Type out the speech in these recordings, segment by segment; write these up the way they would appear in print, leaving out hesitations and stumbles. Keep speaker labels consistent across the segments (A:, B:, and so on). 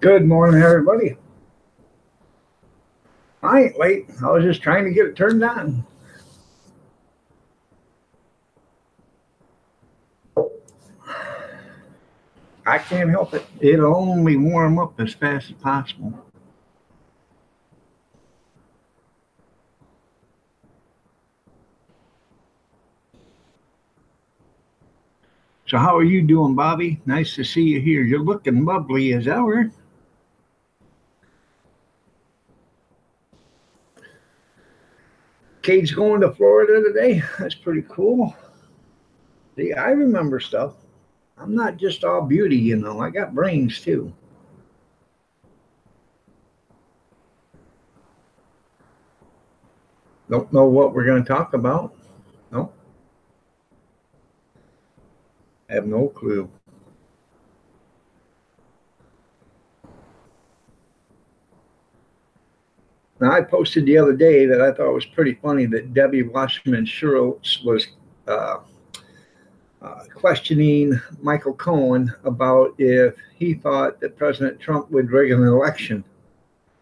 A: Good morning, everybody. I ain't late. I was just trying to get it turned on. I can't help it. It'll only warm up as fast as possible. So how are you doing, Bobby? Nice to see you here. You're looking lovely as ever. Kate's going to Florida today. That's pretty cool. See, I remember stuff. I'm not just all beauty, you know. I got brains too. Don't know what we're going to talk about. No, I have no clue. Now, I posted the other day that I thought was pretty funny that Debbie Wasserman Schultz was uh, questioning Michael Cohen about if he thought that President Trump would rig an election.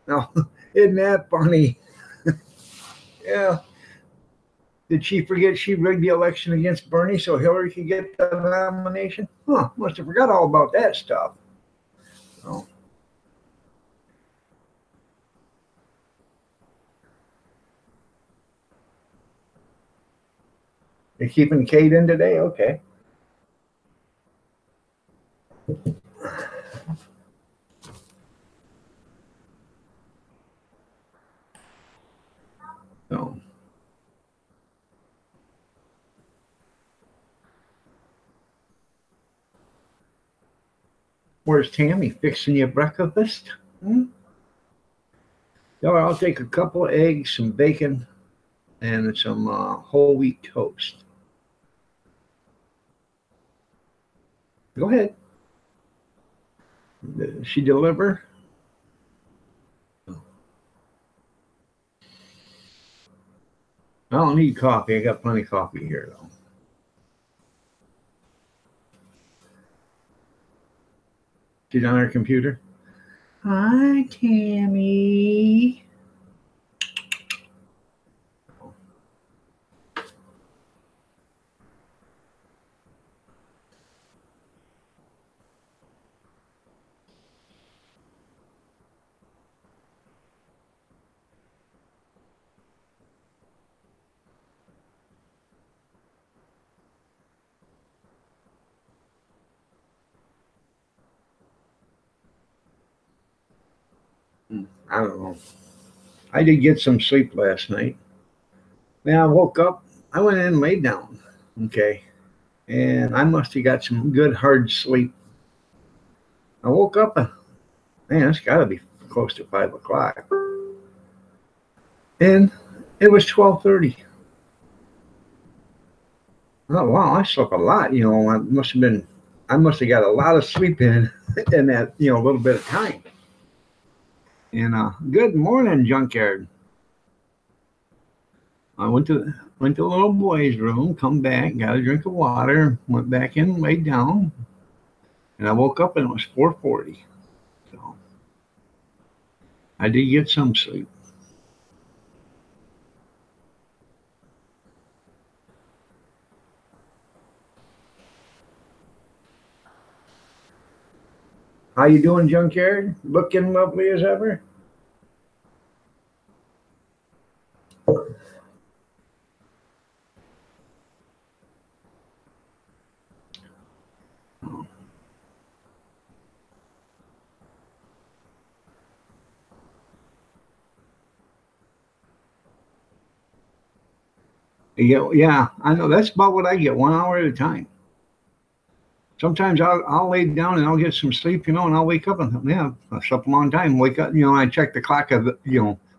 A: Now, isn't that funny? Yeah. Did she forget she rigged the election against Bernie so Hillary could get the nomination? Huh, must have forgot all about that stuff. Oh. You're keeping Kate in today? Okay. So. Where's Tammy? Fixing you breakfast? Hmm? I'll take a couple of eggs, some bacon, and some whole wheat toast. Go ahead. Did she deliver? I don't need coffee. I got plenty of coffee here, though. She's on her computer. Hi, Tammy. I don't know. I did get some sleep last night. Then I woke up. I went in and laid down. Okay. And I must have got some good hard sleep. I woke up. Man, it's got to be close to 5 o'clock. And it was 12:30. Oh wow, I slept a lot. You know, I must have got a lot of sleep in in that little bit of time. And good morning, junkyard. I went to the little boy's room, come back, got a drink of water, went back in, laid down, and I woke up and it was 4:40. So I did get some sleep. How you doing, junkyard? Looking lovely as ever. Yeah, I know. That's about what I get, 1 hour at a time. Sometimes I'll lay down and I'll get some sleep, and I'll wake up and yeah, I slept a long time. Wake up, I check the clock of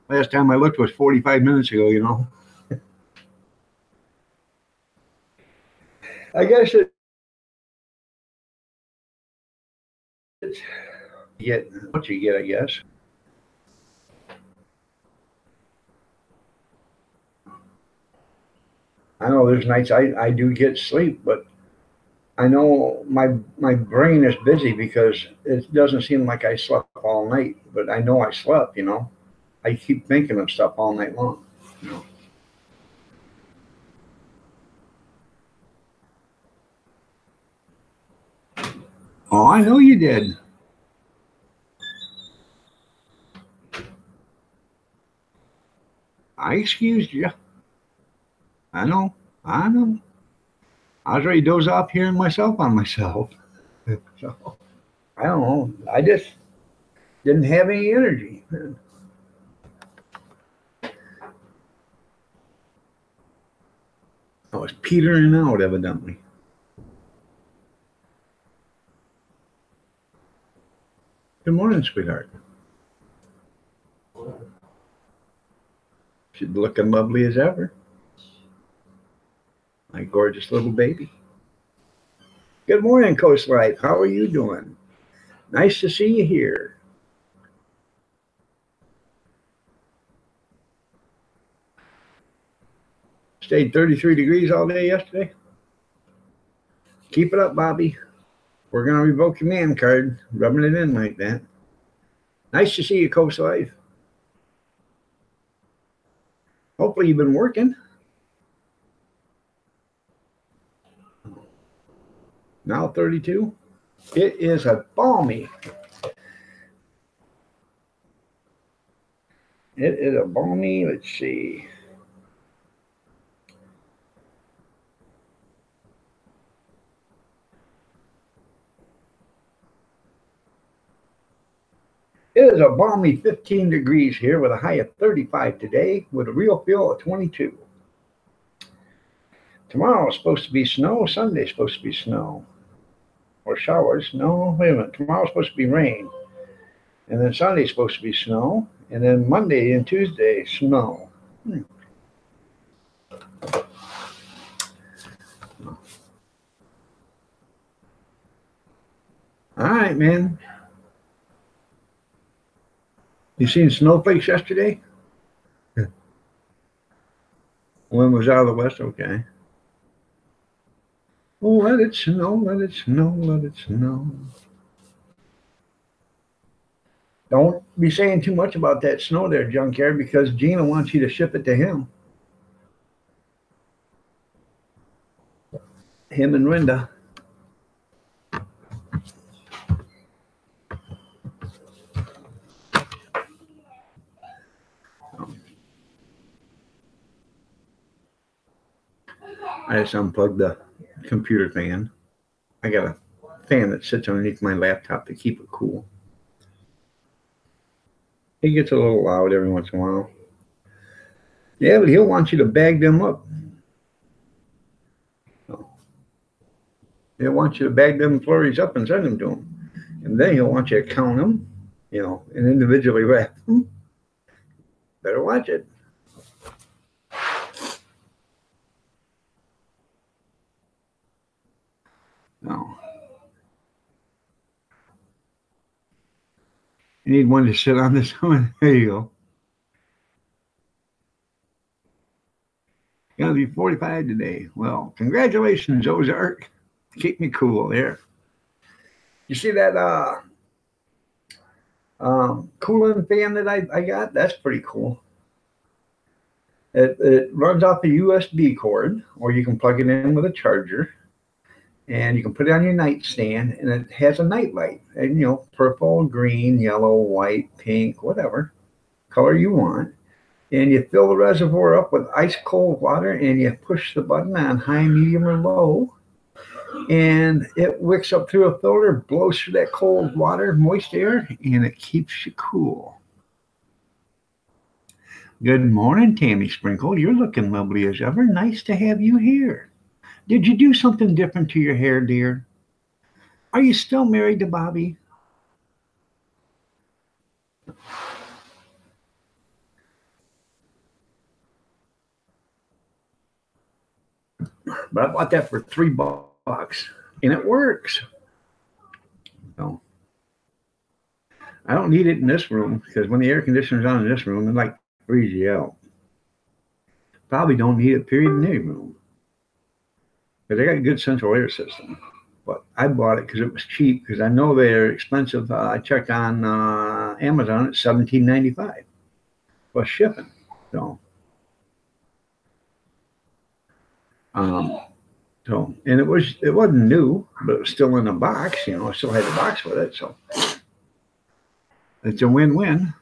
A: last time I looked was 45 minutes ago. I guess it's get what you get, I guess. I know there's nights I do get sleep, but I know my brain is busy because it doesn't seem like I slept all night, but I know I slept, I keep thinking of stuff all night long. Oh, I know you did. I excused you. I know. I know. I was ready to doze off hearing myself on myself. So, I don't know. I just didn't have any energy. I was petering out, evidently. Good morning, sweetheart. She's looking lovely as ever. My gorgeous little baby. Good morning, Coast Life. How are you doing? Nice to see you here. Stayed 33 degrees all day yesterday. Keep it up, Bobby. We're going to revoke your man card, rubbing it in like that. Nice to see you, Coast Life. Hopefully you've been working. Now 32. It is a balmy. It is a balmy, let's see. It is a balmy 15 degrees here with a high of 35 today with a real feel of 22. Tomorrow is supposed to be snow. Sunday is supposed to be snow. Or showers. No, wait a minute. Tomorrow's supposed to be rain. And then Sunday's supposed to be snow. And then Monday and Tuesday, snow. All right, man. You seen snowflakes yesterday? One was out of the west. Okay. Oh, let it snow, let it snow, let it snow. Don't be saying too much about that snow there, Junkyard, because Gina wants you to ship it to him. Him and Linda. I just unplugged the computer fan. I got a fan that sits underneath my laptop to keep it cool. It gets a little loud every once in a while. Yeah, but he'll want you to bag them up. He'll want you to bag them flurries up and send them to him. And then he'll want you to count them, and individually wrap them. Better watch it. No. You need one to sit on this one. There you go. Gonna be 45 today. Well, congratulations, Ozark. Keep me cool there. You see that cooling fan that I got? That's pretty cool. It runs off a USB cord, or you can plug it in with a charger, and you can put it on your nightstand, and it has a night light. And purple, green, yellow, white, pink, whatever color you want. And you fill the reservoir up with ice cold water, and you push the button on high, medium, or low, and it wicks up through a filter, blows through that cold water, moist air, and it keeps you cool. Good morning, Tammy Sprinkle. You're looking lovely as ever. Nice to have you here. Did you do something different to your hair, dear? Are you still married to Bobby? But I bought that for $3, and it works. So I don't need it in this room, because when the air conditioner's on in this room, it like freezes you out. Probably don't need it, period, in any room, because I got a good central air system. But I bought it because it was cheap, because I know they're expensive. I checked on Amazon, it's $17.95 plus shipping. So, um, and it wasn't new, but it was still in a box. I still had the box with it. So it's a win-win.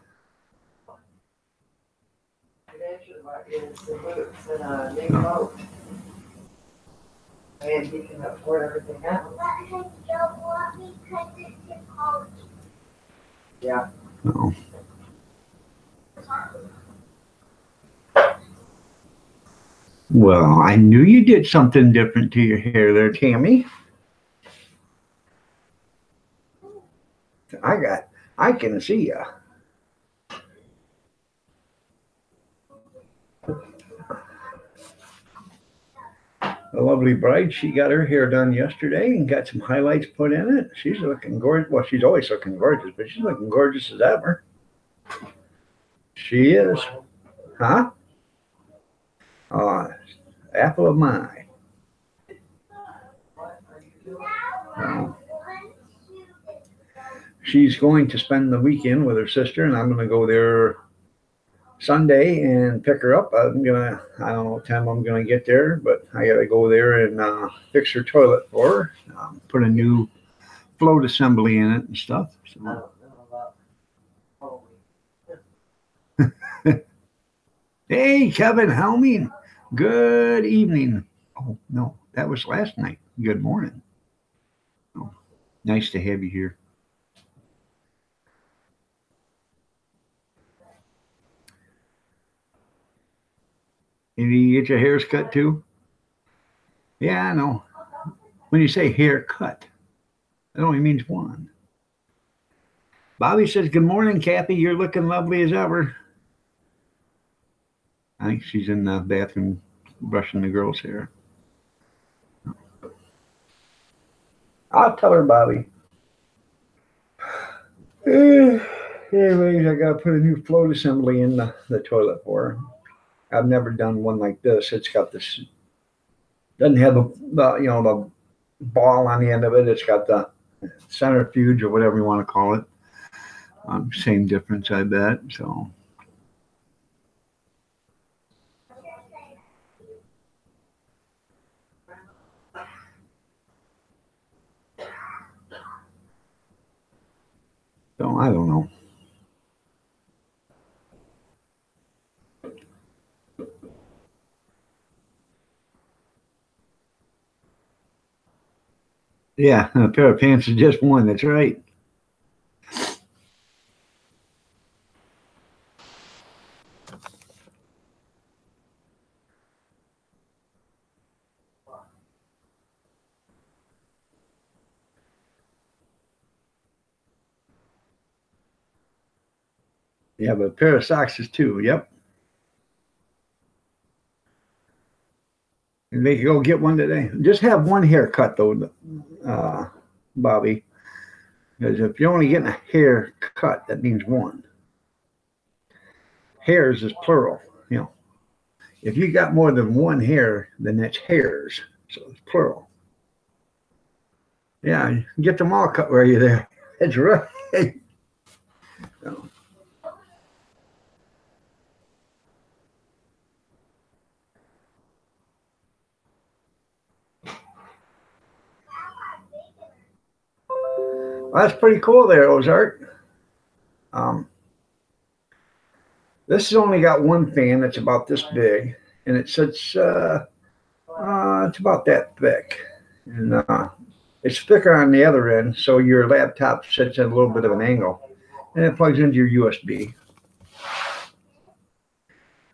B: And he can afford everything else. Yeah.
A: No. Well, I knew you did something different to your hair there, Tammy. I can see ya. A lovely bride. She got her hair done yesterday and got some highlights put in it. She's looking gorgeous. Well, she's always looking gorgeous, but she's looking gorgeous as ever. She is. Huh? Apple of my eye. She's going to spend the weekend with her sister, and I'm going to go there Sunday and pick her up. I don't know what time I'm going to get there, but I got to go there and fix her toilet for her, put a new float assembly in it and stuff. So. Hey, Kevin Helming. Good evening. Oh, no, that was last night. Good morning. Oh, nice to have you here. Did you get your hairs cut too? Yeah, I know. When you say haircut, that only means one. Bobby says, good morning, Kathy. You're looking lovely as ever. I think she's in the bathroom brushing the girl's hair. I'll tell her, Bobby. Anyways, I got to put a new float assembly in the toilet for her. I've never done one like this. It's got this, doesn't have the ball on the end of it. It's got the centrifuge or whatever you want to call it. Same difference, I bet. So. So I don't know. Yeah, a pair of pants is just one. That's right. Yeah, but a pair of socks is two. Yep. And they can go get one today. Just have one haircut though, Bobby. Because if you're only getting a haircut, that means one. Hairs is plural. If you got more than one hair, then that's hairs. So it's plural. Yeah, get them all cut where you're there. That's right. So. Well, that's pretty cool there, Ozark. This has only got one fan that's about this big, and it's about that thick, and it's thicker on the other end, so your laptop sits at a little bit of an angle, and it plugs into your USB.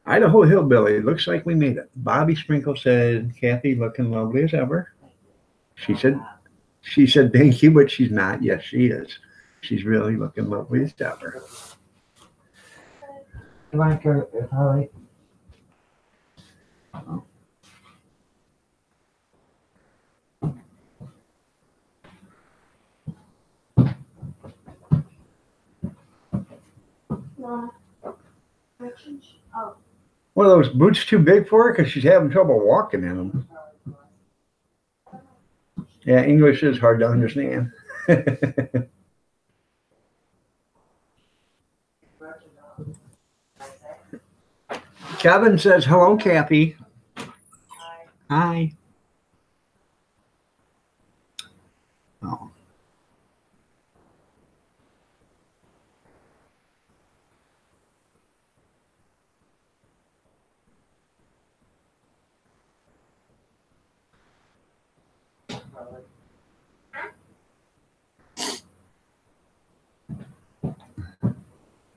A: Idaho Hillbilly, looks like we made it. Bobby Sprinkle said, Kathy looking lovely as ever. She said thank you, but she's not. Yes, she is. She's really looking lovely as ever.
B: Like her, Holly.
A: Oh. One of those boots too big for her because she's having trouble walking in them. Yeah, English is hard to understand. Kevin says, hello, Cappy. Hi. Oh.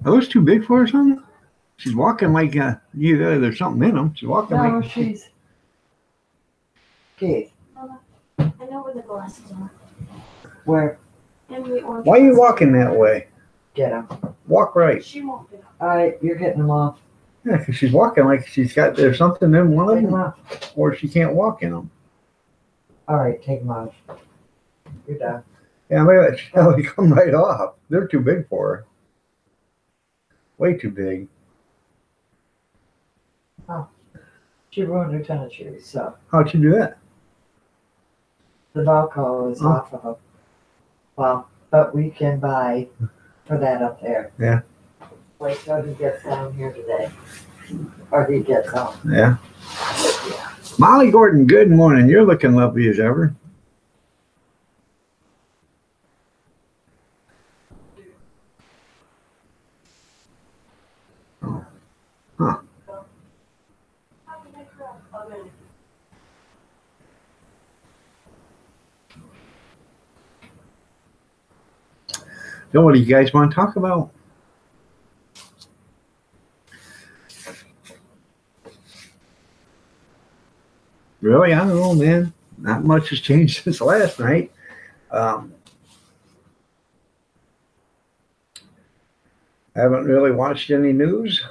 A: Are those too big for her or something? She's walking like either there's something in them. She's walking
B: No,
A: like
B: she's. Keith,
C: I know where the glasses are.
B: where?
C: And the orange.
A: Why are you walking that way?
B: Get them.
A: Walk right.
C: She won't get up.
B: All right, you're getting them off.
A: Yeah, because she's walking like there's something in one of
B: Take them
A: them,
B: off.
A: or she can't walk in them.
B: All right, take them off. You're done.
A: Yeah, look at that. They come right off. They're too big for her. Way too big.
B: She ruined her tennis shoes, so
A: How'd you do that?
B: the Velcro is
A: Oh.
B: off of them. Well, but we can buy for that up there.
A: Yeah.
B: Wait till he gets down here today. Or he gets home.
A: Yeah. Molly Gordon, good morning. You're looking lovely as ever. Oh. Huh. So what do you guys want to talk about? Really? I don't know, man. Not much has changed since last night. Haven't really watched any news.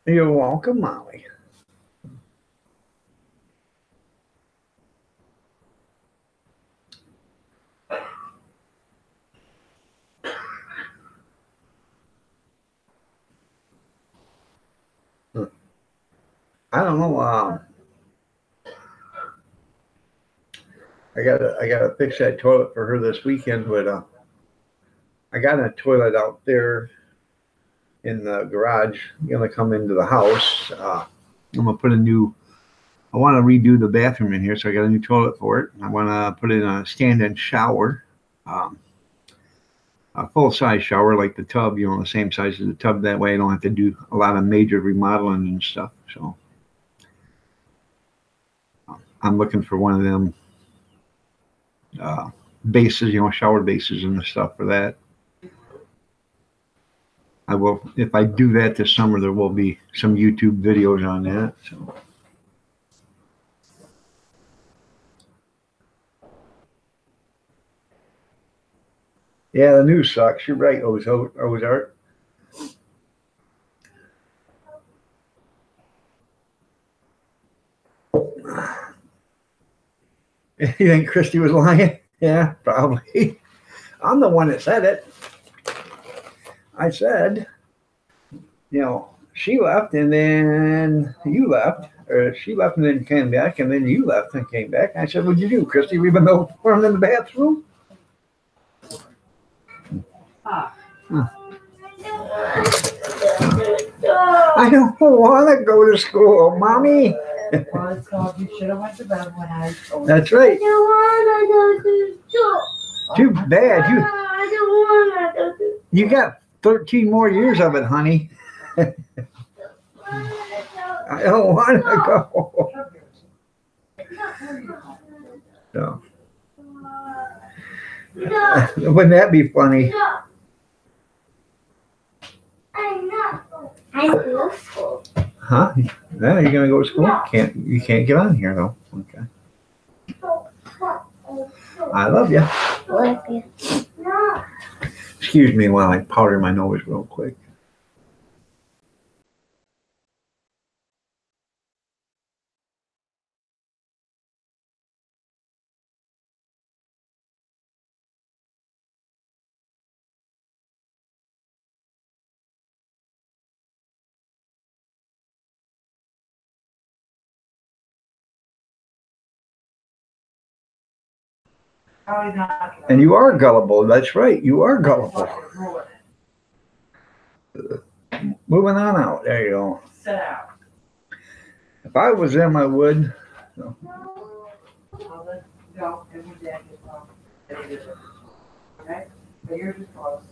A: You're welcome, Molly. I don't know. I gotta fix that toilet for her this weekend. But I got a toilet out there in the garage. Gonna come into the house. I'm gonna put a new. I want to redo the bathroom in here, so I got a new toilet for it. I want to put in a stand-in shower, a full-size shower like the tub. You know, the same size as the tub. That way, I don't have to do a lot of major remodeling and stuff. So I'm looking for one of them bases, you know, shower bases and the stuff for that. I will, if I do that this summer, there will be some YouTube videos on that. So. Yeah, the news sucks. You're right, Ozart. You think Christy was lying? Yeah, probably. I'm the one that said it. I said, you know, she left and then you left, or she left and then came back, and then you left and came back. I said, what'd you do, Christy? Leave a note for him in the bathroom? I don't want to go to school, Mommy.
B: Well, it's called you should have went to bed when I told you.
A: That's right.
C: I don't want to go to school.
A: Too bad.
C: I don't want to go to
A: You got 13 more years of it, honey. I don't want to go. So. Wouldn't that be funny?
C: I'm not going. I go to school.
A: Huh? Yeah, you're gonna go to school? You can't get on here though. Okay. I love you.
C: Love you.
A: Excuse me while I powder my nose real quick.
B: Probably not.
A: And you are gullible. That's right. You are gullible. Moving on out. There you go.
B: Sit out.
A: If I was them, I would.
B: Well, let's go, and we did get home. Okay? But you're just close.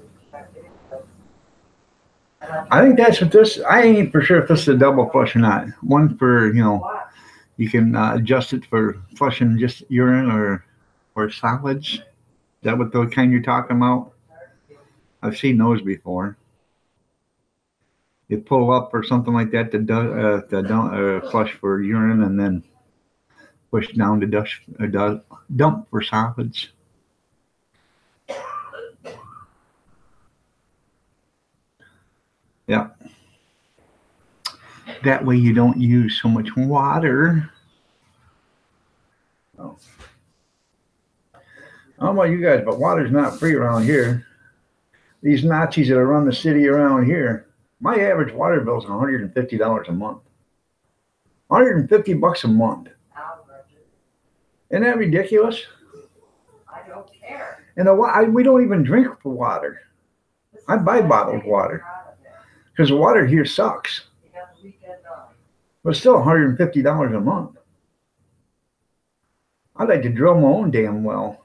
A: I think that's what this. I ain't for sure if this is a double flush or not. One for
B: What?
A: you can adjust it for flushing just urine or solids. Is that what the kind you're talking about? I've seen those before. You pull up or something like that to flush for urine, and then push down to dump for solids. Yeah. That way you don't use so much water. Oh. I don't know about you guys, but water's not free around here. These Nazis that run the city around here, my average water bill is $150 a month. $150 a month. Isn't that ridiculous?
B: I don't care.
A: And we don't even drink for water. I buy bottled water because the water here sucks. But still $150 a month. I'd like to drill my own damn well.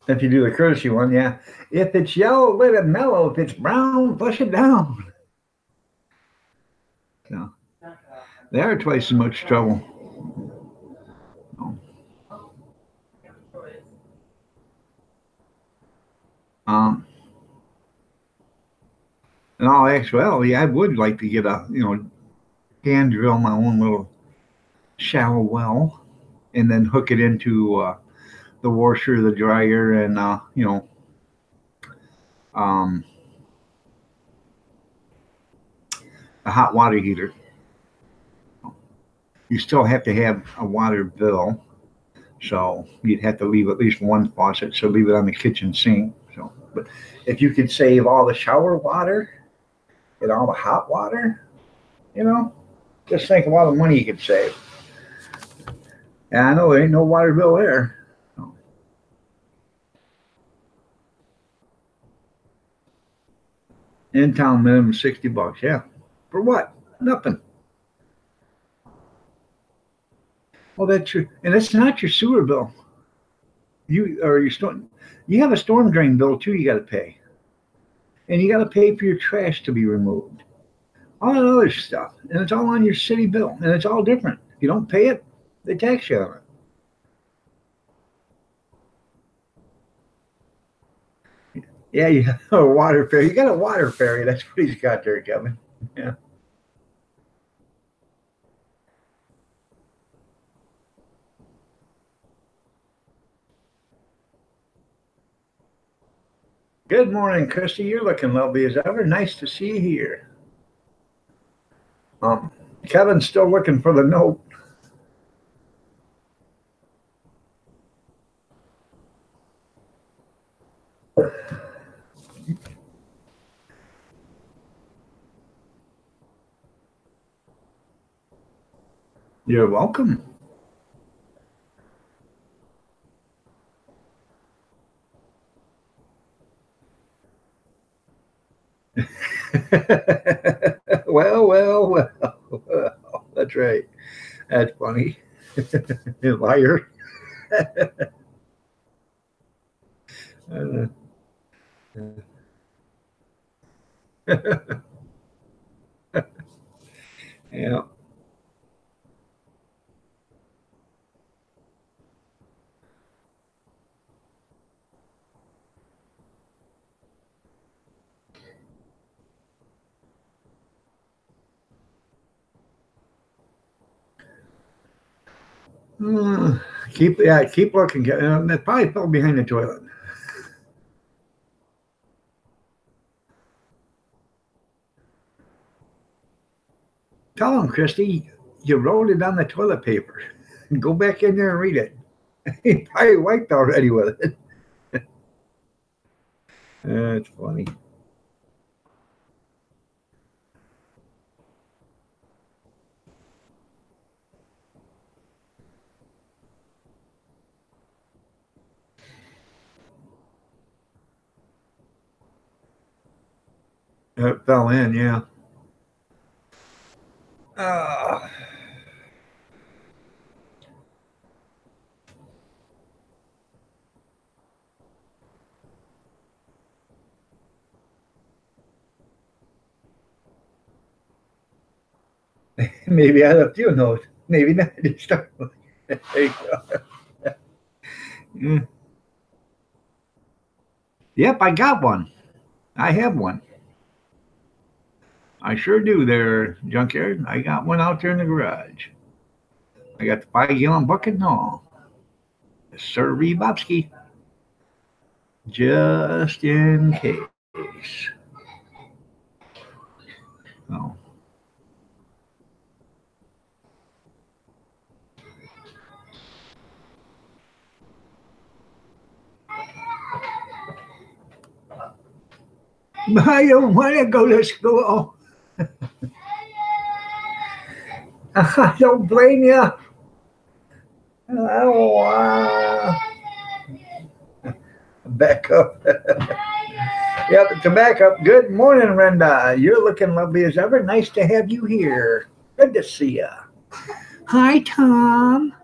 A: If you do the courtesy one, yeah. If it's yellow, let it mellow. If it's brown, flush it down. So, they are twice as much trouble. In all actuality, I would like to get a, hand drill my own little shallow well and then hook it into the washer, the dryer, and a hot water heater. You still have to have a water bill, so you'd have to leave at least one faucet, so leave it on the kitchen sink. So, but if you could save all the shower water and all the hot water, just think of all the money you could save. And I know there ain't no water bill there. So. In town minimum $60, yeah. For what? Nothing. Well, that's true, and it's not your sewer bill. You have a storm drain bill too. You got to pay, and you got to pay for your trash to be removed. All that other stuff, and it's all on your city bill, and it's all different. If you don't pay it, they tax you on it. Yeah, you have a water ferry. You got a water ferry. That's what he's got there, Kevin. Yeah. Good morning, Christy. You're looking lovely as ever. Nice to see you here. Kevin's still looking for the note. You're welcome. Well. That's right. That's funny. Liar. Yeah. Keep looking. That probably fell behind the toilet. Tell him, Christy, you rolled it on the toilet paper. Go back in there and read it. He probably wiped already with it. That's funny. That fell in, yeah. Uh, maybe I left you a note. Maybe not. There you go. Yeah. Yep, I got one. I have one. I sure do there, junkyard. I got one out there in the garage. I got the 5 gallon bucket and all. Sir Bobski. Just in case. Oh. I don't want to go to school. I don't blame you. Oh, back up. Yep, it's a backup. Good morning, Renda. You're looking lovely as ever. Nice to have you here. Good to see you. Hi, Tom.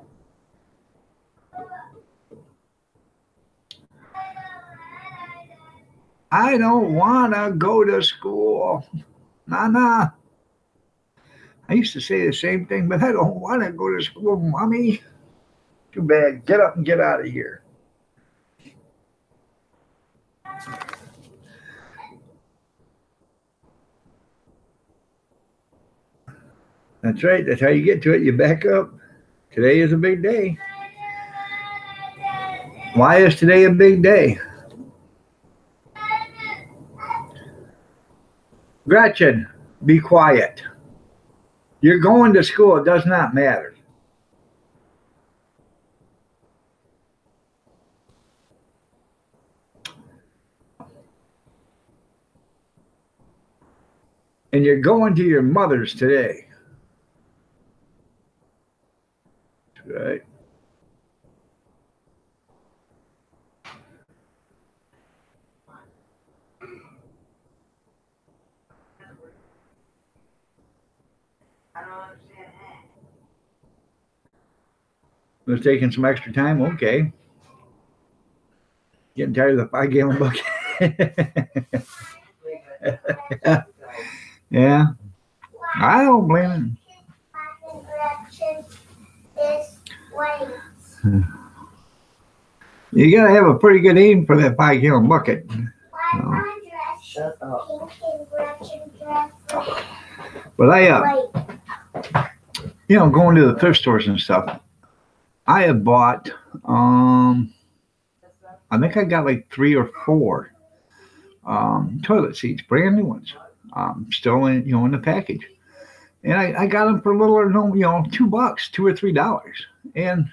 A: I don't want to go to school. Nah. I used to say the same thing, but I don't want to go to school, Mommy. Too bad. Get up and get out of here. That's right. That's how you get to it. You back up. Today is a big day. Why is today a big day? Gretchen, be quiet. You're going to school. It does not matter. And you're going to your mother's today. Right.
B: I don't understand that.
A: Was taking some extra time. Okay. Getting tired of the 5 gallon bucket. Yeah. I don't blame him. You gotta have a pretty good aim for that 5 gallon bucket.
B: Shut up.
A: But I, going to the thrift stores and stuff, I have bought, I think I got like 3 or 4 toilet seats, brand new ones, still in the package, and I got them for a little or no, $2, $2 or $3, and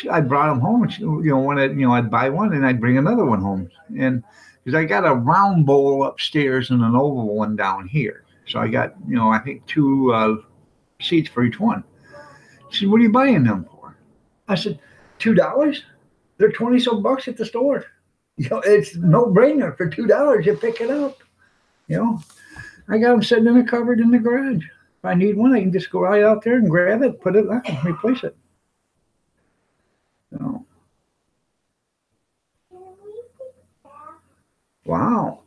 A: I brought them home. When I'd buy one and I'd bring another one home, and because I got a round bowl upstairs and an oval one down here, so I got I think 2 seats for each one. She said, "What are you buying them for?" I said, $2. They're 20 some bucks at the store. It's no brainer. For $2, you pick it up. I got them sitting in a cupboard in the garage. If I need one, I can just go right out there and grab it, put it on, replace it. So, wow.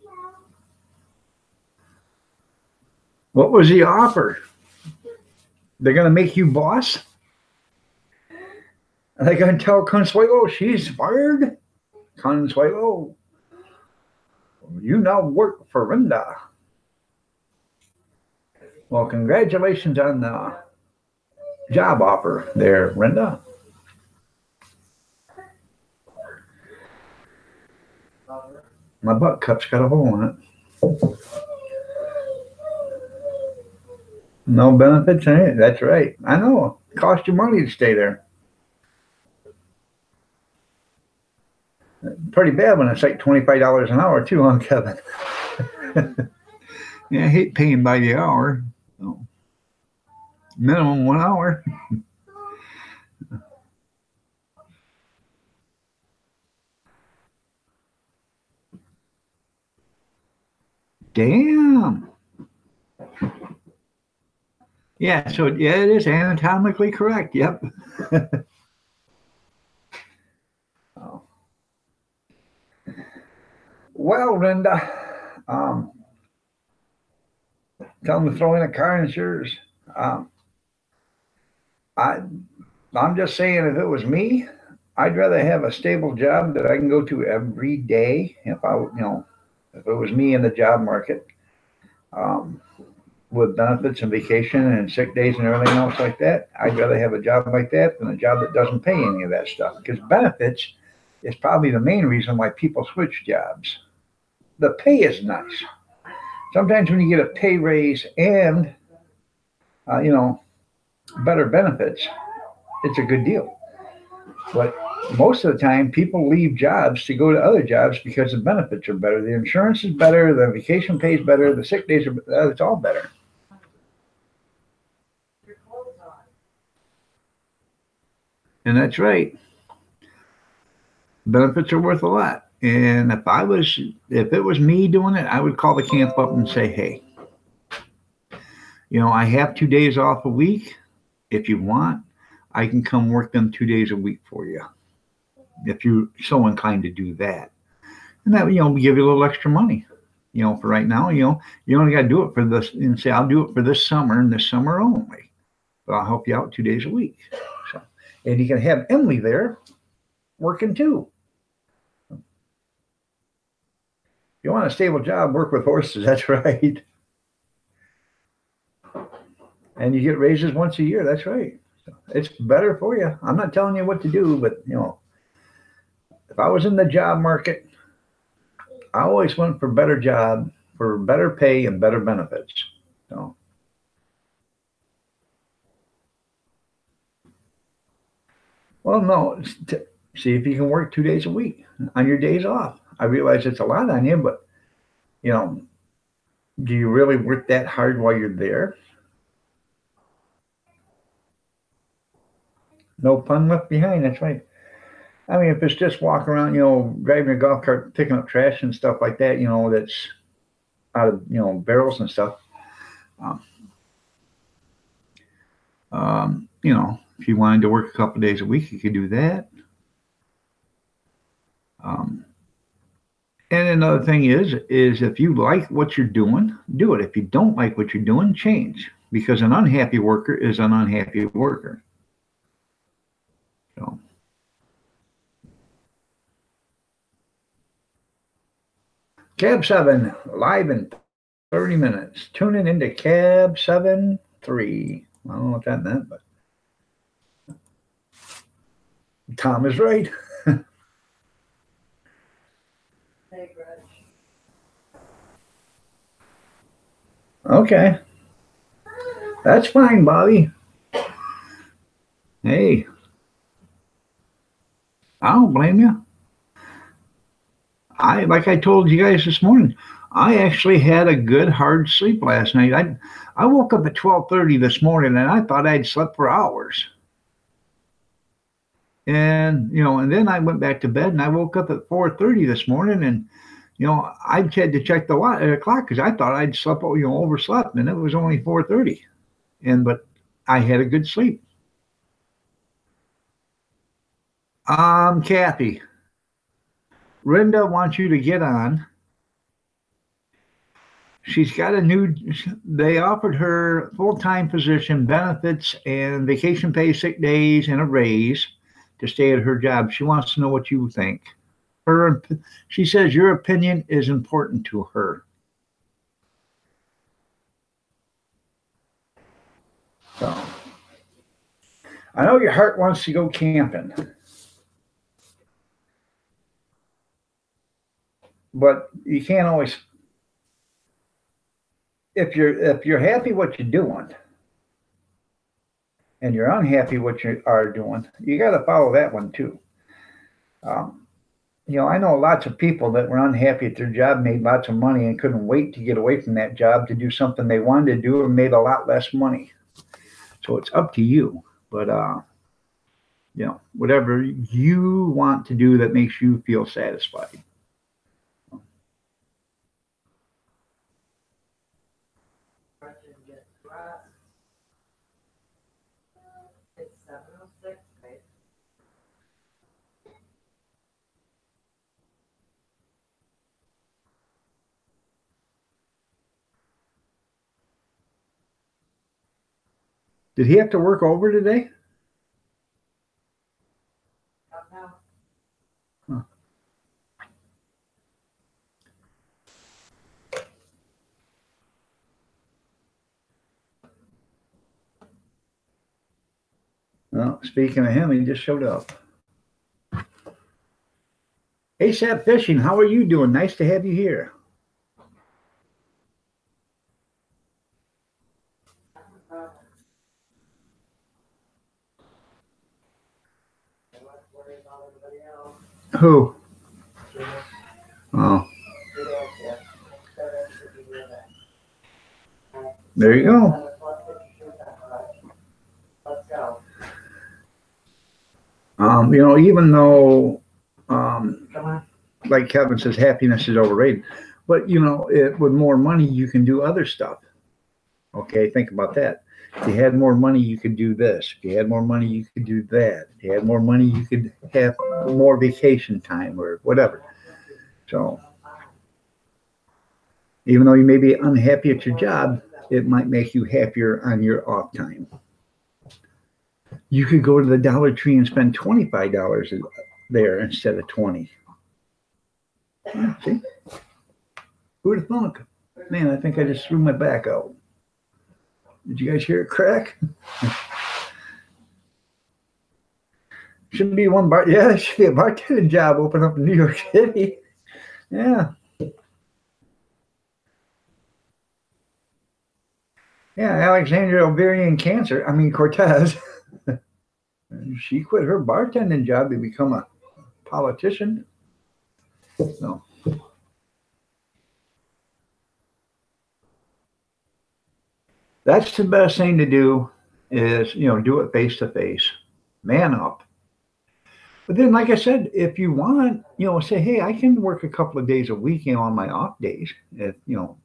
A: What was the offer? They're going to make you boss? Are they going to tell Consuelo she's fired? Consuelo, you now work for Renda. Well, congratulations on the job offer there, Renda. My butt cup's got a hole in it. No benefits in it. That's right. I know. It costs you money to stay there. Pretty bad when it's like $25 an hour too, huh, Kevin? Yeah, I hate paying by the hour. So, minimum 1 hour. Damn. Yeah, so yeah, it is anatomically correct. Yep. Oh. Well, Linda, um, tell them to throw in a car insurance. Um, I, I'm just saying, if it was me, I'd rather have a stable job that I can go to every day. If it was me in the job market, um, with benefits and vacation and sick days and everything else like that, I'd rather have a job like that than a job that doesn't pay any of that stuff. Because benefits is probably the main reason why people switch jobs. The pay is nice. Sometimes when you get a pay raise and uh, you know better benefits, it's a good deal. But most of the time, people leave jobs to go to other jobs because the benefits are better. The insurance is better. The vacation pay is better. The sick days are. It's all better. And that's right. Benefits are worth a lot. And if it was me doing it, I would call the camp up and say, hey, I have 2 days off a week. If you want, I can come work them 2 days a week for you, if you're so inclined to do that. And that, give you a little extra money, for right now. You only got to do it for this, and say, I'll do it for this summer and this summer only. But I'll help you out 2 days a week. So, and you can have Emily there working too. If you want a stable job, work with horses. That's right. And you get raises once a year. That's right. So it's better for you. I'm not telling you what to do, but if I was in the job market, I always went for better job, for better pay and better benefits. So, well, no, see if you can work 2 days a week on your days off. I realize it's a lot on you, but do you really work that hard while you're there? No pun left behind. That's right. I mean, if it's just walking around, driving a golf cart, picking up trash and stuff like that, that's out of, barrels and stuff. Um, if you wanted to work a couple of days a week, you could do that. And another thing is if you like what you're doing, do it. If you don't like what you're doing, change. Because an unhappy worker is an unhappy worker. So. Cab 7, live in 30 minutes. Tuning into Cab 7 3. I don't know what that meant, but Tom is right. Okay. That's fine, Bobby. Hey. I don't blame you. Like I told you guys this morning, I actually had a good hard sleep last night. I woke up at 12:30 this morning and I thought I'd slept for hours. And and then I went back to bed and I woke up at 4:30 this morning and I had to check the clock because I thought I'd slept overslept, and it was only 4:30. But I had a good sleep. Kathy, Linda wants you to get on. She's got they offered her full-time position, benefits, and vacation pay, sick days, and a raise to stay at her job. She wants to know what you think. She says your opinion is important to her. So, I know your heart wants to go camping. But you can't always, if you're happy what you're doing and you're unhappy what you are doing, you got to follow that one too. I know lots of people that were unhappy at their job, made lots of money, and couldn't wait to get away from that job to do something they wanted to do and made a lot less money. So it's up to you. But whatever you want to do that makes you feel satisfied. Did he have to work over today?
B: Don't know.
A: Well, speaking of him, he just showed up. ASAP Fishing, how are you doing? Nice to have you here. Who? Oh, there you go.
B: Let's go.
A: Even though,
B: Come on.
A: like Kevin says, happiness is overrated, but with more money, you can do other stuff. Okay, think about that. If you had more money, you could do this. If you had more money, you could do that. If you had more money, you could have more vacation time or whatever. So, even though you may be unhappy at your job, it might make you happier on your off time. You could go to the Dollar Tree and spend $25 there instead of 20. Yeah, see? Who'd have thunk? Man, I think I just threw my back out. Did you guys hear it crack? Shouldn't be one bar. Yeah, there should be a bartending job open up in New York City. Yeah. Yeah, Alexandria ovarian cancer. I mean, Cortez. She quit her bartending job to become a politician. So. That's the best thing to do is, do it face to face. Man up. But then, like I said, if you want, say, hey, I can work a couple of days a week on my off days. If,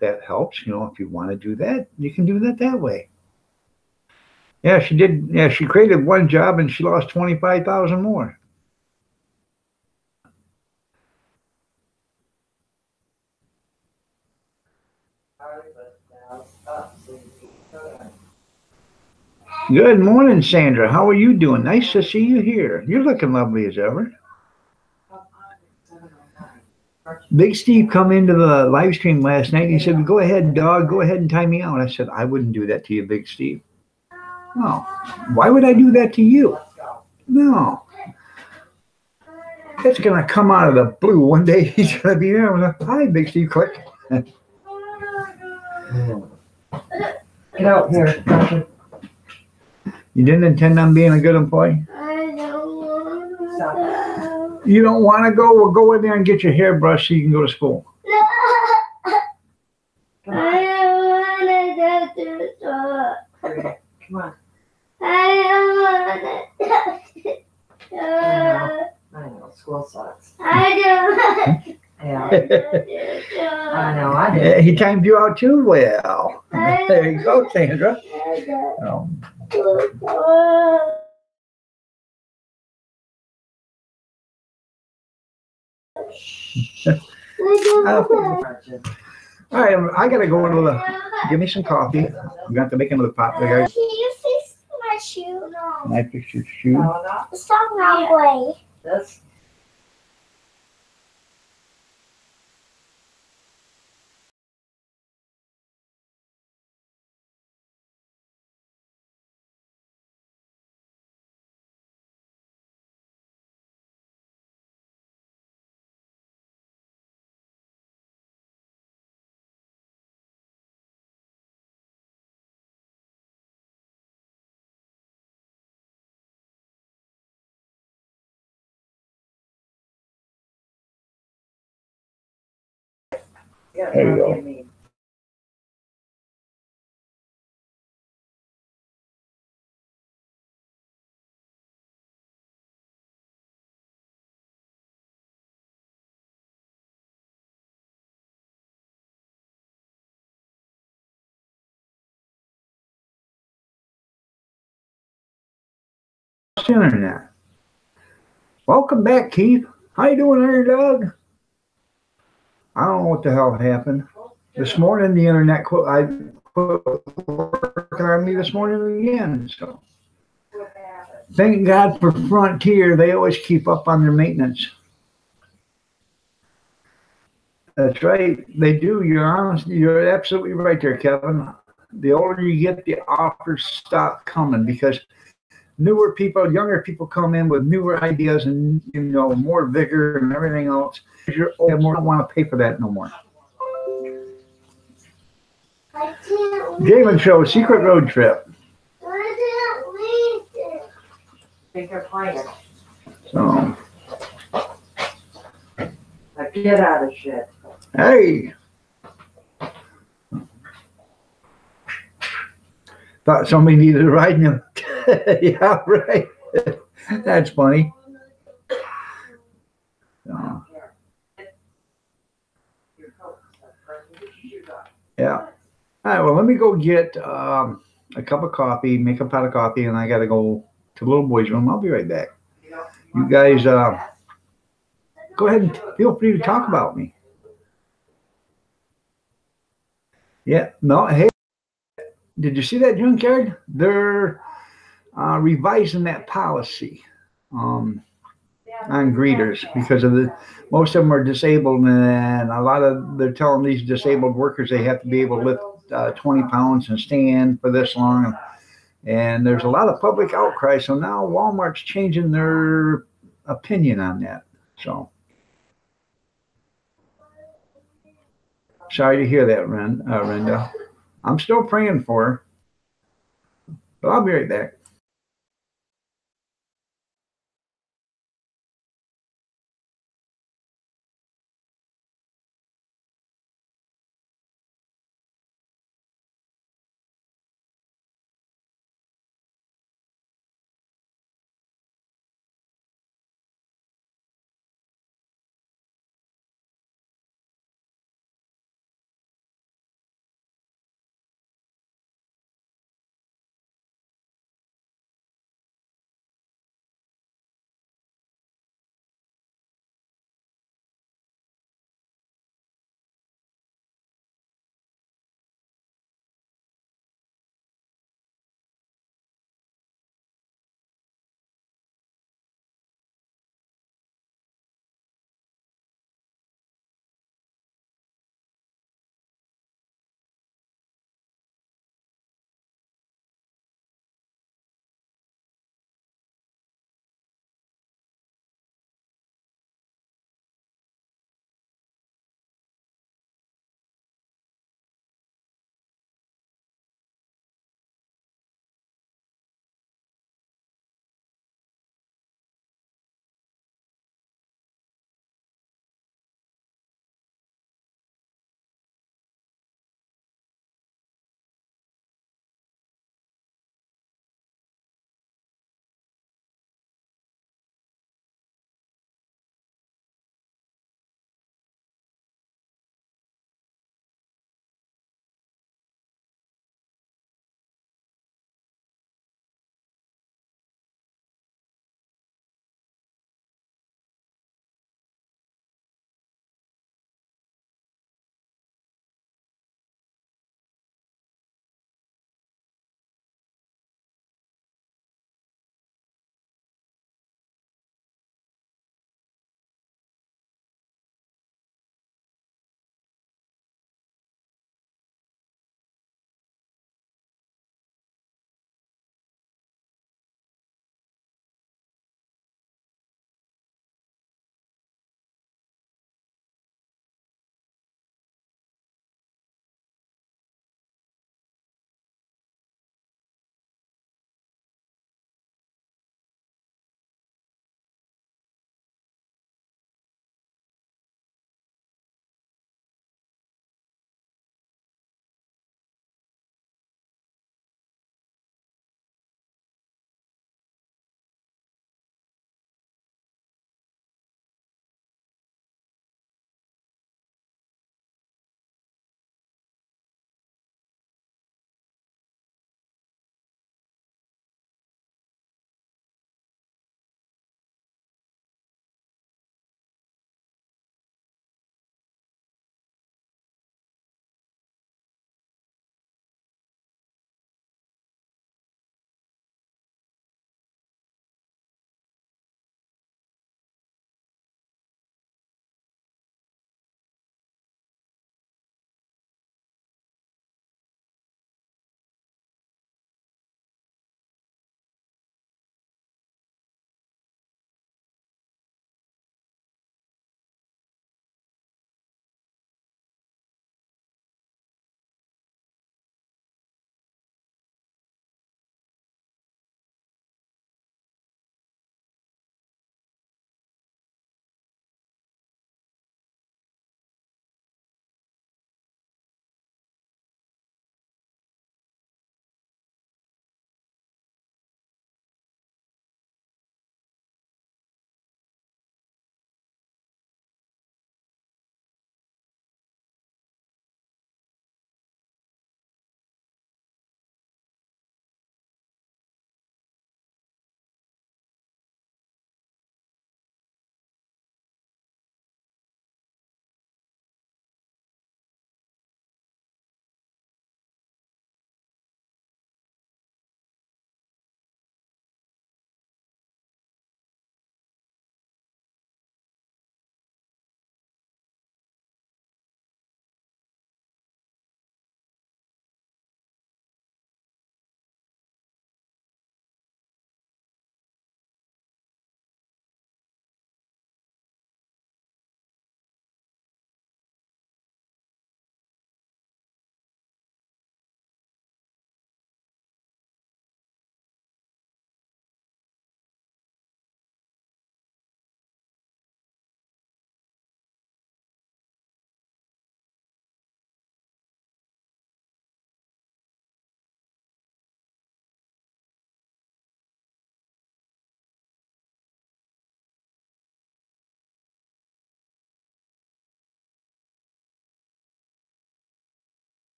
A: that helps, if you want to do that, you can do that way. Yeah, she did. Yeah, she created one job and she lost 25,000 more. Good morning, Sandra. How are you doing? Nice to see you here. You're looking lovely as ever. Big Steve come into the live stream last night and he said, go ahead, dog, go ahead and tie me out. I said, I wouldn't do that to you, Big Steve. Oh, why would I do that to you? No. It's going to come out of the blue. One day he's going to be there. I'm like, hi, Big Steve, click.
B: Get out here.
A: You didn't intend on being a good employee?
C: I don't want to go.
A: You don't want to go? Well, go in there and get your hair brushed so you can go to school.
C: No. I don't want to go to school.
B: Come on.
C: I don't want to go.
B: I know. School sucks.
C: I don't want to
B: Yeah.
C: go.
B: I know. I did.
A: He timed you out too well. There you go, Sandra. Oh. All right, I gotta go into the. Give me some coffee. I'm gonna have to make another pot.
C: Can you fix my shoe? No.
A: Can I fix your shoe?
B: No, not
C: It's the wrong way.
B: this. Yeah,
A: There you go.
B: I mean,
A: Internet. Welcome back, Keith. How you doing, Iron Dog? I don't know what the hell happened. This morning, the internet quit working on me this morning again. So
B: What happened?
A: thank God for Frontier. They always keep up on their maintenance. That's right. They do. You're honest. You're absolutely right there, Kevin. The older you get, the offers stop coming because newer people, younger people come in with newer ideas and more vigor and everything else. You're old, more don't want to pay for that no more.
C: I can't leave.
A: Gavin Show, Secret Road Trip.
C: I can't leave it.
B: Think they're playing.
A: So
B: Like, get out of shit.
A: hey, thought somebody needed a ride in him. Yeah, right. That's funny. So,
B: Your coat. Get your shoes off.
A: yeah. All right. Well, let me go get a cup of coffee, make a pot of coffee, and I got to go to the little boy's room. I'll be right back. You guys, go ahead and feel free to talk about me. Yeah. No. Hey, did you see that junkyard? They're revising that policy on greeters because of most of them are disabled, and a lot of they're telling these disabled workers they have to be able to lift 20 pounds and stand for this long. And there's a lot of public outcry. So now Walmart's changing their opinion on that. So sorry to hear that, Renda. I'm still praying for her. But I'll be right back.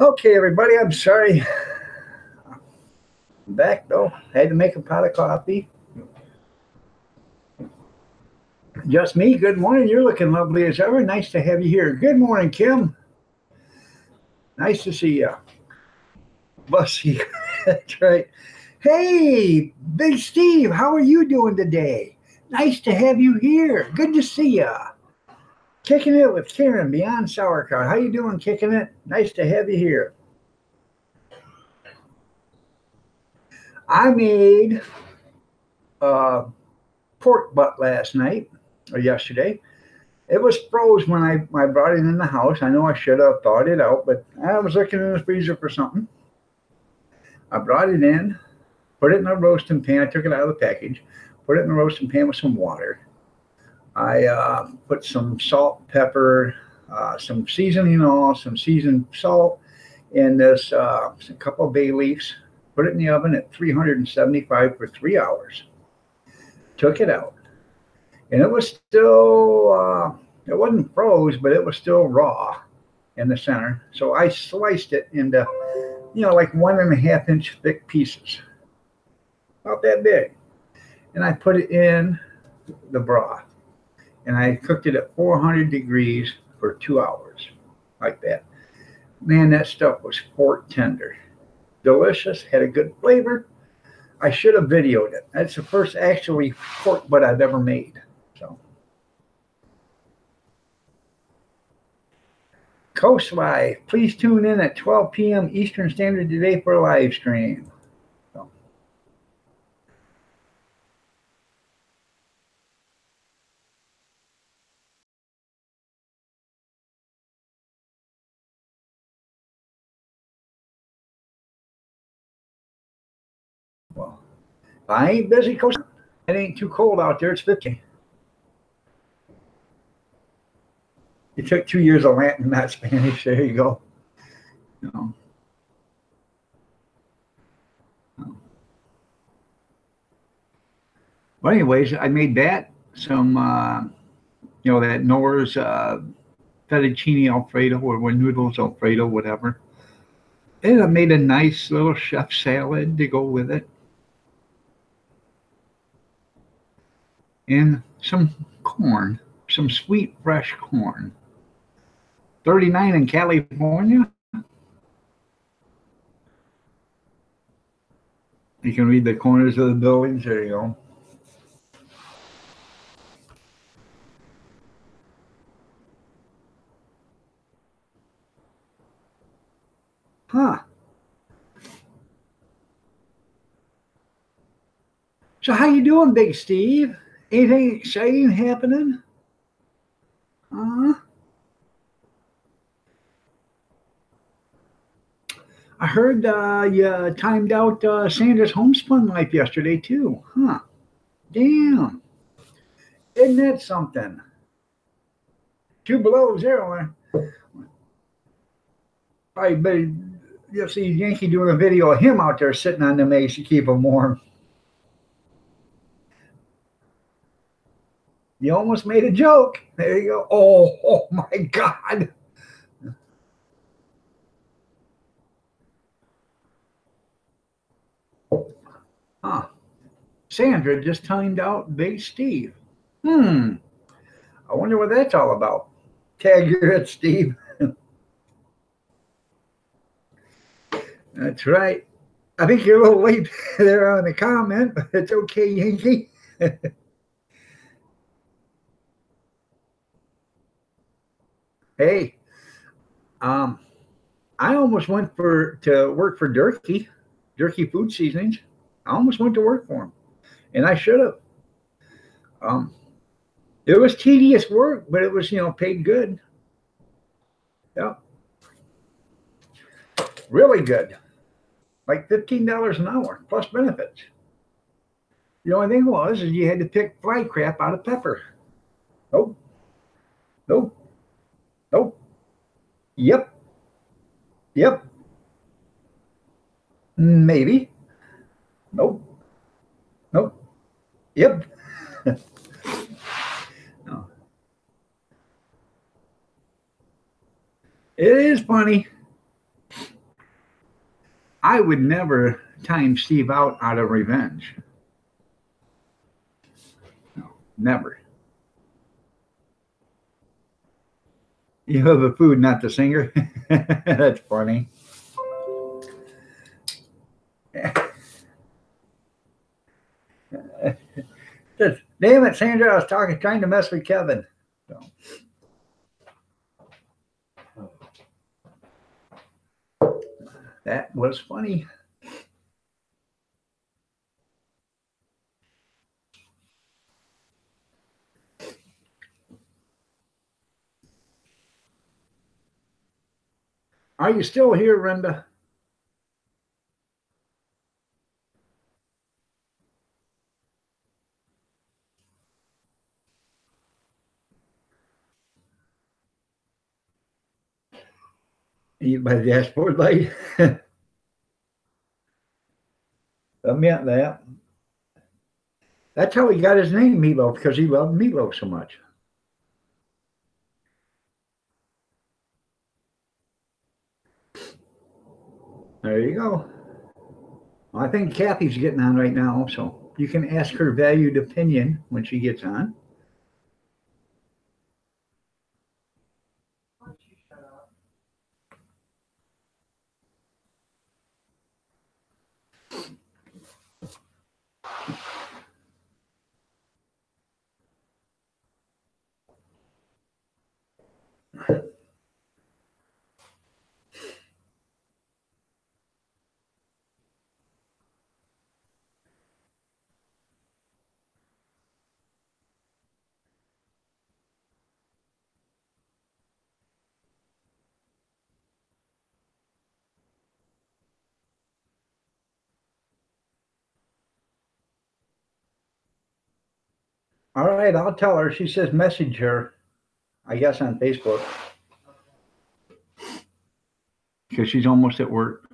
A: Okay, everybody, I'm sorry. I'm back though. Had to make a pot of coffee. Just me. Good morning. You're looking lovely as ever. Nice to have you here. Good morning, Kim. Nice to see you. Bussy. That's right. Hey, Big Steve, how are you doing today? Nice to have you here. Good to see you. Kicking it with Karen Beyond Sauerkraut. How you doing, Kicking it? Nice to have you here. I made uh, pork butt last night or yesterday. It was froze when I brought it in the house. I know I should have thawed it out, but I was looking in the freezer for something. I brought it in, put it in a roasting pan. I took it out of the package, put it in a roasting pan with some water. I put some salt, pepper, some seasoning oil, some seasoned salt, and this a couple of bay leaves. Put it in the oven at 375 for 3 hours. Took it out, and it was still it wasn't froze, but it was still raw in the center. So I sliced it into like 1.5 inch thick pieces, about that big, and I put it in the broth, and I cooked it at 400 degrees for 2 hours, like that. Man, that stuff was fork tender, delicious, had a good flavor. I should have videoed it. That's the first actually pork butt I've ever made. So, Coast Live, please tune in at 12 p.m. Eastern Standard today for a live stream. So. Well, I ain't busy, Coast. It ain't too cold out there. It's 50. It took 2 years of Latin, not Spanish. There you go. No. Well, anyways, I made that some, that Nora's fettuccine Alfredo or noodles Alfredo, whatever. And I made a nice little chef salad to go with it, and some corn, some sweet fresh corn. 39 in California. You can read the corners of the buildings. There you go. Huh. So how you doing, Big Steve? Anything exciting happening? I heard you timed out Sandra's homespun life yesterday too. Huh. Damn. Isn't that something? 2 below 0. Probably better, you'll see Yankee doing a video of him out there sitting on the mace to keep him warm. You almost made a joke. There you go. Oh my God. Huh. Sandra just timed out Big Steve. I wonder what that's all about. Tag your it, Steve. That's right. I think you're a little late there on the comment, but it's okay, Yankee. Hey, I almost went to work for Durkee Food Seasonings. I almost went to work for him, and I should have. It was tedious work, but it was paid good. Yeah, really good, like $15 an hour plus benefits. The only thing was is you had to pick fly crap out of pepper. Nope, nope, nope. Yep, yep. Maybe. Nope, nope. Yep. No. It is funny. I would never time Steve out of revenge. No, never. You have the food, not the singer. That's funny. Damn it, Sandra! I was trying to mess with Kevin. So. That was funny. Are you still here, Renda? You by the dashboard light? Yeah, that. That's how he got his name, Meatloaf, because he loved meatloaf so much. There you go. I think Kathy's getting on right now, so you can ask her valued opinion when she gets on.
B: Why don't you shut up?
A: All right, I'll tell her. She says message her, I guess, on Facebook. Because she's almost at work.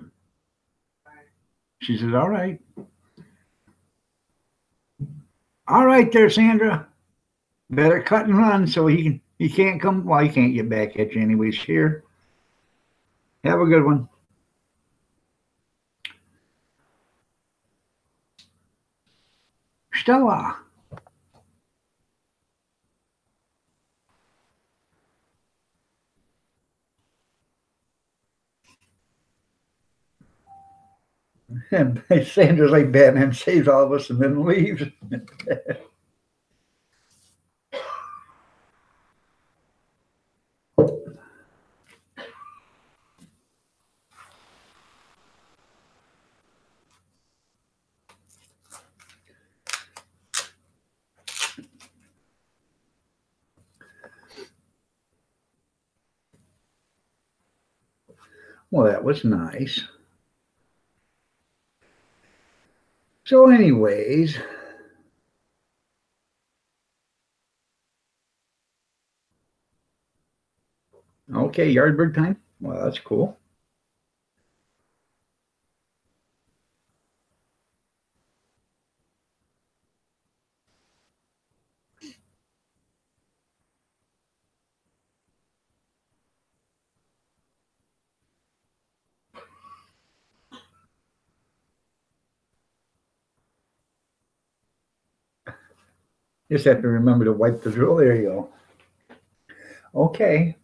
A: She says, all right. All right there, Sandra. Better cut and run so he can't come. Well, he can't get back at you anyways here. Have a good one. Stella. And Sandra's like Batman, saves all of us and then leaves. Well, that was nice. So anyways, okay, Yardbird time. Well, that's cool. Just have to remember to wipe the drill. There you go. Okay.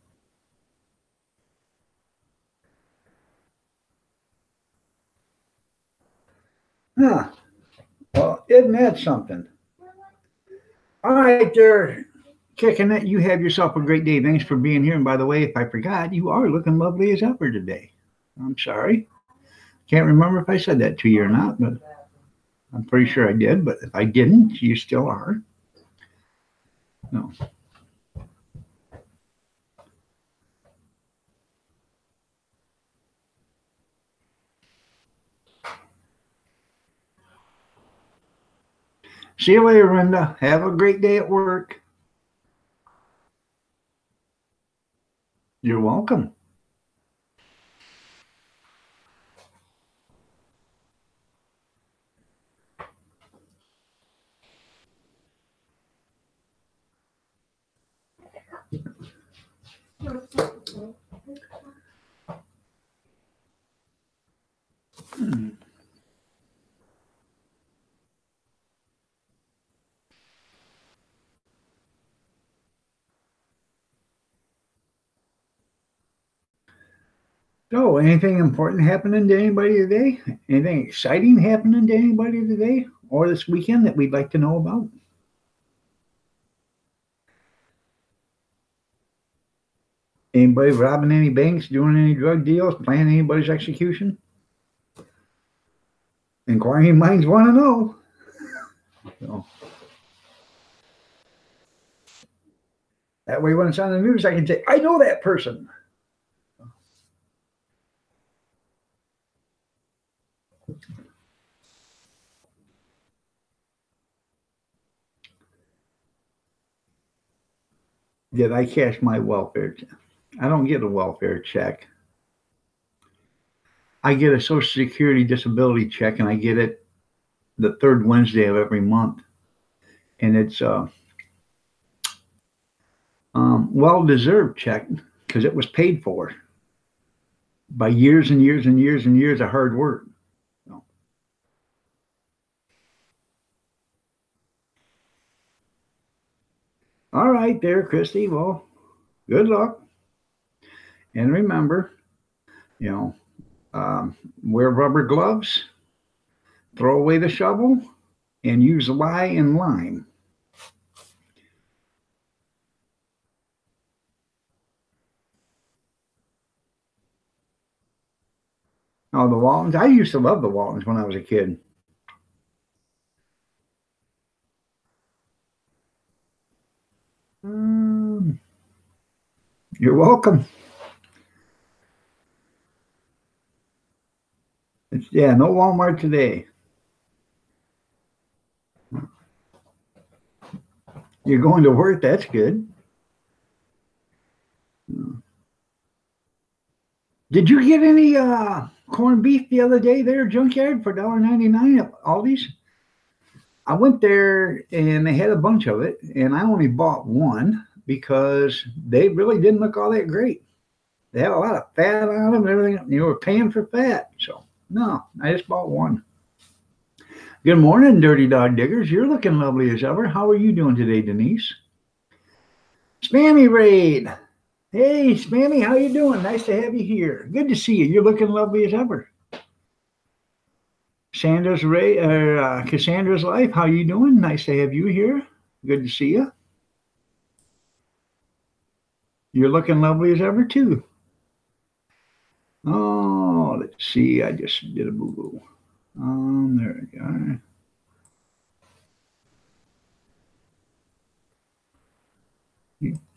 A: Huh. Well, isn't that something? All right, there, kicking it. You have yourself a great day. Thanks for being here. And by the way, if I forgot, you are looking lovely as ever today. I'm sorry. Can't remember if I said that to you or not, but I'm pretty sure I did. But if I didn't, you still are. No. See you later, Linda. Have a great day at work. You're welcome. So, anything important happening to anybody today? Anything exciting happening to anybody today or this weekend that we'd like to know about? Anybody robbing any banks, doing any drug deals, planning anybody's execution? Inquiring minds want to know. So, that way, when it's on the news, I can say, I know that person. Did I cash my welfare check? I don't get a welfare check. I get a Social Security disability check, and I get it the third Wednesday of every month. And it's well-deserved check because it was paid for by years and years and years and years of hard work. So. All right there, Christy. Well, good luck. And remember, wear rubber gloves, throw away the shovel, and use lye and lime. Oh, the Waltons. I used to love the Waltons when I was a kid. You're welcome. Yeah, no Walmart today. You're going to work. That's good. Did you get any corned beef the other day there, Junkyard, for $1.99 at Aldi's? I went there and they had a bunch of it, and I only bought one because they really didn't look all that great. They had a lot of fat on them and everything. You were paying for fat. So, no, I just bought one. Good morning, Dirty Dog Diggers. You're looking lovely as ever. How are you doing today, Denise? Spammy Raid. Hey, Spammy, how you doing? Nice to have you here. Good to see you. You're looking lovely as ever. Cassandra's Life, how you doing? Nice to have you here. Good to see you. You're looking lovely as ever, too. Oh, let's see. I just did a boo-boo. There we go.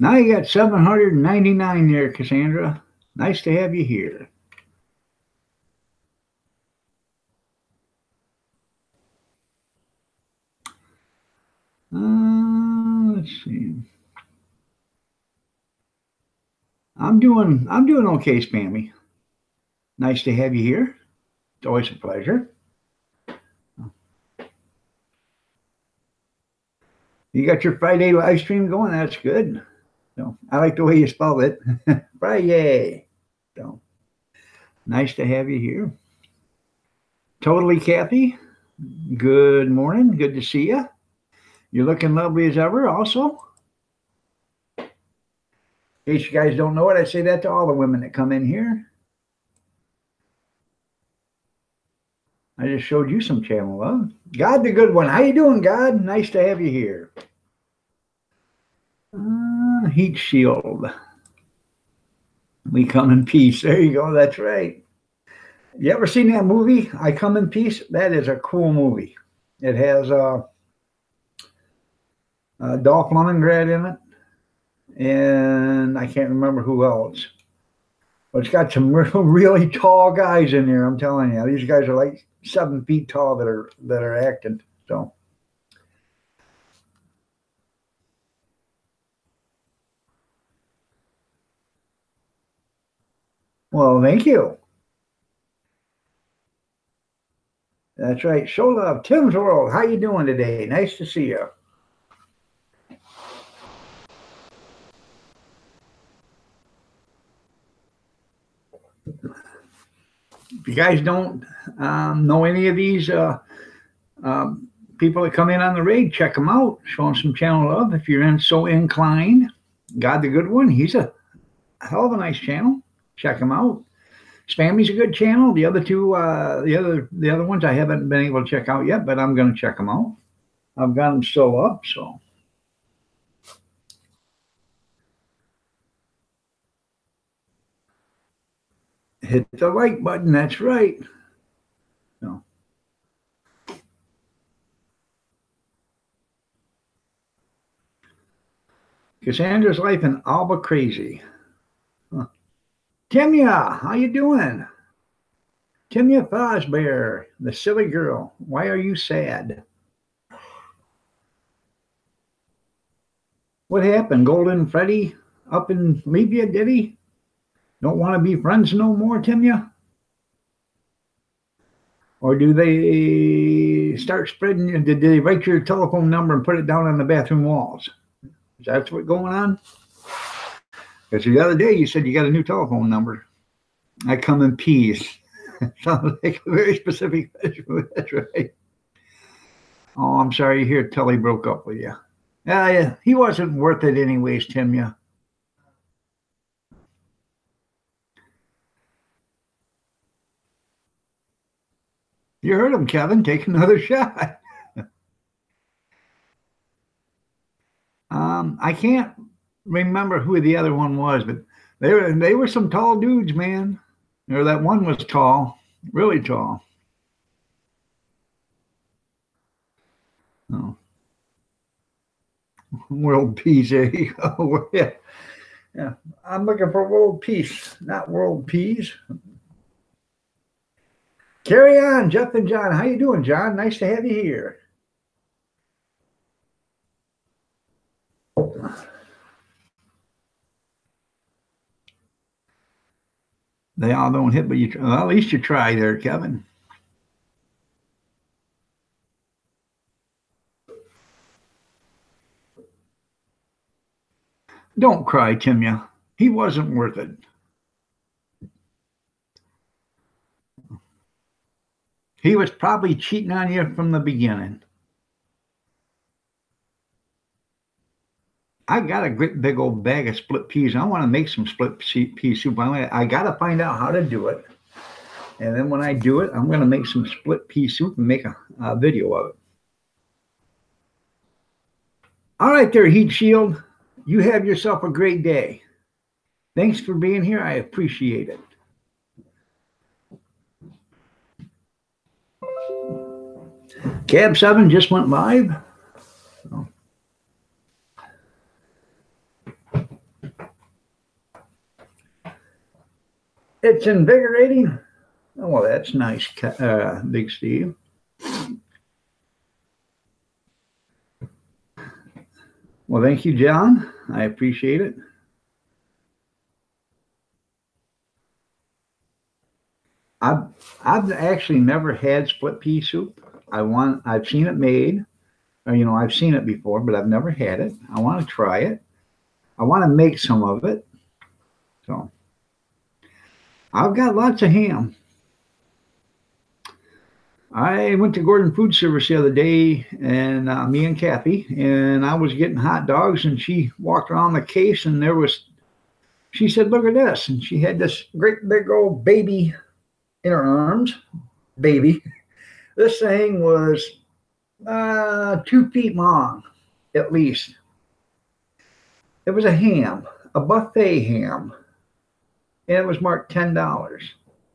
A: Now you got 799 there, Cassandra. Nice to have you here. Let's see. I'm doing okay, Spammy. Nice to have you here. It's always a pleasure. You got your Friday live stream going. That's good. So I like the way you spelled it. Friday. So nice to have you here. Totally Kathy. Good morning. Good to see you. You're looking lovely as ever also. In case you guys don't know it, I say that to all the women that come in here. I just showed you some channel love. God the good one. How you doing, God? Nice to have you here. Heat shield. We come in peace. There you go. That's right. You ever seen that movie, I Come in Peace? That is a cool movie. It has Dolph Lundgren in it. And I can't remember who else. But it's got some really tall guys in there, I'm telling you. These guys are like 7 feet tall that are acting. So well, thank you. That's right. Show love. Tim's World. How you doing today? Nice to see you. If you guys don't know any of these people that come in on the raid, check them out. Show them some channel love if you're so inclined. God the Good One, he's a hell of a nice channel. Check him out. Spammy's a good channel. The other two, the other ones I haven't been able to check out yet, but I'm going to check them out. I've got them still up, so. Hit the like button. That's right. No. Cassandra's life in Alba crazy. Huh. Timya, how you doing? Timya Fosbear, the silly girl. Why are you sad? What happened? Golden Freddy up and leave you, did he? Don't want to be friends no more, Timya? Or do they start spreading? Did they write your telephone number and put it down on the bathroom walls? Is that what's going on? Because the other day you said you got a new telephone number. I come in peace. Sounds like a very specific measurement. That's right. Oh, I'm sorry to hear Tully broke up with you. Yeah, he wasn't worth it anyways, Timya. You heard him, Kevin. Take another shot. I can't remember who the other one was, but they were some tall dudes, man. Or that one was tall, really tall. Oh. World peace, there you go. Yeah. Yeah. I'm looking for world peace, not world peas. Carry on, Jeff and John. How you doing, John? Nice to have you here. They all don't hit, but well, at least you try there, Kevin. Don't cry, Timya. He wasn't worth it. He was probably cheating on you from the beginning. I got a great big old bag of split peas. I want to make some split pea soup. I got to find out how to do it. And then when I do it, I'm going to make some split pea soup and make a video of it. All right there, Heat Shield. You have yourself a great day. Thanks for being here. I appreciate it. Cab 7 just went live. Oh. It's invigorating. Oh, well, that's nice, Big Steve. Well, thank you, John. I appreciate it. I've actually never had split pea soup. I've seen it made, or I've seen it before, but I've never had it. I want to try it. I want to make some of it. So I've got lots of ham. I went to Gordon Food Service the other day, and me and Kathy, and I was getting hot dogs, and she walked around the case, and she said, "Look at this," and she had this great big old baby in her arms. Baby. This thing was 2 feet long, at least. It was a ham, a buffet ham, and it was marked $10.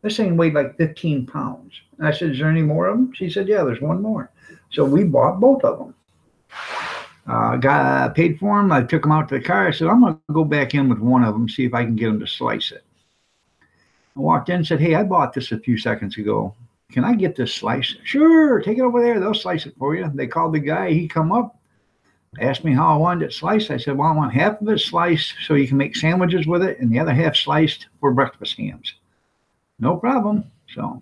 A: This thing weighed like 15 pounds. And I said, "Is there any more of them?" She said, "Yeah, there's one more." So we bought both of them. Got paid for them. I took them out to the car. I said, "I'm going to go back in with one of them, see if I can get them to slice it." I walked in and said, "Hey, I bought this a few seconds ago. Can I get this sliced?" "Sure, take it over there. They'll slice it for you." They called the guy. He come up, asked me how I wanted it sliced. I said, "Well, I want half of it sliced so you can make sandwiches with it, and the other half sliced for breakfast hams." No problem. So,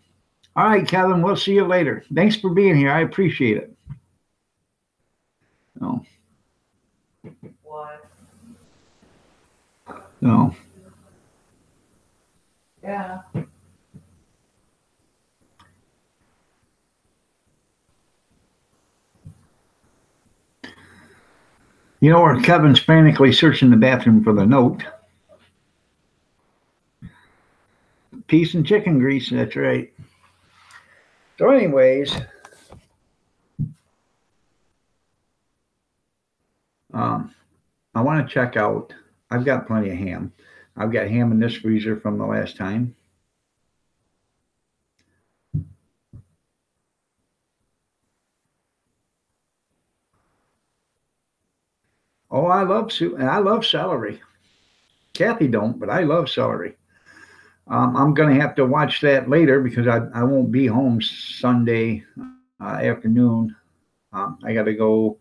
A: all right, Kevin, we'll see you later. Thanks for being here. I appreciate it. No.
B: What?
A: No.
B: Yeah.
A: Where Kevin's frantically searching the bathroom for the note. Peace and chicken grease. That's right. So, anyways, I want to check out. I've got plenty of ham. I've got ham in this freezer from the last time. Oh, I love soup, and I love celery. Kathy don't, but I love celery. I'm going to have to watch that later because I won't be home Sunday afternoon. I got to go.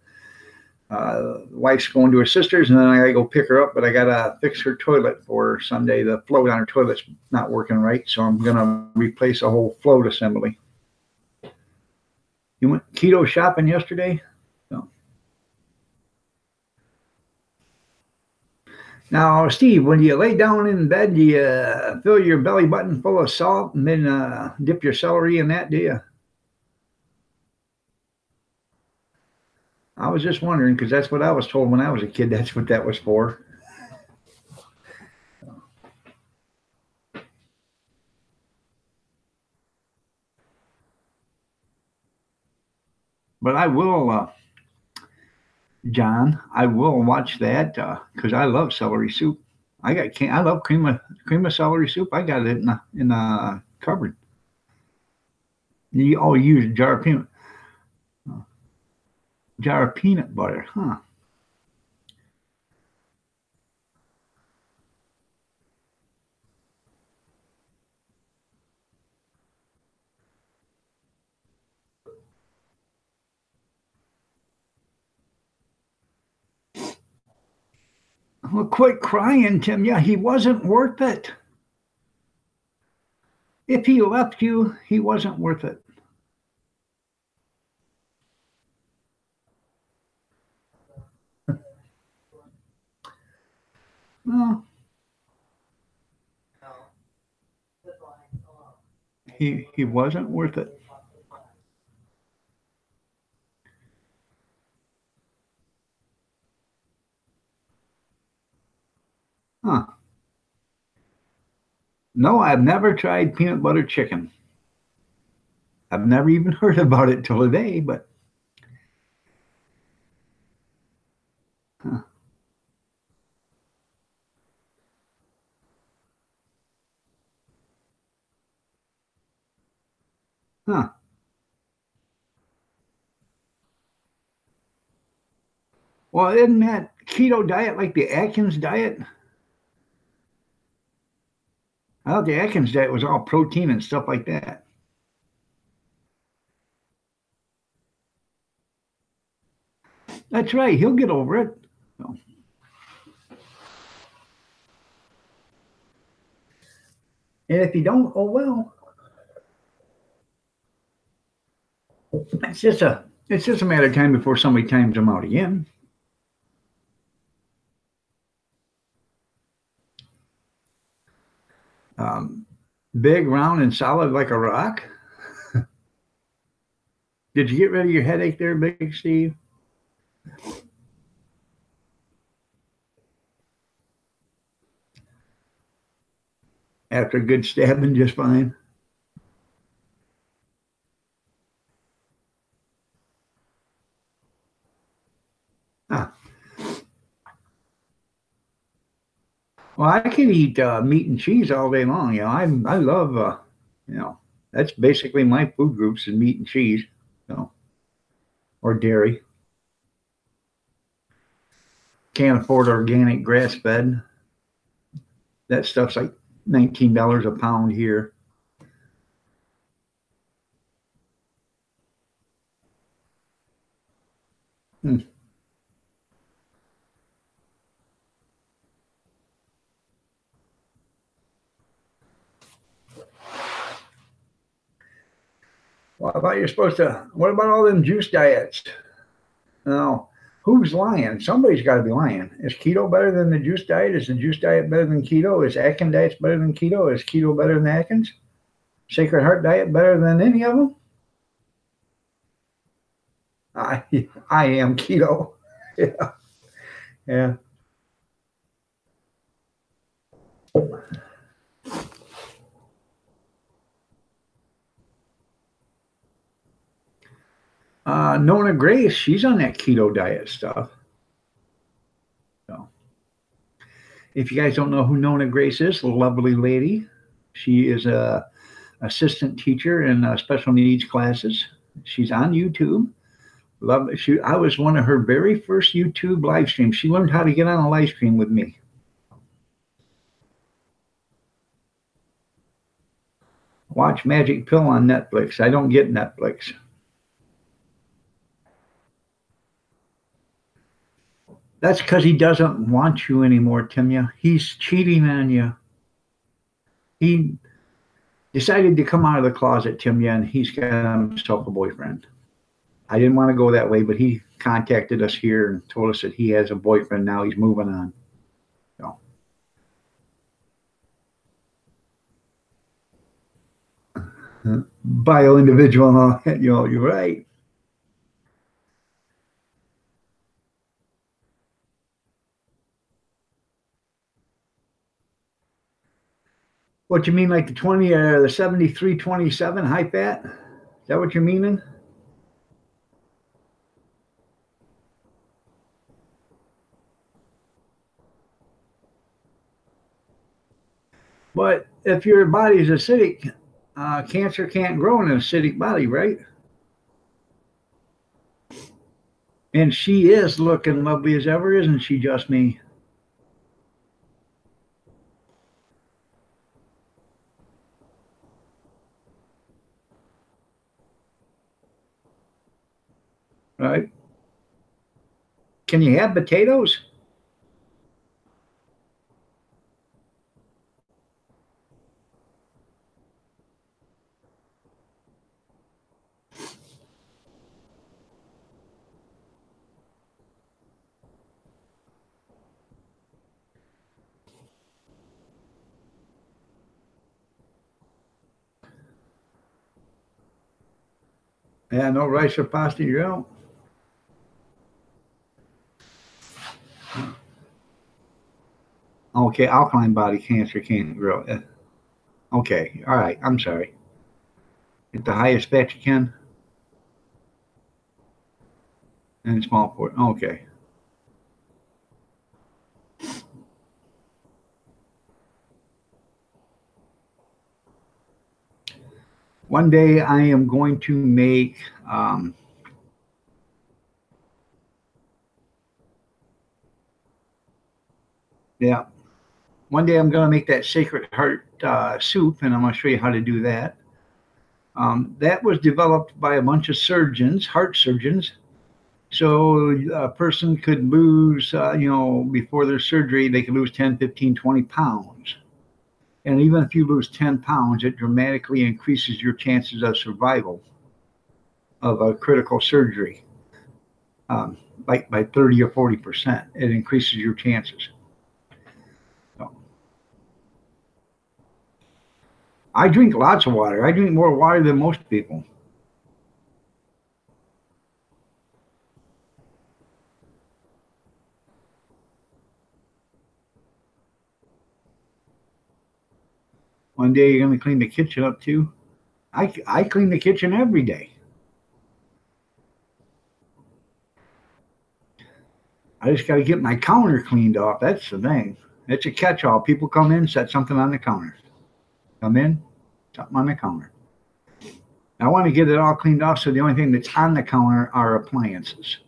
A: Wife's going to her sister's, and then I got to go pick her up. But I got to fix her toilet for Sunday. The float on her toilet's not working right, so I'm going to replace a whole float assembly. You went keto shopping yesterday? No. Now, Steve, when you lay down in bed, do you fill your belly button full of salt and then dip your celery in that, do you? I was just wondering because that's what I was told when I was a kid. That's what that was for. But I will, John, I will watch that because I love celery soup. I love cream of celery soup. I got it in the cupboard. You use a jar of peanut butter, huh? Well, quit crying, Tim. Yeah, he wasn't worth it. If he left you, he wasn't worth it. No, he wasn't worth it. Huh. No, I've never tried peanut butter chicken. I've never even heard about it till today, but huh. Huh. Well, isn't that keto diet like the Atkins diet? I thought the Atkins diet was all protein and stuff like that. That's right. He'll get over it. So. And if you don't, oh well. It's just a matter of time before somebody times them out again. Big, round, and solid like a rock. Did you get rid of your headache there, Big Steve? After a good stabbing, just fine. Huh. Well, I can eat meat and cheese all day long. I love that's basically my food groups is meat and cheese, or dairy. Can't afford organic grass fed. That stuff's like $19 a pound here. Hmm. Well, I thought you're supposed to. What about all them juice diets? Now, who's lying? Somebody's got to be lying. Is keto better than the juice diet? Is the juice diet better than keto? Is Atkins diet better than keto? Is keto better than Atkins? Sacred Heart diet better than any of them? I am keto. Yeah, yeah. Nona Grace, she's on that keto diet stuff. So, if you guys don't know who Nona Grace is, a lovely lady. She is a assistant teacher in special needs classes. She's on YouTube. Love she. I was one of her very first YouTube live streams. She learned how to get on a live stream with me. Watch Magic Pill on Netflix. I don't get Netflix. That's because he doesn't want you anymore, Timya. He's cheating on you. He decided to come out of the closet, Timya, and he's got himself a boyfriend. I didn't want to go that way, but he contacted us here and told us that he has a boyfriend now. He's moving on. So. Bio individual, you're right. What you mean, like the 20 or the 7327 high fat? Is that what you're meaning? But if your body is acidic, cancer can't grow in an acidic body, right? And she is looking lovely as ever, isn't she, just me? Right? Can you have potatoes? Yeah, no rice or pasta, you don't. Okay, alkaline body cancer can't grow. Okay, all right, I'm sorry. Get the highest fat you can. And small port. Okay. One day I am going to make yeah. One day I'm going to make that Sacred Heart soup, and I'm going to show you how to do that. That was developed by a bunch of surgeons, heart surgeons. So a person could lose, before their surgery, they could lose 10, 15, 20 pounds. And even if you lose 10 pounds, it dramatically increases your chances of survival of a critical surgery, by 30 or 40%. It increases your chances. So, I drink lots of water. I drink more water than most people. One day you're going to clean the kitchen up too. I clean the kitchen every day. I just got to get my counter cleaned off. That's the thing. It's a catch-all. People come in, set something on the counter. Come in, something on the counter. I want to get it all cleaned off, so the only thing that's on the counter are appliances.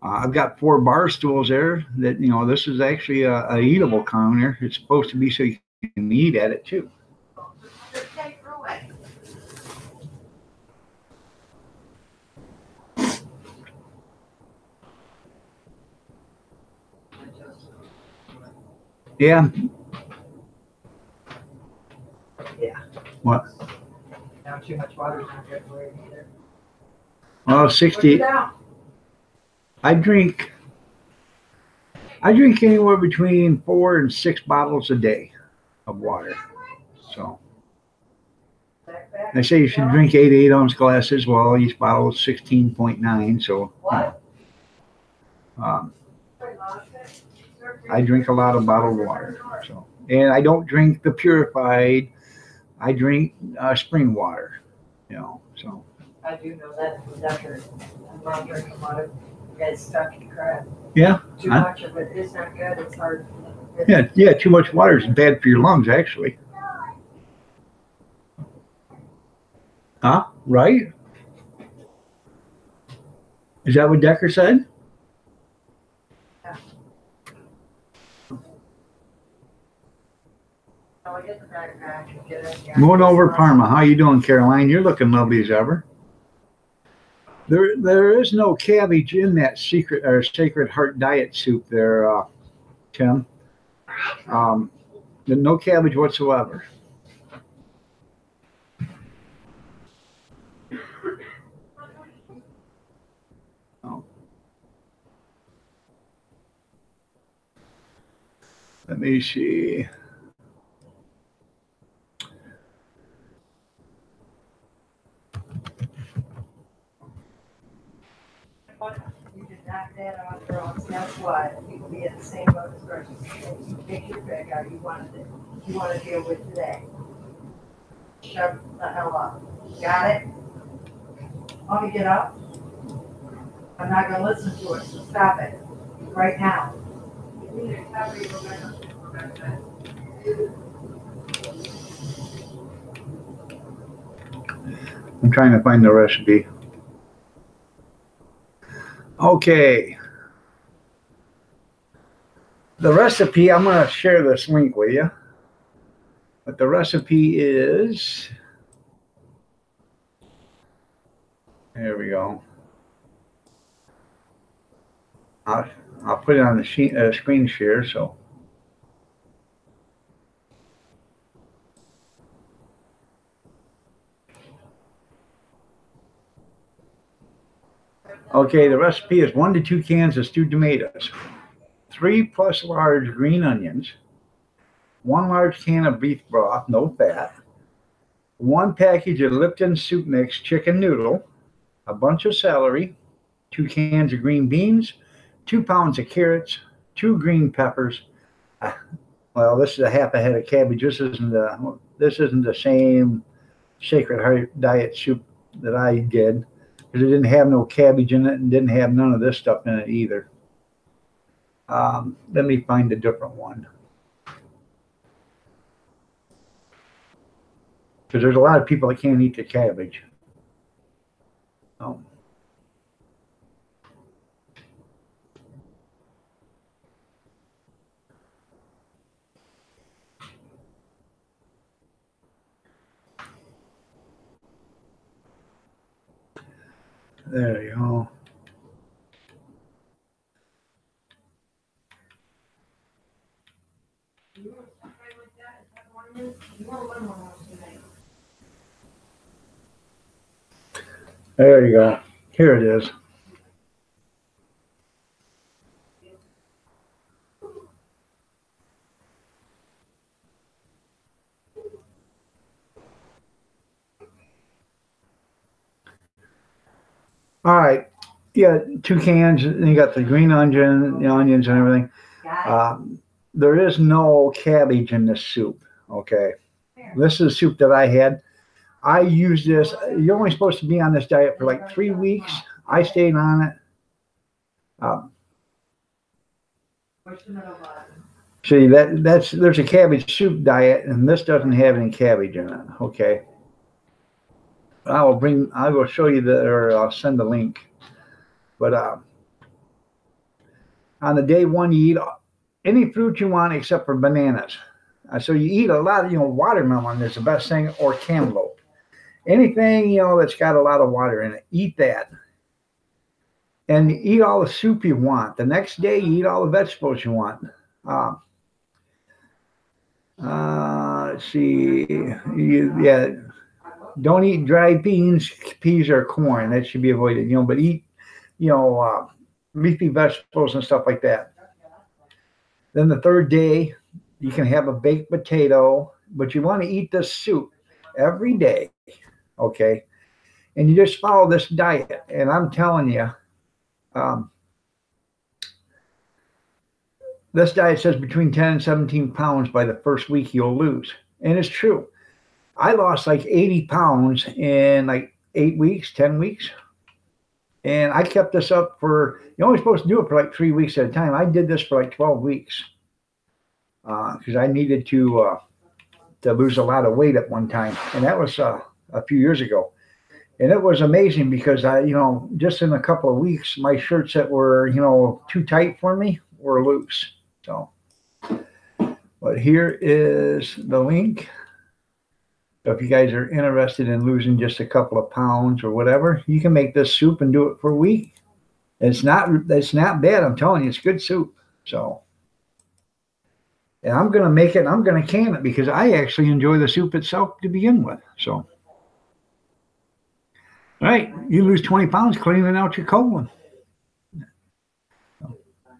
A: I've got 4 bar stools there that, this is actually a eatable counter. It's supposed to be so you can eat at it too. Yeah.
B: Yeah.
A: What?
B: Now too much water's not good for you either.
A: Oh, 60. I drink anywhere between 4 and 6 bottles a day of water. So I say you should drink 8 8-ounce glasses. Well, each bottle is 16.9. So I drink a lot of bottled water. So, and I don't drink the purified. I drink spring water. So
B: I do know that from Decker. I'm not drinking a lot of, gets stuck in crap.
A: Yeah.
B: Too
A: Huh?
B: much of it is not good, it's hard.
A: Yeah, too much water is bad for your lungs, actually. Huh? Right? Is that what Decker said?
B: So I get the backpack and get it. yeah.
A: Moving over Parma. How you doing, Caroline? You're looking lovely as ever. There is no cabbage in that secret or Sacred Heart diet soup there, Tim. No cabbage whatsoever. Oh. Let me see.
B: You did not that off, girls, guess what? You will be in the same boat as Russia. You pick your pick out, you wanted it. You want to deal with today. Shut the hell up. Got it? Want me to get up? I'm not gonna listen to it, so stop it. Right now.
A: I'm trying to find the recipe. Okay. The recipe, I'm going to share this link with you. But the recipe is, there we go. I'll put it on the screen share, so. Okay, the recipe is 1 to 2 cans of stewed tomatoes, 3+ large green onions, 1 large can of beef broth, no fat, 1 package of Lipton soup mix chicken noodle, a bunch of celery, 2 cans of green beans, 2 pounds of carrots, 2 green peppers. Well, this is a half a head of cabbage. This isn't the same Sacred Heart diet soup that I did, because it didn't have no cabbage in it and didn't have none of this stuff in it either. Let me find a different one. Because there's a lot of people that can't eat the cabbage. There you go. There you go. Here it is. All right. Yeah, 2 cans, and you got the green onion, the onions and everything. There is no cabbage in this soup, okay? This is soup that I had. I use this. You're only supposed to be on this diet for like 3 weeks. I stayed on it. See, there's a cabbage soup diet, and this doesn't have any cabbage in it, okay? I will show you or I'll send the link. But on the day 1, you eat any fruit you want except for bananas. So you eat a lot of, watermelon is the best thing, or cantaloupe. Anything, that's got a lot of water in it, eat that. And eat all the soup you want. The next day, you eat all the vegetables you want. Let's see. Don't eat dried beans, peas, or corn. That should be avoided. But eat, leafy vegetables and stuff like that. Then the 3rd day, you can have a baked potato, but you want to eat this soup every day, okay? And you just follow this diet. And I'm telling you, this diet says between 10 and 17 pounds by the 1st week you'll lose. And it's true. I lost like 80 pounds in like 8 weeks, 10 weeks. And I kept this up for, you're only supposed to do it for like 3 weeks at a time. I did this for like 12 weeks because I needed to lose a lot of weight at one time. And that was a few years ago. And it was amazing because I, just in a couple of weeks, my shirts that were, too tight for me were loose. So, but here is the link. So if you guys are interested in losing just a couple of pounds or whatever, you can make this soup and do it for a week. It's not bad. I'm telling you, it's good soup. So, and I'm going to make it and I'm going to can it because I actually enjoy the soup itself to begin with. So, all right, you lose 20 pounds cleaning out your colon.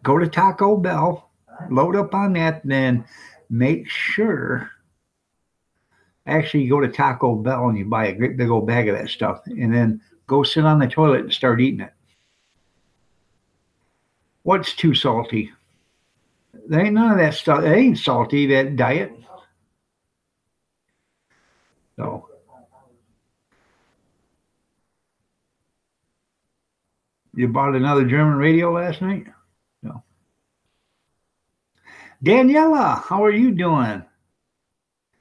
A: Go to Taco Bell, load up on that, then make sure. Actually, you go to Taco Bell and you buy a great big old bag of that stuff and then go sit on the toilet and start eating it. What's too salty? There ain't none of that stuff. It ain't salty, that diet. So. You bought another German radio last night? No. Daniela, how are you doing?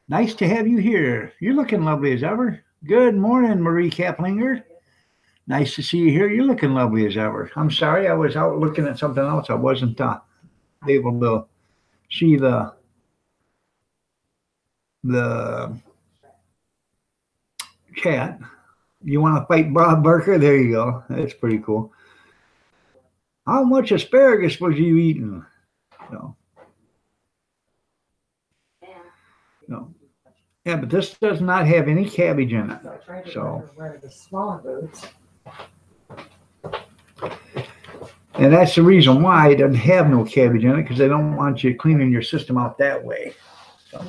A: Nice to have you here. You're looking lovely as ever. Good morning, Marie Kaplinger. Nice to see you here. You're looking lovely as ever. I'm sorry, I was out looking at something else. I wasn't able to see the chat. You want to fight Bob Barker? There you go. That's pretty cool. How much asparagus was you eating? No. No. Yeah, but this does not have any cabbage in it. So. And that's the reason why it doesn't have no cabbage in it, because they don't want you cleaning your system out that way. So.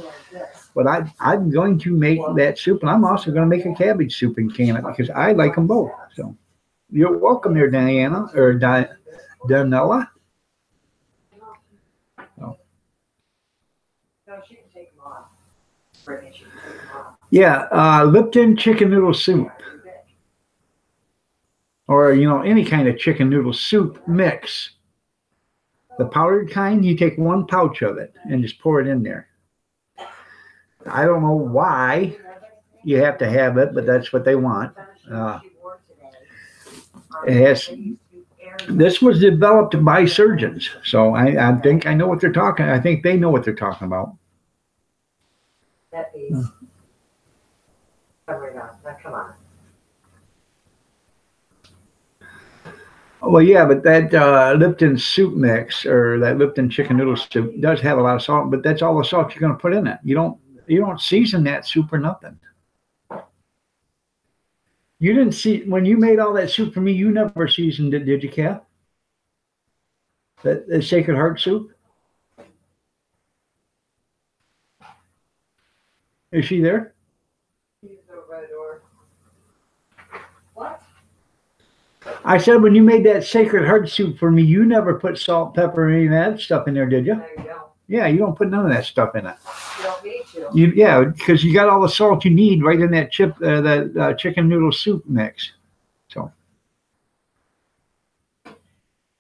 A: But I'm going to make that soup, and I'm also going to make a cabbage soup and can it because I like them both. So you're welcome there, Diana or Danella. So. Yeah, Lipton chicken noodle soup. Or, any kind of chicken noodle soup mix. The powdered kind, you take 1 pouch of it and just pour it in there. I don't know why you have to have it, but that's what they want. This was developed by surgeons, so I think I know what they're talking. I think they know what they're talking about. That piece. Covering up. Now, come on. Well, yeah, but that Lipton soup mix or that Lipton chicken noodle soup does have a lot of salt, but that's all the salt you're going to put in it. You don't season that soup or nothing. You didn't see when you made all that soup for me. You never seasoned it, did you, Kath? The Sacred Heart soup. Is she there? What? I said when you made that Sacred Heart soup for me, you never put salt, pepper, or any of that stuff in there, did you? No, you don't. Yeah, you don't put none of that stuff in it. You don't need to. Yeah, because you got all the salt you need right in that chicken noodle soup mix. So.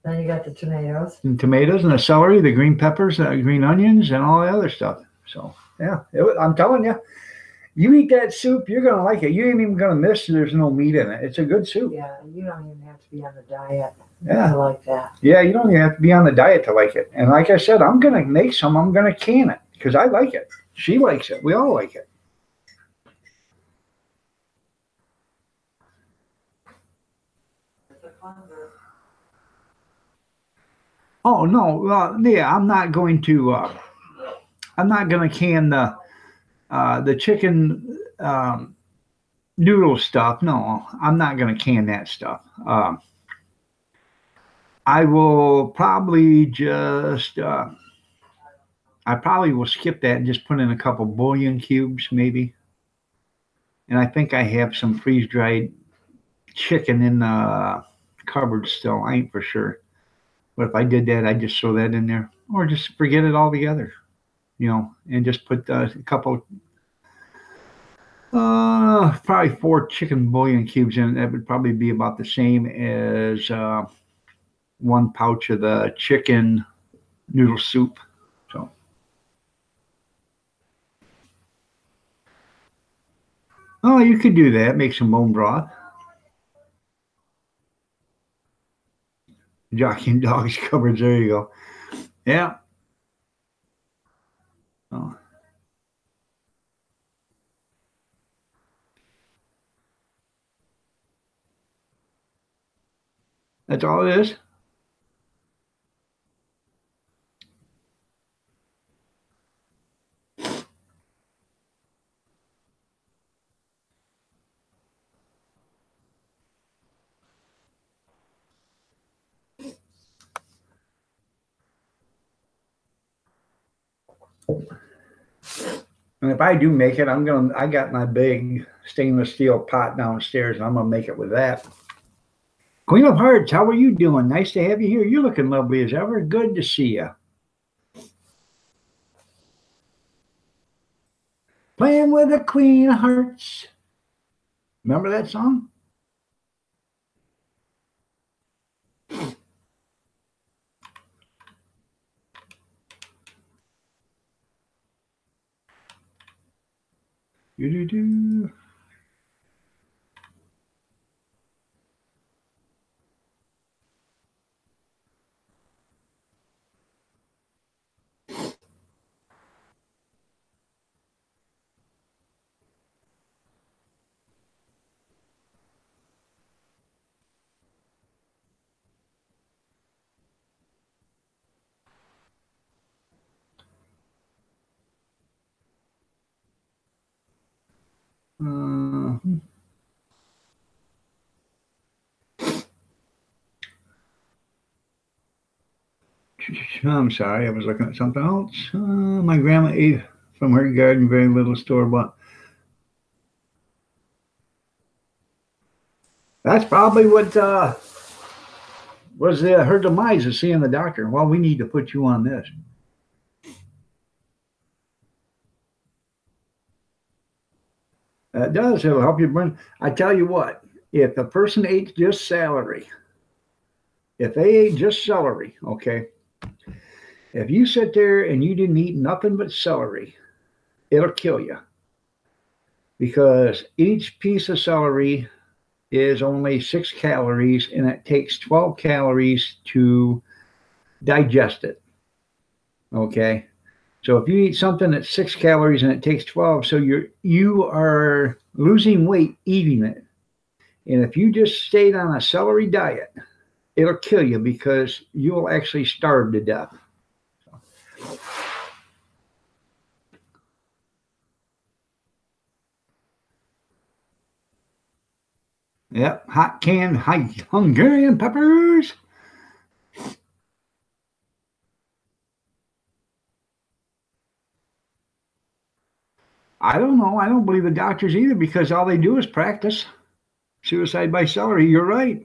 B: Then you got the tomatoes.
A: And tomatoes and the celery, the green peppers, green onions, and all the other stuff. So, yeah, I'm telling you, you eat that soup, you're going to like it. You ain't even going to miss there's no meat in it. It's a good soup.
B: Yeah, you don't even have to be on the diet.
A: Yeah.
B: I like that.
A: Yeah, you don't even have to be on the diet to like it. And like I said, I'm going to make some. I'm going to can it because I like it. She likes it. We all like it. Oh, no. Yeah, I'm not going to can the chicken noodle stuff. No, I'm not going to can that stuff. I will probably just, I probably will skip that and just put in a couple bouillon cubes maybe. And I think I have some freeze-dried chicken in the cupboard still. I ain't for sure. But if I did that, I'd just throw that in there. Or just forget it altogether, and just put a couple Probably 4 chicken bouillon cubes in it. That would probably be about the same as 1 pouch of the chicken noodle soup. So, oh, you could do that. Make some bone broth. Jockey and dogs cupboards. There you go. Yeah. Oh, that's all it is. And if I do make it, I got my big stainless steel pot downstairs, and I'm gonna make it with that. Queen of Hearts, how are you doing? Nice to have you here. You're looking lovely as ever. Good to see you. Playing with the Queen of Hearts. Remember that song? Do-do-do. Uh, I'm sorry, I was looking at something else. My grandma ate from her garden very little store bought. That's probably what was her demise of seeing the doctor. Well, we need to put you on this. It does. It'll help you burn. I tell you what, if a person ate just celery, if they ate just celery, okay, if you sit there and you didn't eat nothing but celery, it'll kill you because each piece of celery is only 6 calories and it takes 12 calories to digest it. Okay. So if you eat something that's 6 calories and it takes 12, so you are losing weight eating it. And if you just stayed on a celery diet, it'll kill you because you will actually starve to death. Yep, hot canned Hungarian peppers. I don't know. I don't believe the doctors either because all they do is practice suicide by celery. You're right.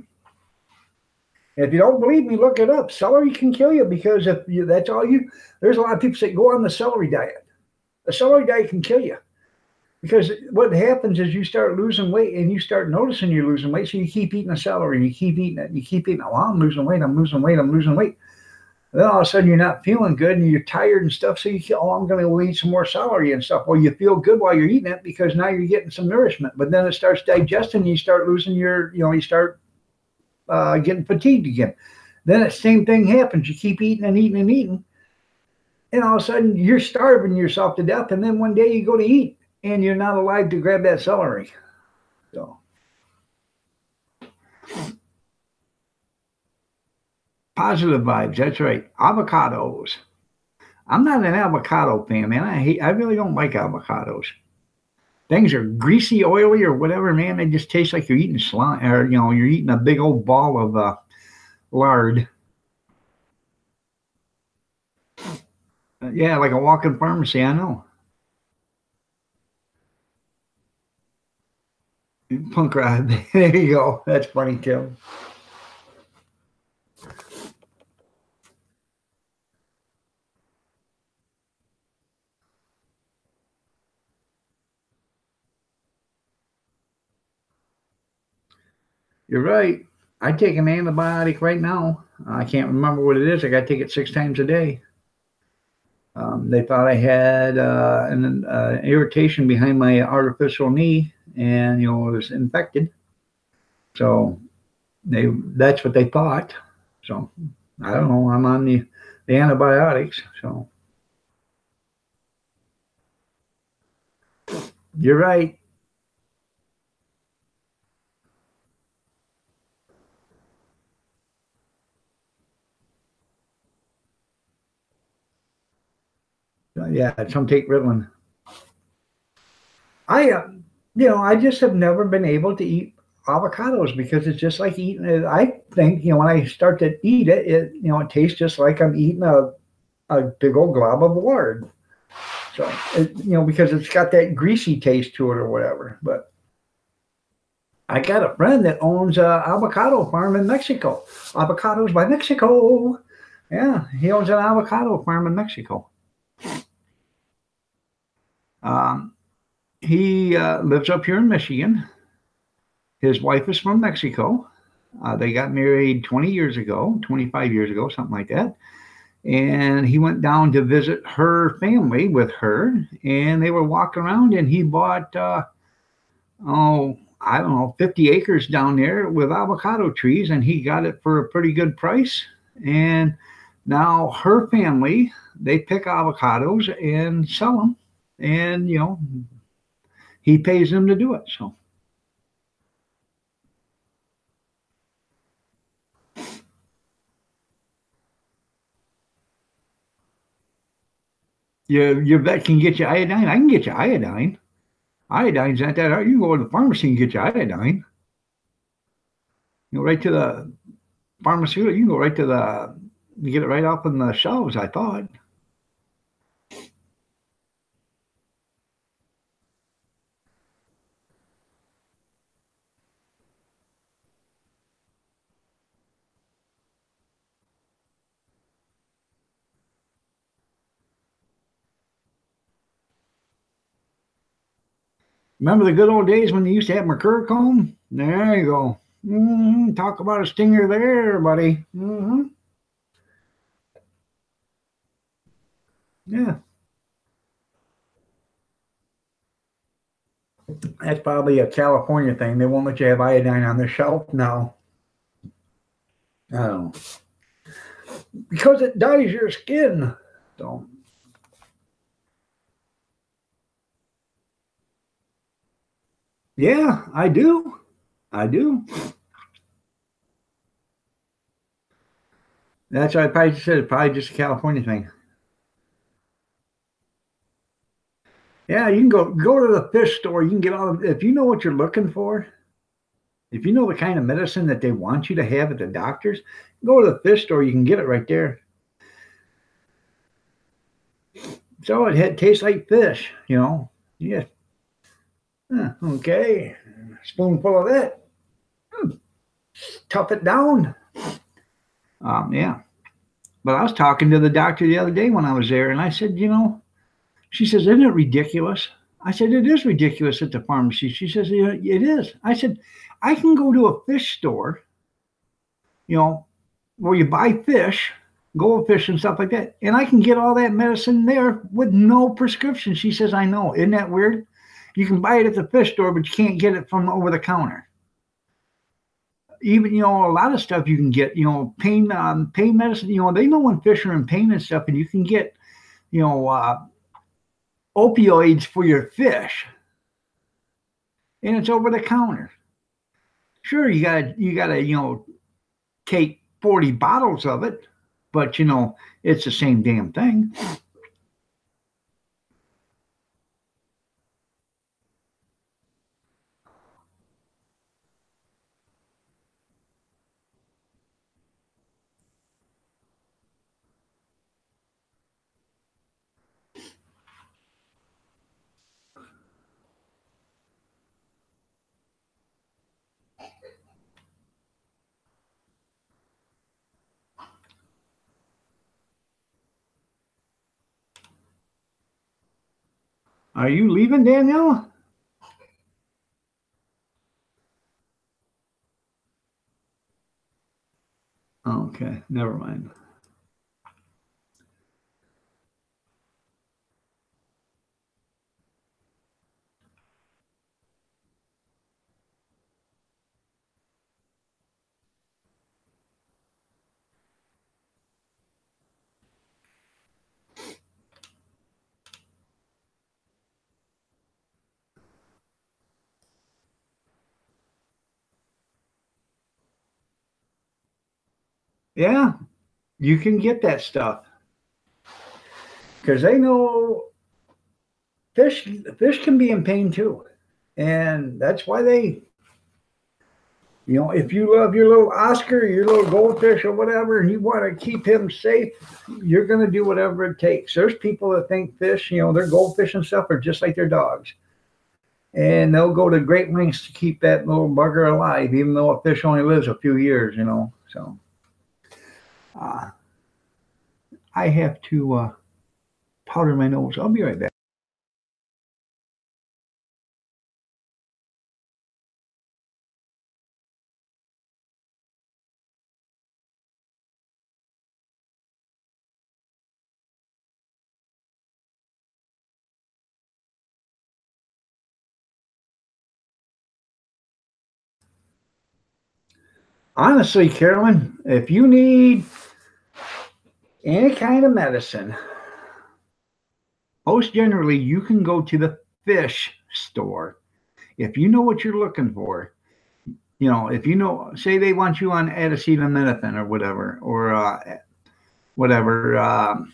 A: If you don't believe me, look it up. Celery can kill you because if you, that's all you. There's a lot of people that go on the celery diet. The celery diet can kill you because what happens is you start losing weight and you start noticing you're losing weight. So you keep eating the celery and you keep eating it. And you keep eating it. Well, I'm losing weight. I'm losing weight. I'm losing weight. Then all of a sudden you're not feeling good and you're tired and stuff. So you feel, oh, I'm going to eat some more celery and stuff. Well, you feel good while you're eating it because now you're getting some nourishment. But then it starts digesting. And you start losing your, you start getting fatigued again. Then the same thing happens. You keep eating and eating and eating. And all of a sudden you're starving yourself to death. And then one day you go to eat and you're not alive to grab that celery. So. Positive vibes. That's right. Avocados. I'm not an avocado fan, man. I really don't like avocados. Things are greasy, oily, or whatever, man. They just taste like you're eating slime, or you're eating a big old ball of lard. Yeah, like a walking pharmacy. I know. Punk rock. There you go. That's funny, Tim. You're right. I take an antibiotic right now. I can't remember what it is. I got to take it 6 times a day. They thought I had an irritation behind my artificial knee, and it was infected. So that's what they thought. So I don't know. I'm on the antibiotics. So you're right. Yeah, some take Ritalin. I just have never been able to eat avocados because it's just like eating. I think when I start to eat it, it tastes just like I'm eating a big old glob of lard. So because it's got that greasy taste to it or whatever. But I got a friend that owns a avocado farm in Mexico. Avocados by Mexico. Yeah, he owns an avocado farm in Mexico. Um, he lives up here in Michigan. His wife is from Mexico. They got married 20 years ago, 25 years ago, something like that. And he went down to visit her family with her, and they were walking around, and he bought, I don't know, 50 acres down there with avocado trees, and he got it for a pretty good price. And now her family, they pick avocados and sell them, and he pays them to do it. So your vet can get you iodine. I can get you iodine. Iodine's not that hard. You can go to the pharmacy and get your iodine. Right to the pharmaceutical. You can go right to you get it right off on the shelves, I thought. Remember the good old days when you used to have mercurochrome? There you go. Talk about a stinger there, buddy. Yeah, that's probably a California thing. They won't let you have iodine on the shelf now. I don't know. Because it dyes your skin. So, yeah, I do. I do. That's what I probably just said. It's probably just a California thing. Yeah, you can go to the fish store. You can get all of, if you know what you're looking for, if you know the kind of medicine that they want you to have at the doctor's, go to the fish store. You can get it right there. So tastes like fish. Yeah. Okay. Spoonful of that. Tough it down. Yeah. But I was talking to the doctor the other day when I was there, and I said, she says, isn't it ridiculous? I said, it is ridiculous at the pharmacy. She says, yeah, it is. I said, I can go to a fish store, where you buy fish, goldfish and stuff like that, and I can get all that medicine there with no prescription. She says, I know. Isn't that weird? You can buy it at the fish store, but you can't get it from over the counter. Even a lot of stuff you can get, pain medicine. They know when fish are in pain and stuff, and you can get, opioids for your fish, and it's over the counter. Sure, you gotta take 40 bottles of it, but it's the same damn thing. Are you leaving, Danielle? Okay, never mind. Yeah, you can get that stuff because they know fish can be in pain too, and that's why they, if you love your little Oscar, your little goldfish or whatever, and you want to keep him safe, you're going to do whatever it takes. There's people that think fish, their goldfish and stuff are just like their dogs, and they'll go to great lengths to keep that little bugger alive, even though a fish only lives a few years. So I have to powder my nose. I'll be right back. Honestly, Carolyn, if you need any kind of medicine, most generally you can go to the fish store. If you know what you're looking for, if say they want you on acetaminophen or whatever, or whatever,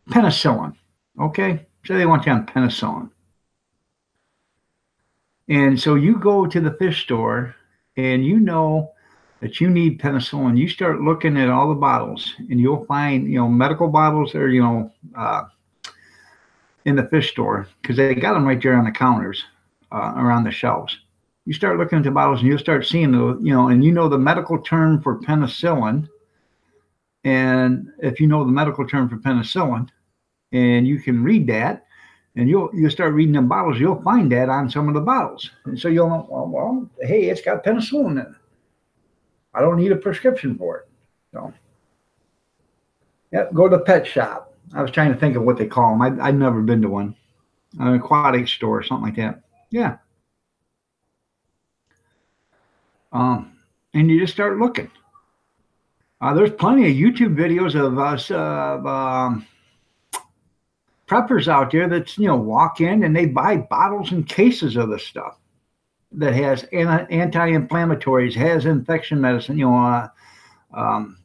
A: penicillin, okay? Say they want you on penicillin. And so you go to the fish store and you know that you need penicillin. You start looking at all the bottles and you'll find, medical bottles or, in the fish store because they got them right there on the counters around the shelves. You start looking at the bottles and you'll start seeing the medical term for penicillin. And if you know the medical term for penicillin and you can read that, and you'll start reading the bottles, you'll find that on some of the bottles. And so you'll know, well, hey, it's got penicillin in it. I don't need a prescription for it. So, go to the pet shop. I was trying to think of what they call them. I've never been to one. An aquatic store or something like that. Yeah. And you just start looking. There's plenty of YouTube videos of us preppers out there that walk in and they buy bottles and cases of this stuff that has anti-inflammatories, has infection medicine,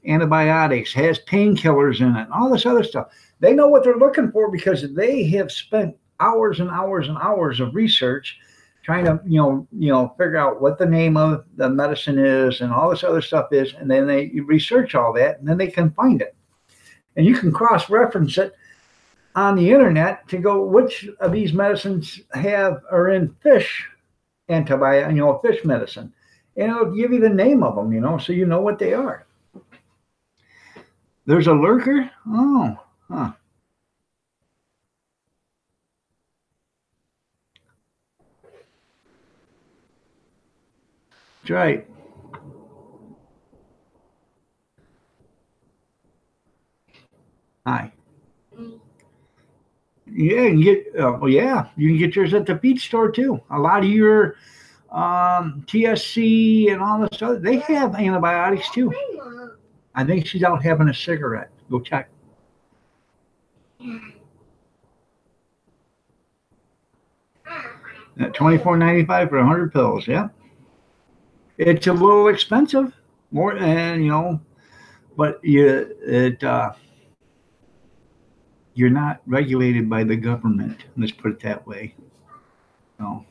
A: antibiotics, has painkillers in it, and all this other stuff. They know what they're looking for because they have spent hours and hours and hours of research trying to figure out what the name of the medicine is and all this other stuff is, and then they research all that and then they can find it, and you can cross-reference it on the internet to go which of these medicines are in fish fish medicine, and it'll give you the name of them, so you know what they are. There's a lurker. Oh, huh. That's right. Hi. Yeah, you can get yours at the feed store too. A lot of your TSC and all this other, they have antibiotics too. I think she's out having a cigarette. Go check. At $24.95 for 100 pills. Yeah, it's a little expensive, more, and but you're not regulated by the government. Let's put it that way. No.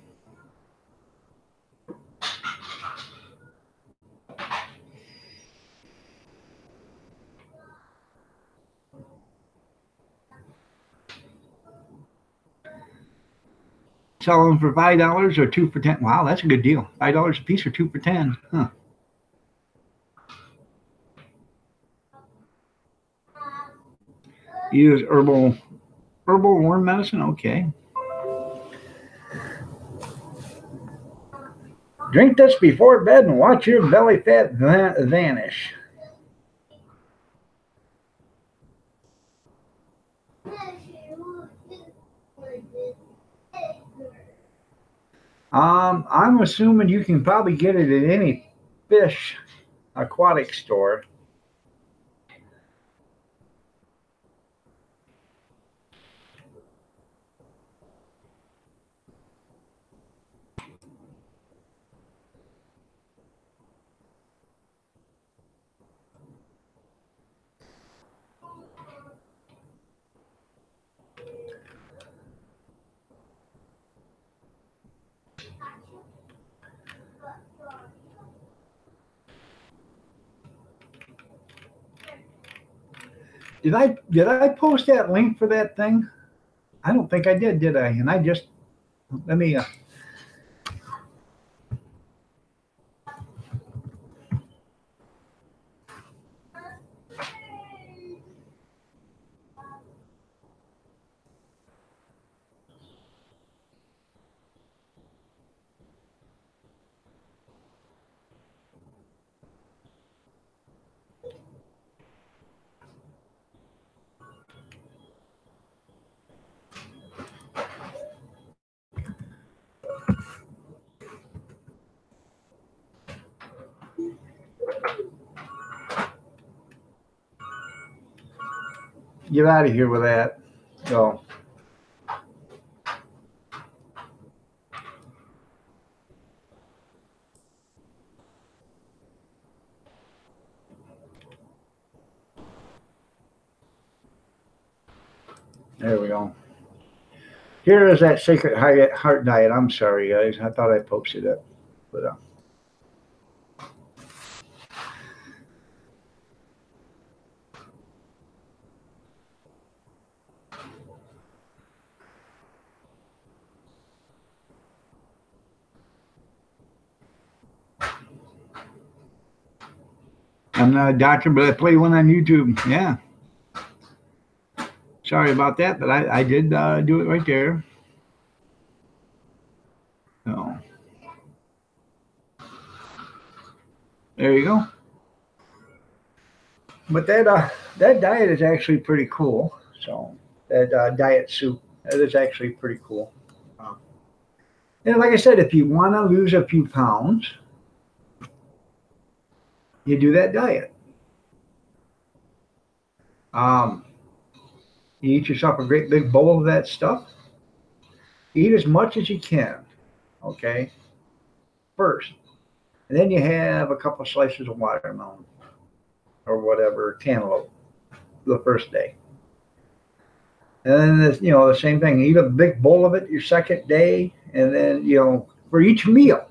A: Sell them for $5 or 2 for 10. Wow, that's a good deal. $5 a piece or 2 for 10. Huh. Use herbal worm medicine. Okay. Drink this before bed and watch your belly fat vanish. I'm assuming you can probably get it at any fish aquatic store. Did I post that link for that thing? I don't think I did I? And I just let me. Get out of here with that. So there we go. Here is that Sacred Heart diet. I'm sorry, guys. I thought I posted it, but I'm not a doctor, but I play one on YouTube. Yeah. Sorry about that, but I did do it right there. So there you go. But that diet is actually pretty cool. So that diet soup, that is actually pretty cool. And like I said, if you want to lose a few pounds, you do that diet. Um, you eat yourself a great big bowl of that stuff. Eat as much as you can, okay, first. And then you have a couple slices of watermelon or whatever, cantaloupe, the first day. And then this, the same thing. Eat a big bowl of it your second day, and then for each meal.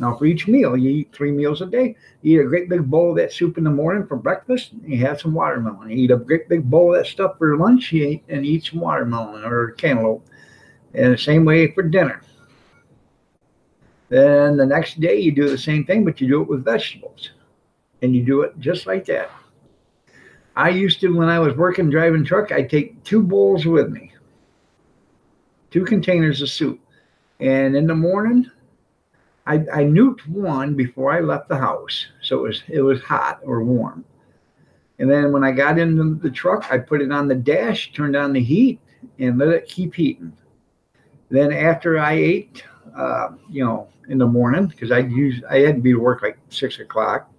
A: Now, for each meal, you eat 3 meals a day. You eat a great big bowl of that soup in the morning for breakfast. You have some watermelon. You eat a great big bowl of that stuff for lunch. You eat some watermelon or cantaloupe. And the same way for dinner. Then the next day, you do the same thing, but you do it with vegetables, and you do it just like that. I used to, when I was working driving truck, I'd take 2 bowls with me, 2 containers of soup. And in the morning, I nuked one before I left the house, so it was hot or warm. And then when I got into the truck, I put it on the dash, turned on the heat, and let it keep heating. Then after I ate, in the morning, because I had to be to work like 6 o'clock.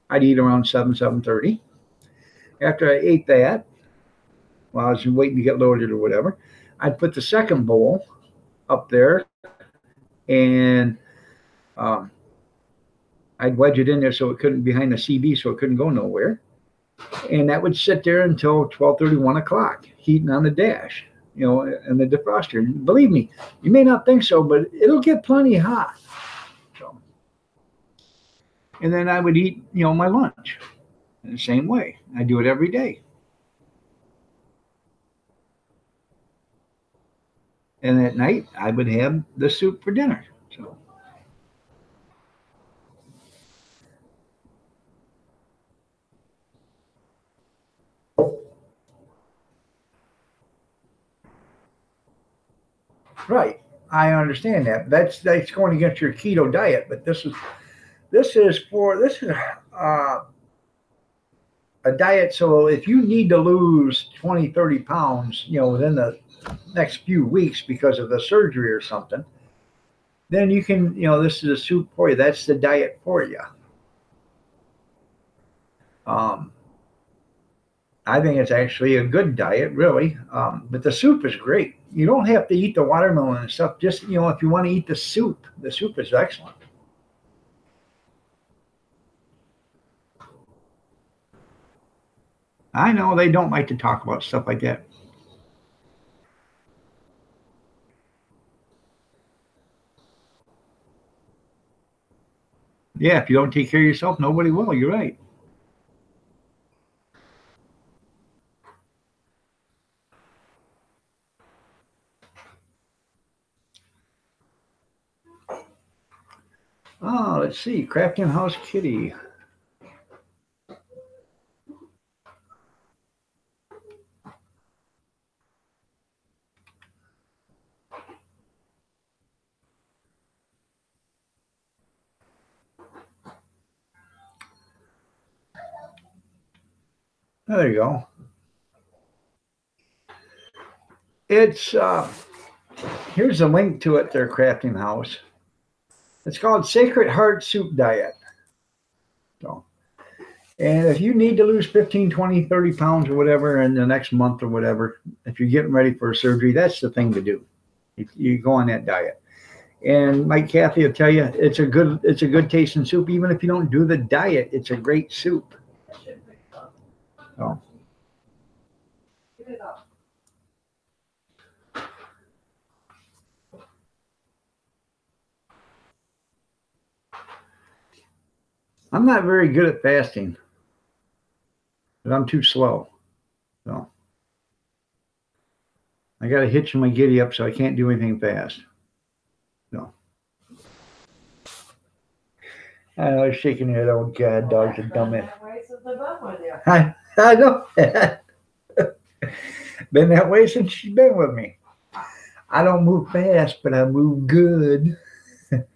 A: I'd eat around 7:30. After I ate that, while I was waiting to get loaded or whatever, I'd put the second bowl up there, and I'd wedge it in there so it couldn't behind the CB, so it couldn't go nowhere. And that would sit there until 12:30, 1 o'clock, heating on the dash, and the defroster. And believe me, you may not think so, but it'll get plenty hot. So, and then I would eat, my lunch in the same way. I do it every day. And at night, I would have the soup for dinner. So. Right. I understand that. That's going against your keto diet, but this is a diet. So if you need to lose 20, 30 pounds, within the next few weeks because of the surgery or something, then you can, this is a soup for you. That's the diet for you. I think it's actually a good diet, really. But the soup is great. You don't have to eat the watermelon and stuff. Just, if you want to eat the soup is excellent. I know they don't like to talk about stuff like that. Yeah, if you don't take care of yourself, nobody will. You're right. Oh, let's see. Crafting House Kitty. There you go. It's here's a link to it, their Crafting House. It's called Sacred Heart Soup Diet. So, and if you need to lose 15, 20, 30 pounds or whatever in the next month or whatever, if you're getting ready for a surgery, that's the thing to do. You go on that diet. And like Kathy will tell you, it's a good tasting soup. Even if you don't do the diet, it's a great soup. So. I'm not very good at fasting, but I'm too slow. So I got a hitch in my giddy up, so I can't do anything fast. No. I know, shaking your head. Oh, God, dog's a dumbass. I know that. Been that way since she's been with me. I don't move fast, but I move good.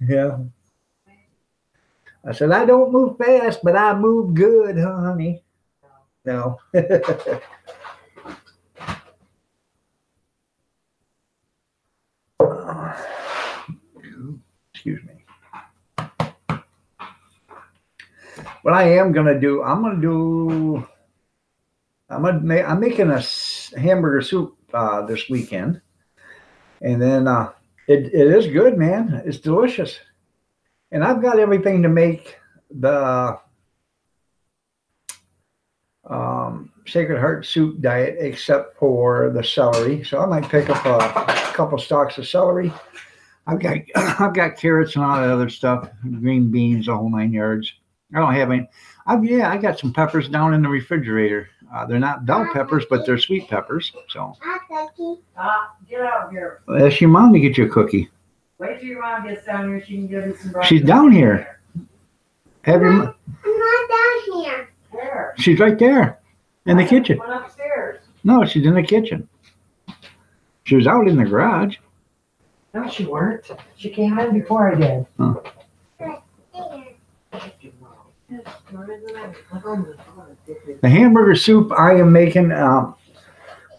A: Yeah. I said, I don't move fast, but I move good, honey. No. Excuse me. What I am going to do, I'm making a hamburger soup this weekend. And then it is good, man. It's delicious. And I've got everything to make the Sacred Heart Soup Diet except for the celery. So I might pick up a couple stalks of celery. I've got carrots and all that other stuff, green beans, the whole 9 yards. I don't have any. I got some peppers down in the refrigerator. They're not bell peppers, but they're sweet peppers. So.
B: Get out here.
A: Ask your mom to get you a cookie.
B: Wait till your mom gets down here. She can give you some breakfast.
A: She's down here.
C: I'm not down here.
B: Where?
A: She's right there in the kitchen.
B: Went upstairs.
A: No, she's in the kitchen. She was out in the garage.
B: No, she weren't. She came in before I did.
A: Huh. The hamburger soup I am making.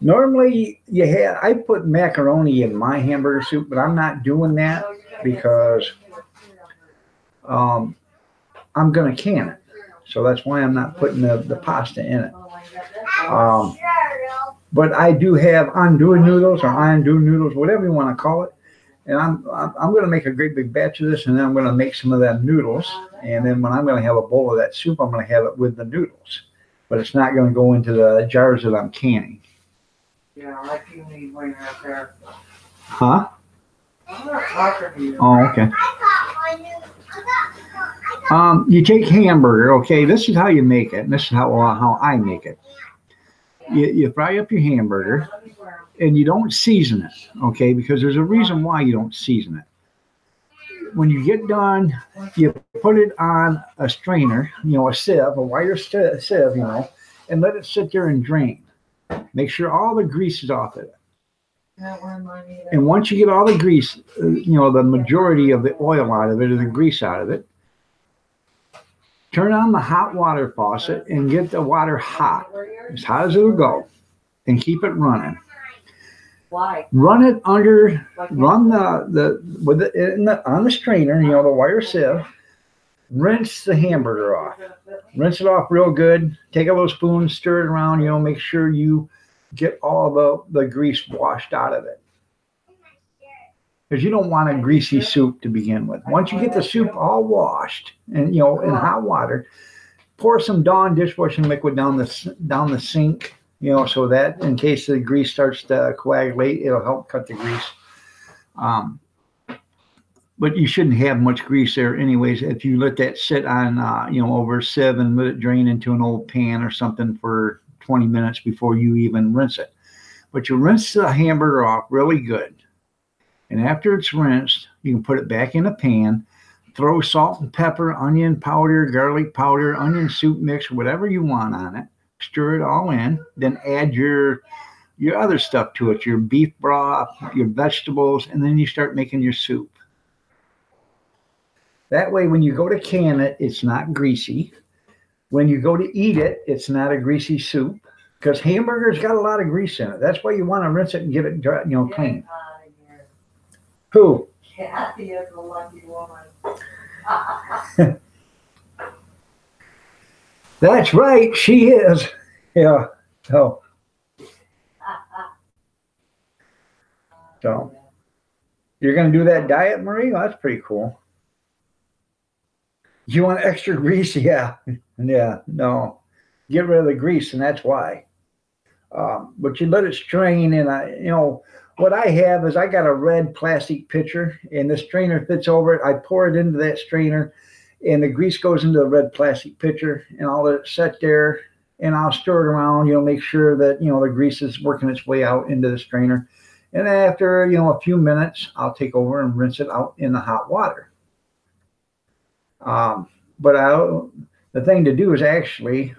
A: Normally, I put macaroni in my hamburger soup, but I'm not doing that because I'm going to can it. So that's why I'm not putting the pasta in it. But I do have andouille noodles or andouille noodles, whatever you want to call it. And I'm going to make a great big batch of this, and then I'm going to make some of them noodles. And then when I'm going to have a bowl of that soup, I'm going to have it with the noodles. But it's not going to go into the jars that I'm canning.
B: Yeah, like you need when you're up there.
A: Huh?
B: I'm not talking to you.
A: Oh, okay. You take hamburger, okay? This is how you make it. And this is how I make it. You fry up your hamburger, and you don't season it, okay? Because there's a reason why you don't season it. When you get done, you put it on a strainer, a sieve, a wire sieve, and let it sit there and drain. Make sure all the grease is off of it. And once you get all the grease, the majority of the oil out of it or the grease out of it, turn on the hot water faucet and get the water hot, as hot as it'll go, and keep it running.
B: Why?
A: Run it under,
B: Like
A: run on the strainer, you know, the wire sieve. Rinse the hamburger off. Rinse it off real good. Take a little spoon, stir it around, you know, make sure you get all the grease washed out of it. Because you don't want a greasy soup to begin with. Once you get the soup all washed and, you know, in hot water, pour some Dawn dishwashing liquid down the sink, you know, so that in case the grease starts to coagulate, it'll help cut the grease. But you shouldn't have much grease there anyways. If you let that sit on, you know, over a sieve and let it drain into an old pan or something for 20 minutes before you even rinse it. But you rinse the hamburger off really good. And after it's rinsed, you can put it back in a pan, throw salt and pepper, onion powder, garlic powder, onion soup mix, whatever you want on it. Stir it all in, then add your other stuff to it, your beef broth, your vegetables, and then you start making your soup. That way, when you go to can it, it's not greasy. When you go to eat it, it's not a greasy soup because hamburger's got a lot of grease in it. That's why you want to rinse it and get it dry, you know, clean. Who?
B: Kathy is a lucky woman.
A: That's right, she is. Yeah. So you're going to do that diet, Marie? Well, that's pretty cool. You want extra grease? Yeah. Yeah. No. Get rid of the grease, and that's why. But you let it strain, and you know, what I have is I got a red plastic pitcher, and the strainer fits over it. I pour it into that strainer, and the grease goes into the red plastic pitcher, and I'll let it sit there, and I'll stir it around, you know, make sure that, you know, the grease is working its way out into the strainer. And after, you know, a few minutes, I'll take over and rinse it out in the hot water. But the thing to do is actually,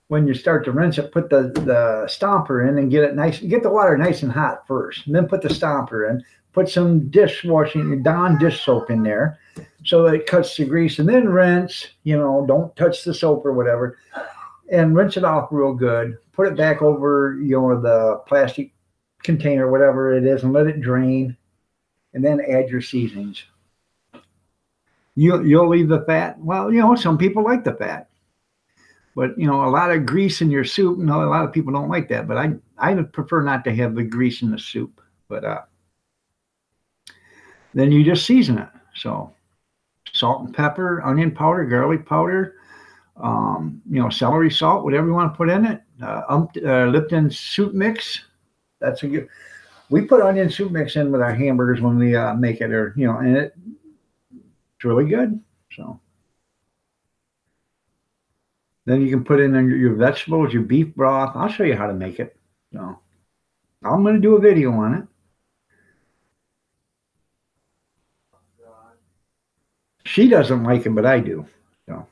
A: when you start to rinse it, put the stomper in and get it nice. Get the water nice and hot first, and then put the stomper in. Put some dishwashing Dawn dish soap in there, so that it cuts the grease, and then rinse. You know, don't touch the soap or whatever, and rinse it off real good. Put it back over, you know, the plastic container, whatever it is, and let it drain, and then add your seasonings. You'll leave the fat. Well, you know, some people like the fat. But, you know, a lot of grease in your soup, you know, a lot of people don't like that. But I prefer not to have the grease in the soup. But then you just season it. So salt and pepper, onion powder, garlic powder, you know, celery salt, whatever you want to put in it. Lipton soup mix. That's a good. We put onion soup mix in with our hamburgers when we make it, or, you know, and it's really good. So. Then you can put in your vegetables, your beef broth. I'll show you how to make it. So I'm going to do a video on it. She doesn't like it, but I do. So.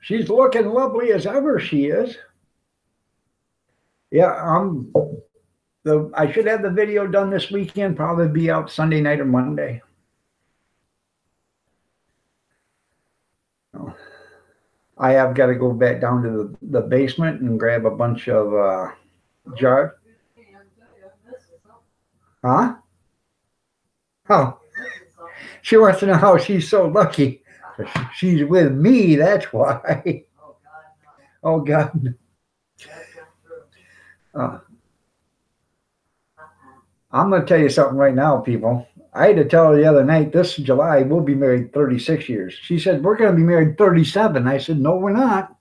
A: She's looking lovely as ever, she is. Yeah, I should have the video done this weekend, probably be out Sunday night or Monday. I have got to go back down to the basement and grab a bunch of jars. Huh? Oh, she wants to know how she's so lucky. She's with me, that's why. Oh, God. I'm going to tell you something right now, people. I had to tell her the other night, this July, we'll be married 36 years. She said, we're going to be married 37. I said, no, we're not.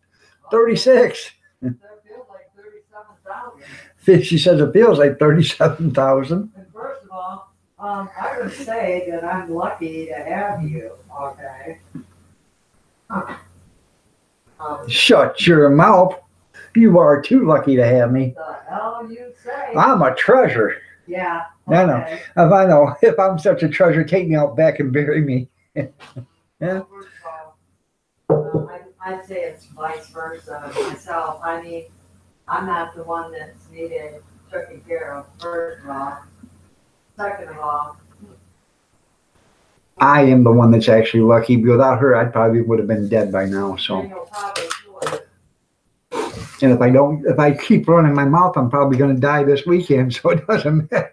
A: 36.
B: That feels like 37,000.
A: She says it feels like 37,000.
B: And first of all, I would say that I'm lucky to have you, okay?
A: Shut your mouth. You are too lucky to have me.
B: The hell you say?
A: I'm a treasure.
B: Yeah.
A: No, no.
B: okay.
A: If I know, if I'm such a treasure, take me out back and bury me. Yeah.
B: Well, first of all, I'd say it's vice versa myself. I mean, I'm not the one that's needed taken care of, first of all. Second of all,
A: I am the one that's actually lucky. Without her, I probably would have been dead by now. So,
B: you'll probably do it.
A: and if I keep running my mouth, I'm probably going to die this weekend. So it doesn't matter.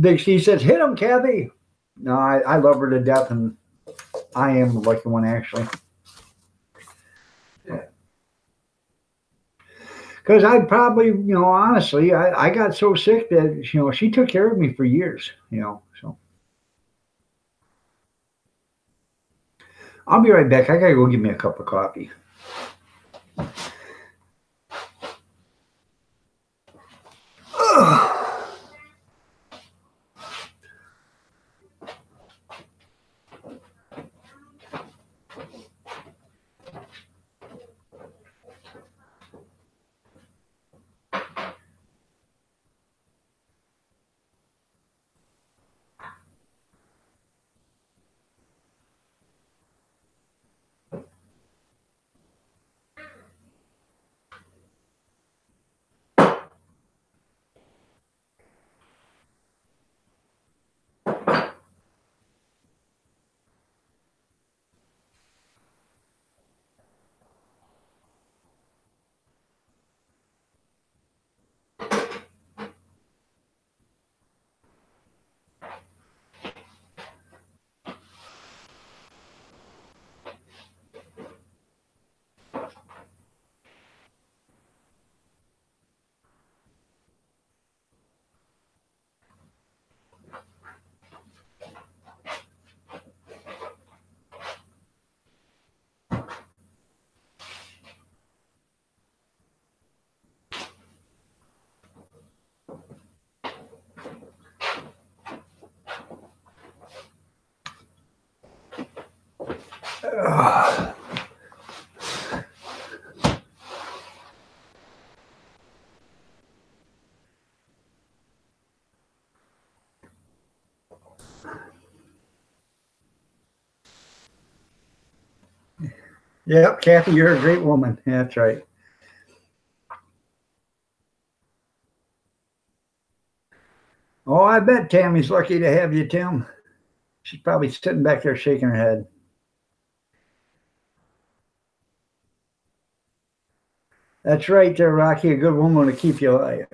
A: Big C says, "Hit him, Kathy." No, I love her to death, and I am the lucky one actually. Because I probably, honestly, I got so sick that, she took care of me for years, so. I'll be right back. I got to go get me a cup of coffee. Ugh. Ugh. Yep, Kathy, you're a great woman. Yeah, that's right. Oh, I bet Tammy's lucky to have you, Tim. She's probably sitting back there shaking her head. That's right there, Rocky. A good woman to keep you alive.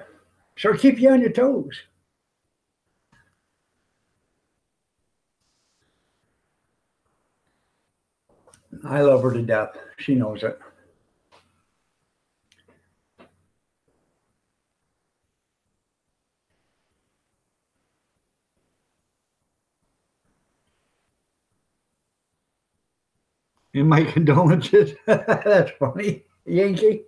A: Sure, keep you on your toes. I love her to death. She knows it. And my condolences. That's funny. Yankee.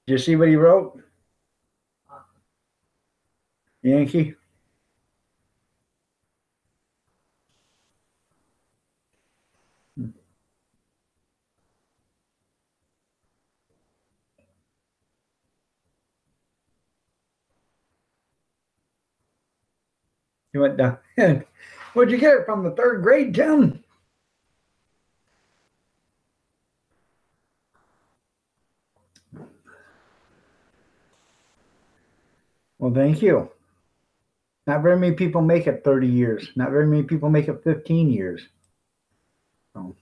A: Did you see what he wrote? Yankee. He went down. Where'd you get it from? The third grade, Tim? Well, thank you. Not very many people make it 30 years. Not very many people make it 15 years. So.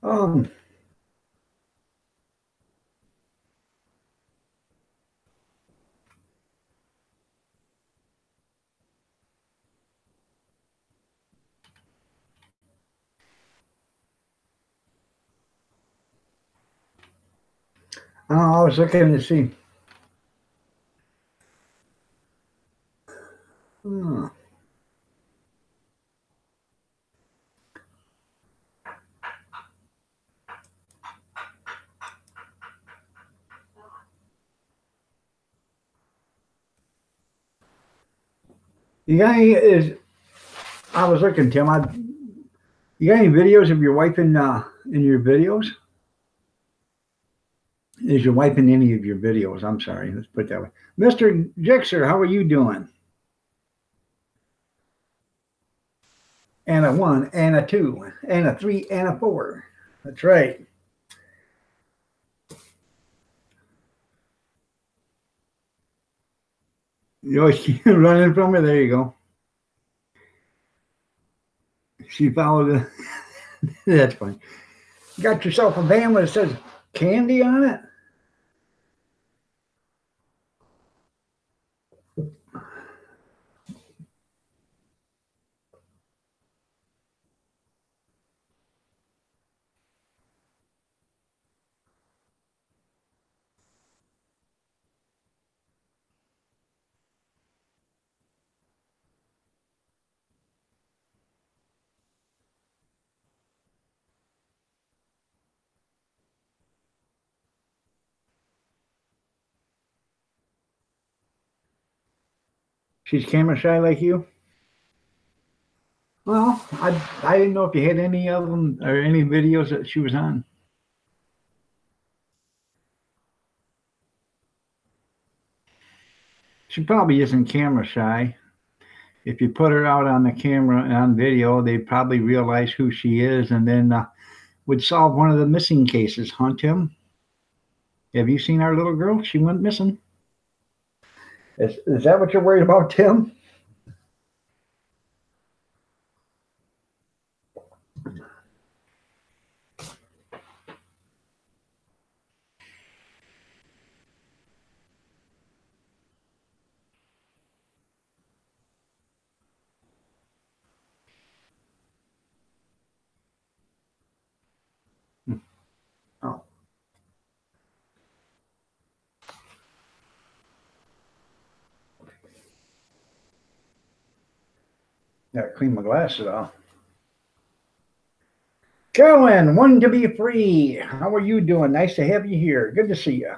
A: Um, I was looking to see. Hmm. You got any? I was looking, Tim. You got any videos of your wife in your videos? Is your wife in any of your videos? I'm sorry. Let's put it that way. Mr. Jixer, how are you doing? And a one, and a two, and a three, and a four. That's right. You know, she running from her. There you go. She followed it. That's fine. You got yourself a van that says candy on it? She's camera shy like you? Well, I didn't know if you had any of them or any videos that she was on. She probably isn't camera shy. If you put her out on the camera and on video, they'd probably realize who she is and then would solve one of the missing cases, huh, Tim? Have you seen our little girl? She went missing. Is that what you're worried about, Tim? Oh, gotta clean my glasses off. Carolyn, one to be free. How are you doing? Nice to have you here. Good to see you.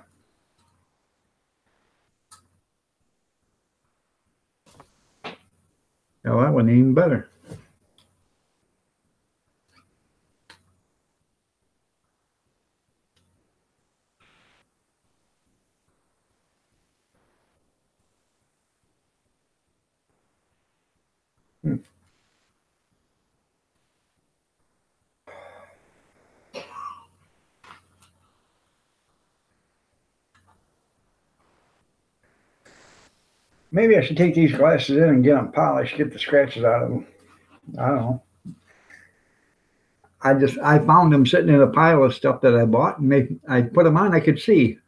A: Oh, that one even better. Hmm. Maybe I should take these glasses in and get them polished, get the scratches out of them. I don't know. I found them sitting in a pile of stuff that I bought, and I put them on. I could see.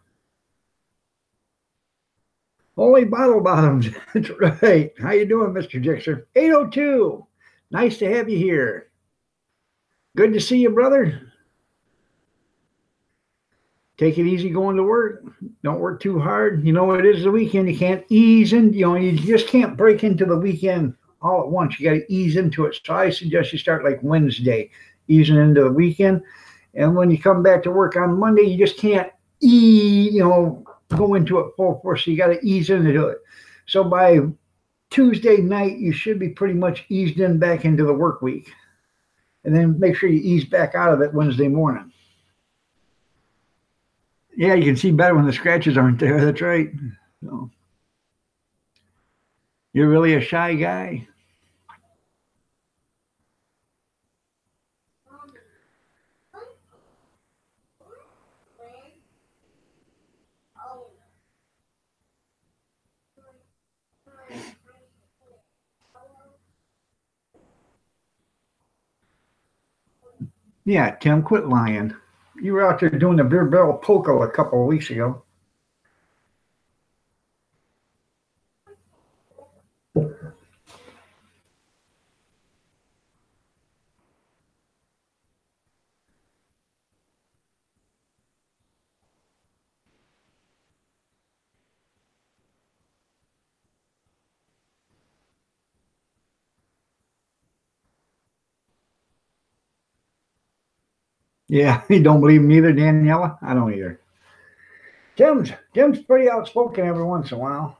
A: Holy bottle bottoms. That's right. How you doing, Mr. Jixer? 802. Nice to have you here. Good to see you, brother. Take it easy going to work. Don't work too hard. You know, it is the weekend. You can't ease in. You know, you just can't break into the weekend all at once. You got to ease into it. So I suggest you start like Wednesday, easing into the weekend. And when you come back to work on Monday, you just can't go into it full force. So you got to ease into it. So by Tuesday night, you should be pretty much eased in back into the work week. And then make sure you ease back out of it Wednesday morning. Yeah, you can see better when the scratches aren't there. That's right. So, you're really a shy guy. Yeah, Tim, quit lying. You were out there doing the beer barrel polka a couple of weeks ago. Yeah, you don't believe me either, Daniela? I don't either. Tim's pretty outspoken every once in a while.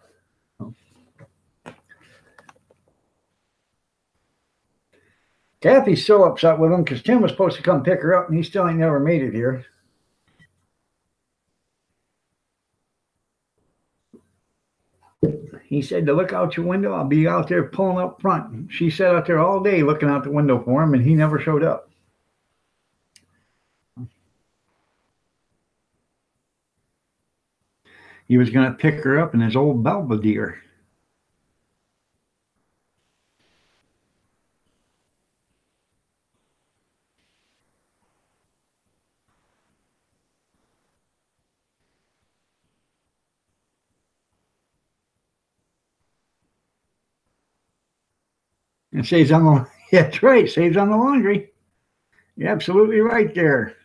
A: Kathy's still upset with him because Tim was supposed to come pick her up and he still ain't never made it here. He said to look out your window. I'll be out there pulling up front. She sat out there all day looking out the window for him and he never showed up. He was going to pick her up in his old Belvedere. And saves on the, yeah, that's right, saves on the laundry. You're absolutely right there,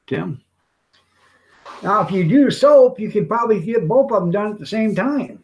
A: Tim. Now, if you do soap, you could probably get both of them done at the same time.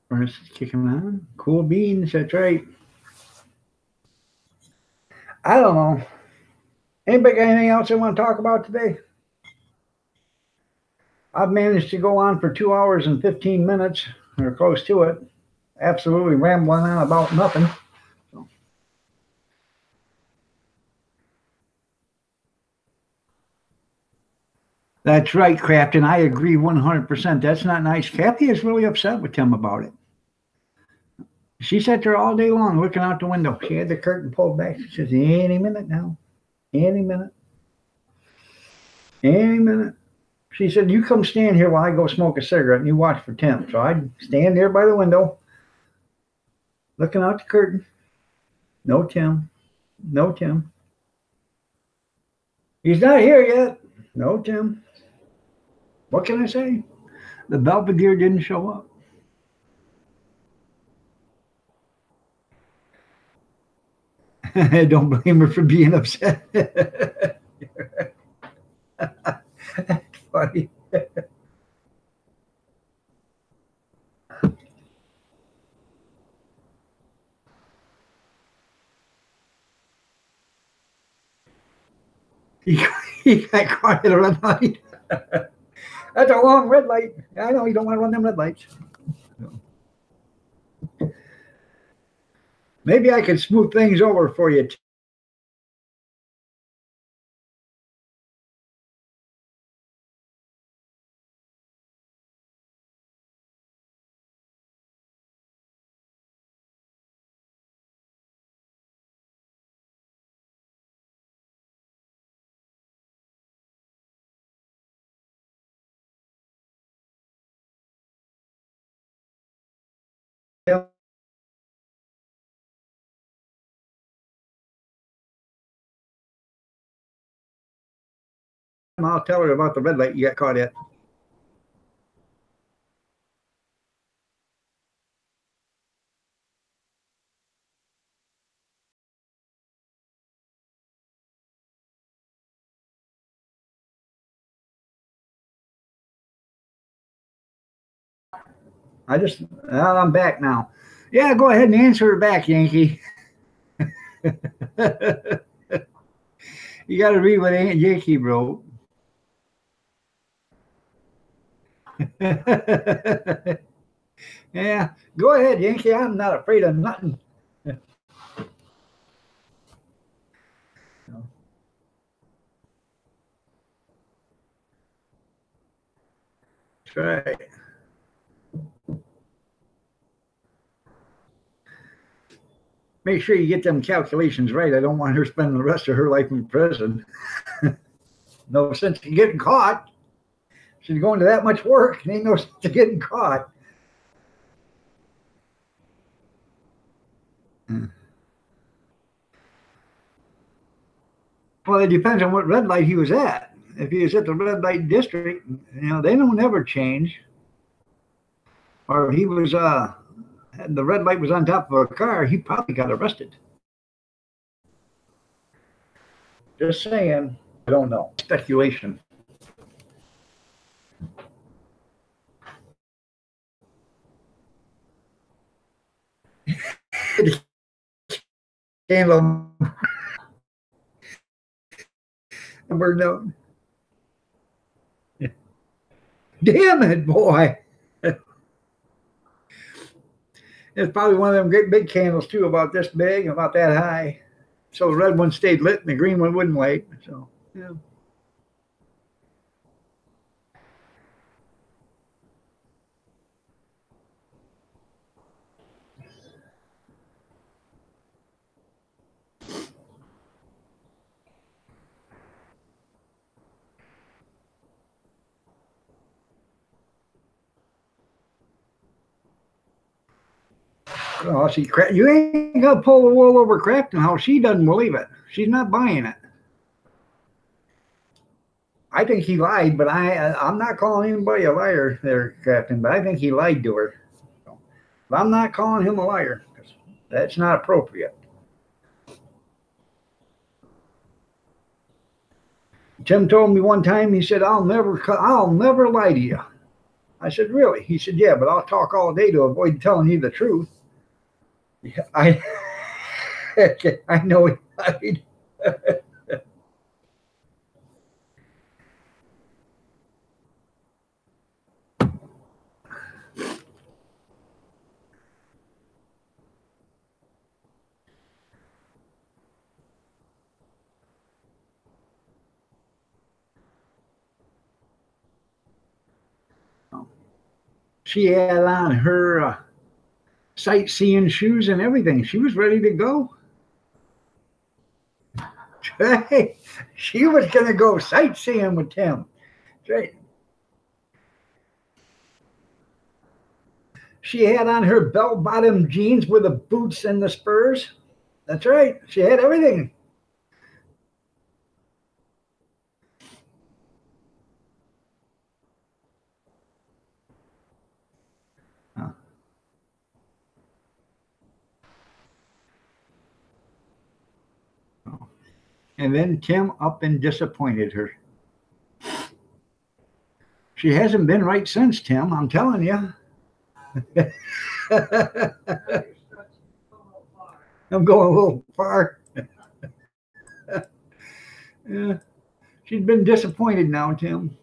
A: Furnace is kicking on. Cool beans, that's right. I don't know. Anybody got anything else they want to talk about today? I've managed to go on for 2 hours and 15 minutes, or close to it. Absolutely rambling on about nothing. So. That's right, Crafton. I agree 100%. That's not nice. Kathy is really upset with Tim about it. She sat there all day long looking out the window. She had the curtain pulled back. She says, any minute now. Any minute. Any minute. She said, you come stand here while I go smoke a cigarette and you watch for Tim. So I'd stand there by the window, looking out the curtain. No Tim. No Tim. He's not here yet. No Tim. What can I say? The Belvedere didn't show up. Don't blame her for being upset. That's funny. He got caught at a red light. That's a long red light. I know you don't want to run them red lights. Maybe I can smooth things over for you. I'll tell her about the red light you got caught at. I'm back now. Yeah, go ahead and answer her back, Yankee. You got to read what Aunt Yankee wrote. Yeah, go ahead, Yankee. I'm not afraid of nothing. That's right. Make sure you get them calculations right. I don't want her spending the rest of her life in prison. No sense in getting caught. She's going to that much work. Ain't no sense in getting caught. Well, it depends on what red light he was at. If he was at the red light district, they don't ever change. Or if he was the red light was on top of a car, he probably got arrested. Just saying. I don't know. Speculation. Candle burned out. Damn it, boy. It's probably one of them great big candles too, about this big, about that high. So the red one stayed lit and the green one wouldn't light. So yeah. Oh, you ain't got to pull the wool over Crafton House. She doesn't believe it. She's not buying it. I think he lied, but I'm not calling anybody a liar there, Crafton, but I think he lied to her. So, but I'm not calling him a liar because that's not appropriate. Tim told me one time, he said, I'll never lie to you. I said, really? He said, yeah, but I'll talk all day to avoid telling you the truth. Yeah, I know he lied. She had on her sightseeing shoes and everything. She was ready to go. She was going to go sightseeing with Tim. Right. She had on her bell-bottom jeans with the boots and the spurs. That's right. She had everything. And then Tim up and disappointed her. She hasn't been right since, Tim. I'm telling you. I'm going a little far. Yeah. She's been disappointed now, Tim.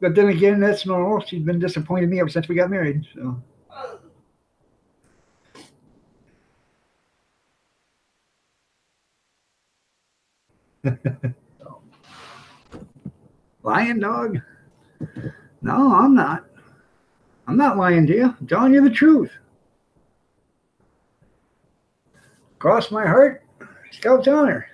A: But then again, that's normal. She's been disappointed me ever since we got married. So. Lying, dog? No, I'm not. I'm not lying to you. I'm telling you the truth. Cross my heart, Scout's honor.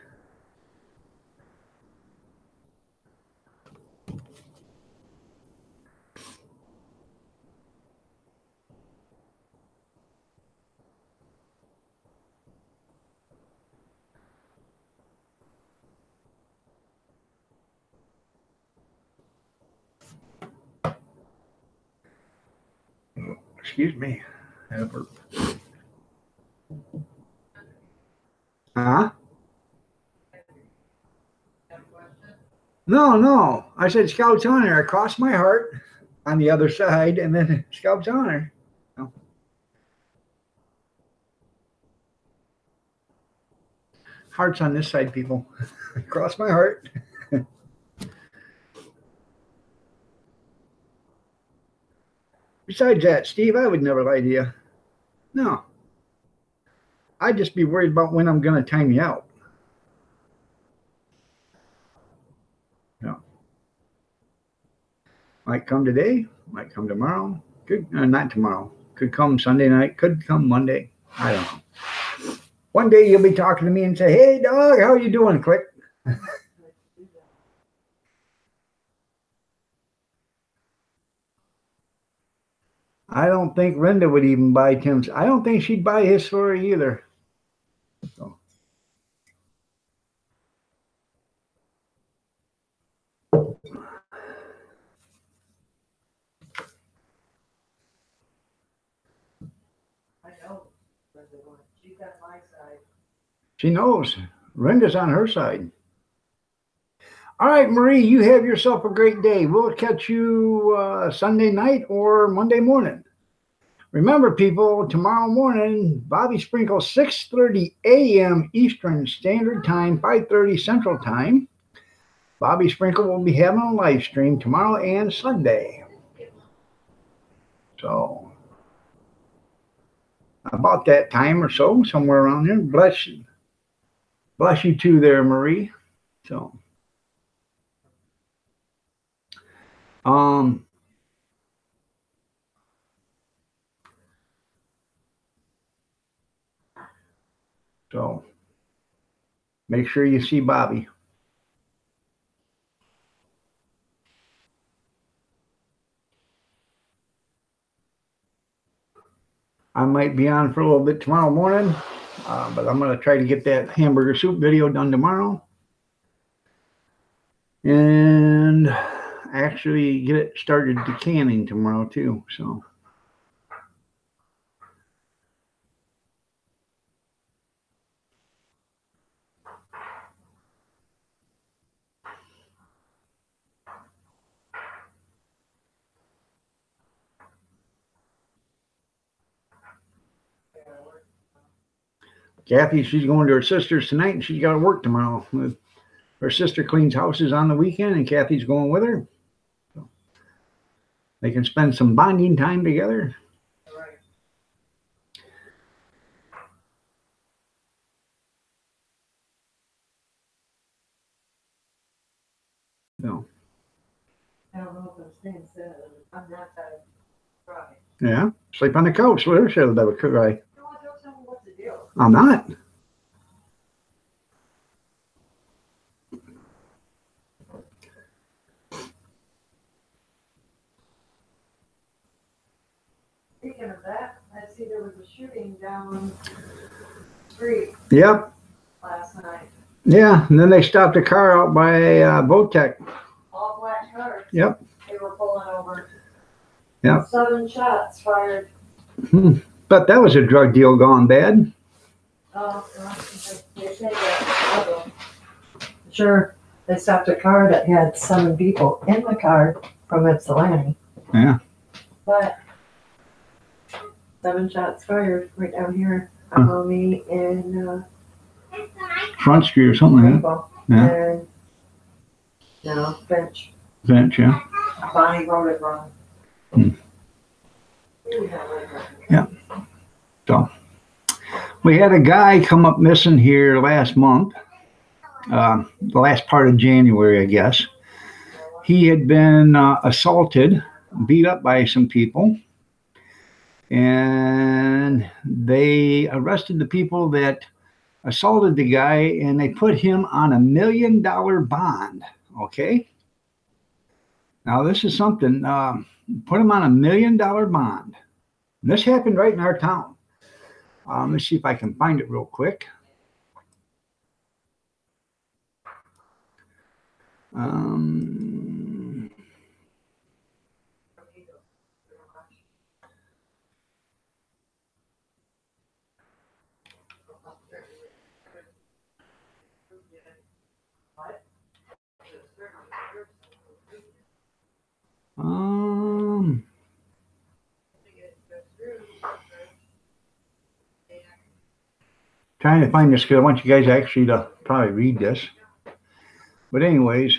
A: Excuse me. Huh? No. I said Scout's honor. I crossed my heart on the other side, and then Scout's honor. Hearts on this side, people. Cross my heart. Besides that, Steve, I would never lie to you. No. I'd just be worried about when I'm going to time you out. No. Might come today, might come tomorrow. Could not tomorrow. Could come Sunday night, could come Monday. I don't know. One day you'll be talking to me and say, "Hey dog, how you doing?" Click. I don't think Linda would even buy Tim's. I don't think she'd buy his story either. So.
B: I know. She's on my side.
A: She knows. Linda's on her side. All right, Marie, you have yourself a great day. We'll catch you Sunday night or Monday morning. Remember, people, tomorrow morning, Bobby Sprinkle, 6:30 a.m. Eastern Standard Time, 5:30 Central Time. Bobby Sprinkle will be having a live stream tomorrow and Sunday. So, about that time or so, somewhere around there. Bless you. Bless you too there, Marie. So, so make sure you see Bobby. I might be on for a little bit tomorrow morning, but I'm going to try to get that hamburger soup video done tomorrow. And actually get it started decanning tomorrow too. So. Kathy, she's going to her sister's tonight, and she's got to work tomorrow. Her sister cleans houses on the weekend, and Kathy's going with her. So they can spend some bonding time together.
B: Right.
A: So.
B: I don't know if I'm staying sad. I'm not that right.
A: Yeah, sleep on the couch. Let her share the bed, right?
B: No, don't tell me what to do.
A: I'm not.
B: Speaking of that, I see there was a shooting down the street
A: Yep.
B: last night.
A: Yeah, and then they stopped a car out by Votech.
B: All black cars.
A: Yep.
B: They were pulling over.
A: Yep.
B: 7 shots fired.
A: But that was a drug deal gone bad.
B: Oh, they say that. Sure, they stopped a car that had 7 people in the car from Ypsilanti.
A: Yeah.
B: But 7 shots fired right down here on me in
A: Front Street or something like that.
B: Rainbow.
A: Yeah.
B: And no, Finch.
A: Finch, yeah.
B: Bonnie wrote it wrong.
A: Yeah. So we had a guy come up missing here last month, the last part of January, I guess. He had been assaulted, beat up by some people, and they arrested the people that assaulted the guy, and they put him on $1 million bond. Okay. Now this is something. Put him on $1 million bond. And this happened right in our town. Let's see if I can find it real quick. Trying to find this because I want you guys actually to probably read this. But anyways,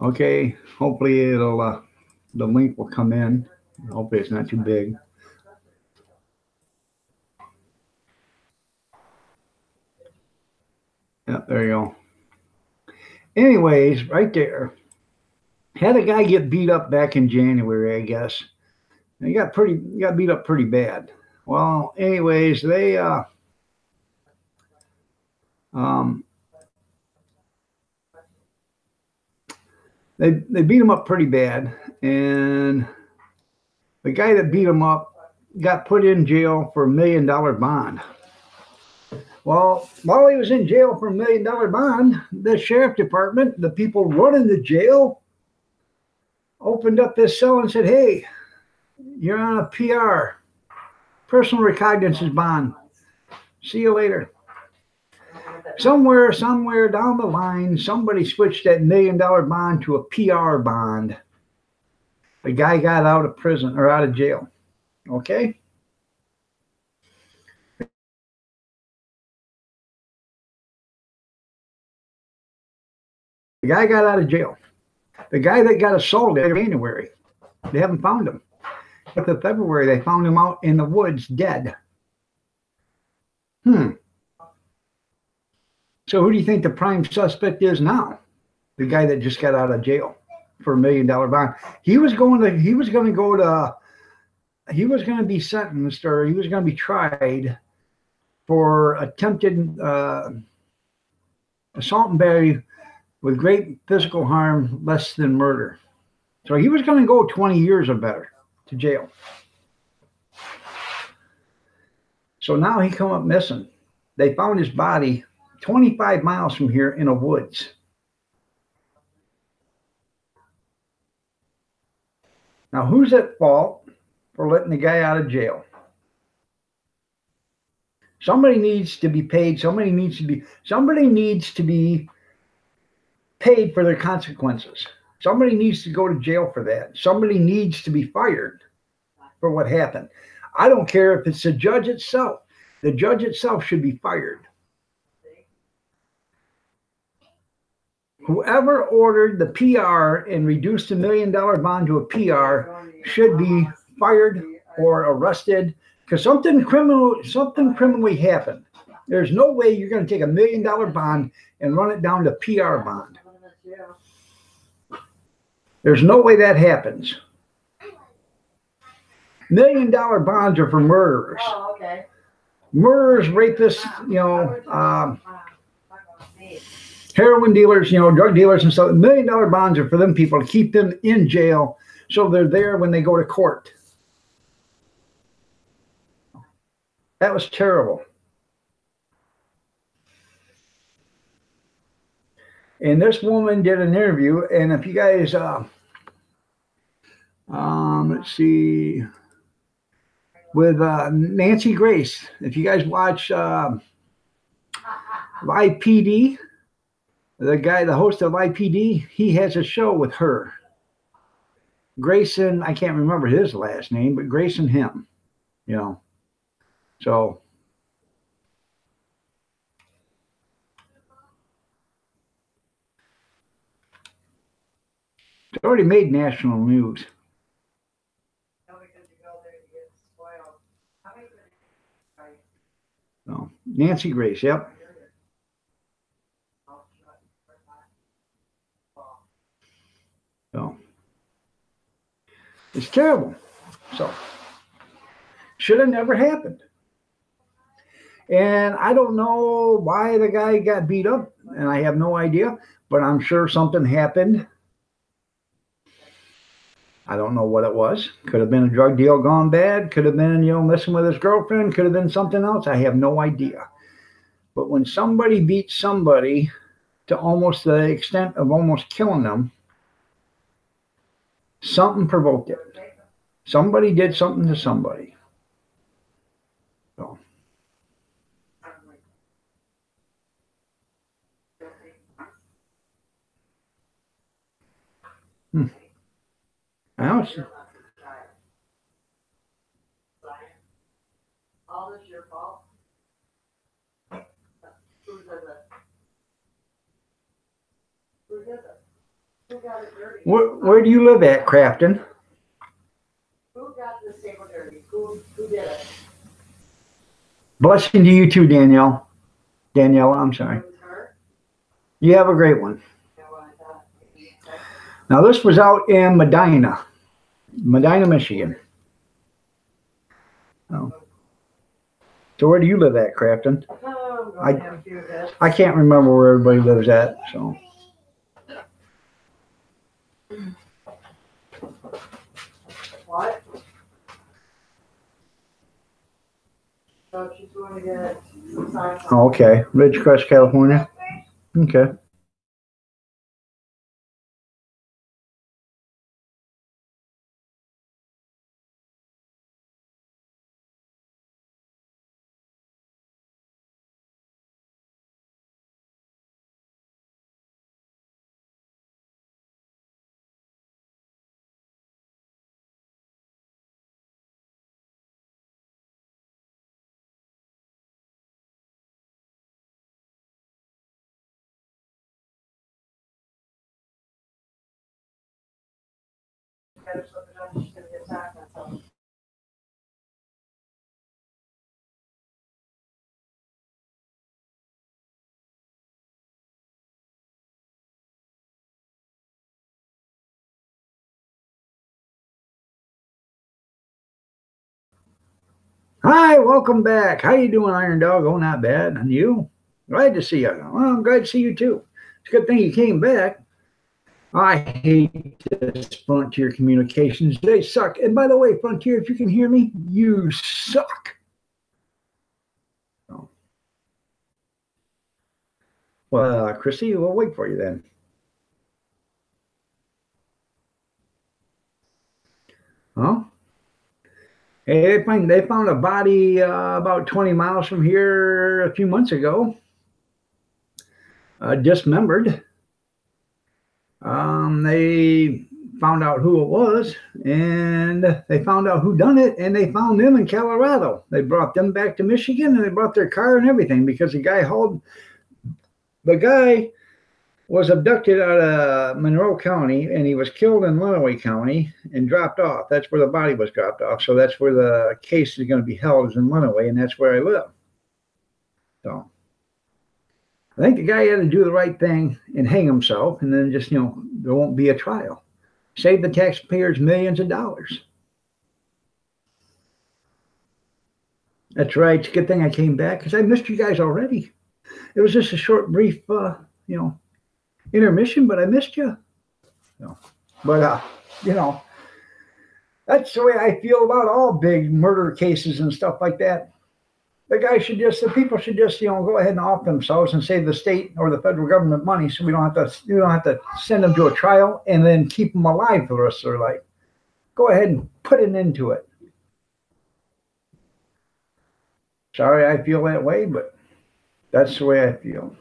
A: okay, hopefully it'll the link will come in. Hopefully it's not too big. Yep, there you go. Anyways, right there. Had a guy get beat up back in January, I guess. And he got beat up pretty bad. Well, anyways, they beat him up pretty bad, and the guy that beat him up got put in jail for $1 million bond. Well, while he was in jail for $1 million bond, the sheriff department, the people running the jail, opened up this cell and said, "Hey, you're on a PR, personal recognizance bond. See you later." Somewhere down the line, somebody switched that $1 million bond to a PR bond. The guy got out of prison or out of jail. Okay? The guy got out of jail. The guy that got assaulted in January, they haven't found him. But in February, they found him out in the woods, dead. So who do you think the prime suspect is now? The guy that just got out of jail for $1 million bond. He was going to be sentenced, or he was going to be tried for attempted assault and battery with great physical harm, less than murder. So he was going to go 20 years or better to jail. So now he come up missing. They found his body 25 miles from here in a woods. Now, who's at fault for letting the guy out of jail? Somebody needs to be paid. Somebody needs to be paid for their consequences. Somebody needs to go to jail for that. Somebody needs to be fired for what happened. I don't care if it's the judge itself. The judge itself should be fired. Whoever ordered the PR and reduced $1 million bond to a PR should be fired or arrested, because something criminally happened. There's no way you're going to take $1 million bond and run it down to PR bond. There's no way that happens. $1 million bonds are for murderers.
B: Oh, okay.
A: Murderers, rapists, heroin dealers, drug dealers and stuff. $1 million bonds are for them people to keep them in jail so they're there when they go to court. That was terrible. And this woman did an interview, and if you guys, let's see, with Nancy Grace, if you guys watch Live PD, the host of Live PD, he has a show with her. Grayson, I can't remember his last name, but Grayson him, So it's already made national news. So, Nancy Grace, yep. So it's terrible. So should have never happened. And I don't know why the guy got beat up, and I have no idea, but I'm sure something happened. I don't know what it was. Could have been a drug deal gone bad. Could have been, messing with his girlfriend. Could have been something else. I have no idea. But when somebody beats somebody to almost the extent of almost killing them, something provoked it. Somebody did something to somebody. So Wow.
B: All this your fault. Who did it? Who did it? Who got it dirty?
A: Where do you live at, Crafton?
B: Who got this table dirty? Who did it?
A: Blessing to you too, Danielle. Daniela, I'm sorry.
B: It was her?
A: You have a great one.
B: No, I thought.
A: Now, this was out in Medina, Michigan. Oh. So where do you live at, Crafton?
B: Oh, I'm going to have a few of this.
A: I can't remember where everybody lives at, so.
B: What? So she's going to get some signs.
A: Oh, okay. Ridgecrest, California. Okay.
B: Better slip it on, she's going to get back on something.
A: Hi, welcome back. How you doing, Iron Dog? Oh, not bad. And you? Glad to see you. Well, I'm glad to see you too. It's a good thing you came back. I hate this Frontier Communications. They suck. And by the way, Frontier, if you can hear me, you suck. Oh. Well, Chrissy, we'll wait for you then. Huh? Hey, they found a body about 20 miles from here a few months ago, dismembered. They found out who it was, and they found out who done it, and they found them in Colorado. They brought them back to Michigan, and they brought their car and everything because the guy was abducted out of Monroe County, and he was killed in Lenawee County and dropped off. That's where the body was dropped off. So that's where the case is going to be held, is in Lenawee, and that's where I live. So I think the guy had to do the right thing and hang himself, and then just, there won't be a trial. Save the taxpayers millions of dollars. That's right. It's a good thing I came back because I missed you guys already. It was just a short, brief, intermission, but I missed you. But that's the way I feel about all big murder cases and stuff like that. The people should just, go ahead and off themselves and save the state or the federal government money, so we don't have to send them to a trial and then keep them alive for the rest of their life. Go ahead and put an end to it. Sorry I feel that way, but that's the way I feel.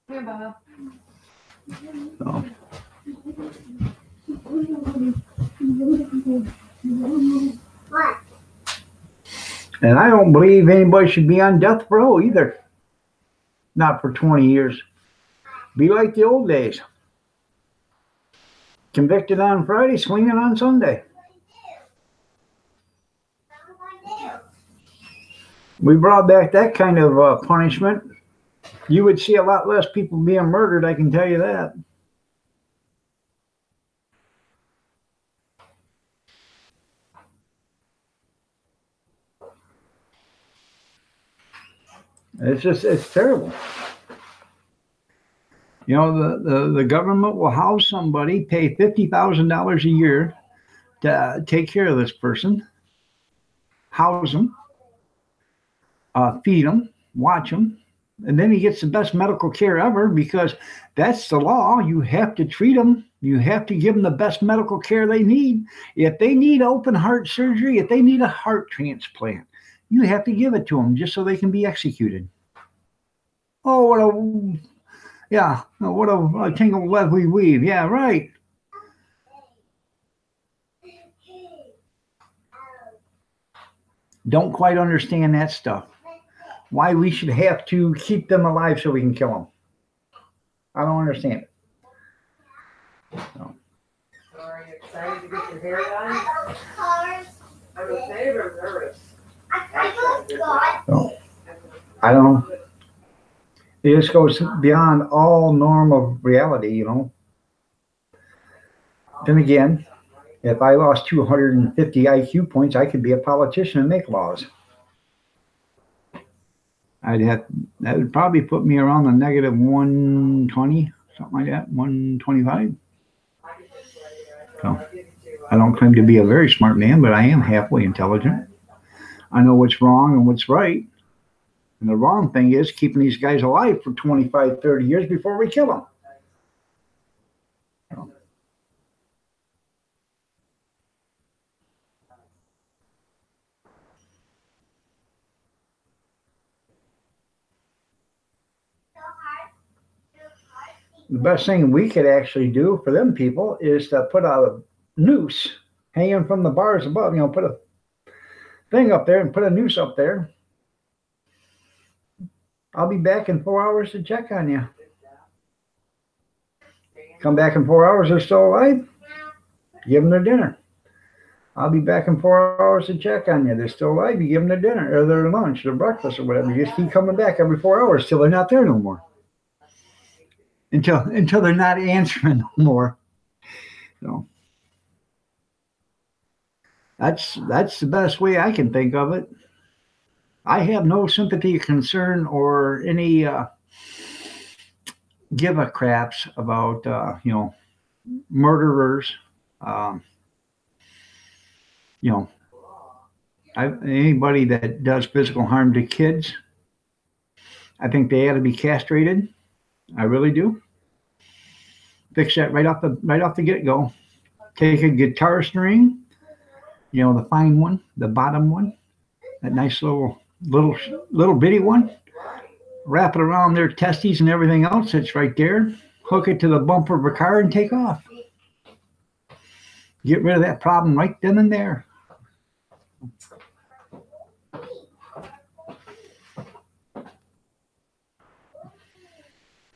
B: Here, Bob.
A: So.
C: What?
A: And I don't believe anybody should be on death row either. Not for 20 years. Be like the old days. Convicted on Friday, swinging on Sunday. We brought back that kind of punishment. You would see a lot less people being murdered, I can tell you that. It's terrible. The government will house somebody, pay $50,000 a year to take care of this person, house them, feed them, watch them, and then he gets the best medical care ever because that's the law. You have to treat them. You have to give them the best medical care they need. If they need open heart surgery, if they need a heart transplant, you have to give it to them just so they can be executed. Oh, Yeah, what a tangled web we weave. Yeah, right. Don't quite understand that stuff. Why we should have to keep them alive so we can kill them. I don't understand it.
B: So are you excited to get your hair done? I'm okay or nervous?
A: So, I don't know. It just goes beyond all norm of reality, you know. Then again, if I lost 250 IQ points, I could be a politician and make laws. That would probably put me around the negative 120, something like that, 125. So I don't claim to be a very smart man, but I am halfway intelligent. I know what's wrong and what's right. And the wrong thing is keeping these guys alive for 25, 30 years before we kill them. So. The best thing we could actually do for them people is to put a noose hanging from the bars above, you know, put a thing up there and put a noose up there. I'll be back in 4 hours to check on you. Come back in 4 hours, they're still alive. Give them their dinner. I'll be back in 4 hours to check on you. They're still alive. You give them their dinner or their lunch, their breakfast or whatever. You just keep coming back every 4 hours till they're not there no more. Until they're not answering no more. So that's the best way I can think of it. I have no sympathy, concern, or any give a craps about you know, murderers. You know, anybody that does physical harm to kids, I think they ought to be castrated. I really do. Fix that right off the get-go. Take a guitar string, you know, the fine one, the bottom one, that nice little bitty one. Wrap it around their testes and everything else that's right there. Hook it to the bumper of a car and take off. Get rid of that problem right then and there.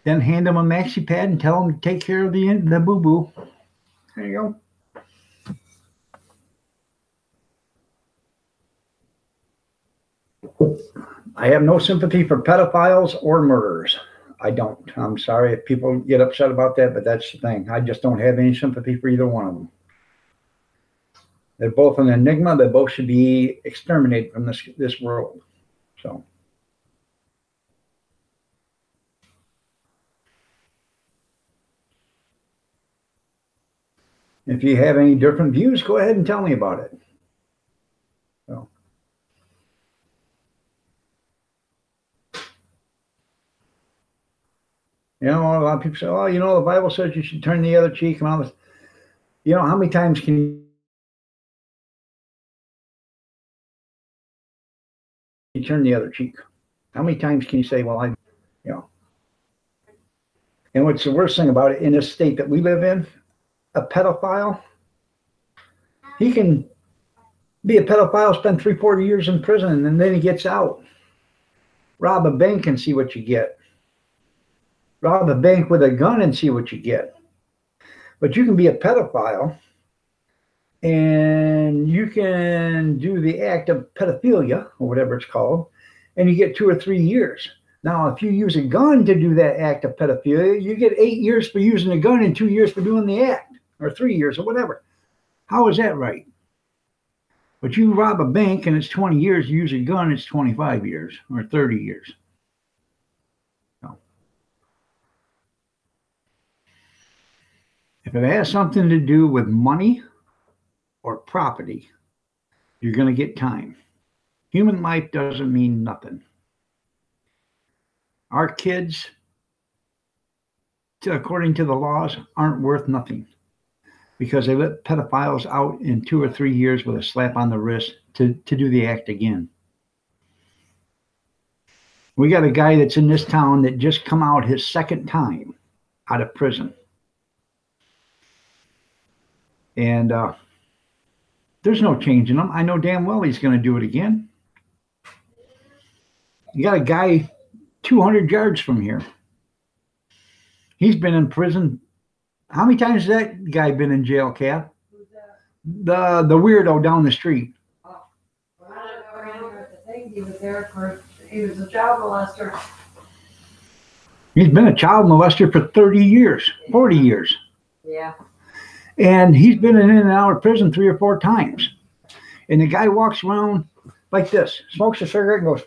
A: Then hand them a maxi pad and tell them to take care of the boo-boo. There you go. I have no sympathy for pedophiles or murderers. I don't. I'm sorry if people get upset about that, but that's the thing. I just don't have any sympathy for either one of them. They're both an enigma. They both should be exterminated from this world. So. If you have any different views, go ahead and tell me about it. So. You know, a lot of people say, oh, you know, the Bible says you should turn the other cheek and all this. You know, how many times can you turn the other cheek? How many times can you say, well, you know. And what's the worst thing about it, in this state that we live in, a pedophile, he can be a pedophile, spend 3-4 years in prison, and then he gets out. Rob a bank and see what you get. Rob a bank with a gun and see what you get. But you can be a pedophile and you can do the act of pedophilia or whatever it's called, and you get 2 or 3 years. Now, if you use a gun to do that act of pedophilia, you get 8 years for using a gun and 2 years for doing the act, or 3 years or whatever. How is that right? But you rob a bank and it's 20 years, you use a gun, it's 25 years or 30 years. If it has something to do with money or property, you're going to get time. Human life doesn't mean nothing. Our kids, according to the laws, aren't worth nothing because they let pedophiles out in 2 or 3 years with a slap on the wrist to do the act again. We got a guy that's in this town that just come out his second time out of prison. And there's no changing him. I know damn well he's going to do it again. You got a guy 200 yards from here. He's been in prison. How many times has that guy been in jail, Kat?
B: Who's that?
A: The weirdo down the street.
B: Oh, when I never heard the thing, he was there for, he was a child molester.
A: He's been a child molester for 30 years, 40 years.
B: Yeah.
A: And he's been in and out of prison 3 or 4 times. And the guy walks around like this, smokes a cigarette and goes,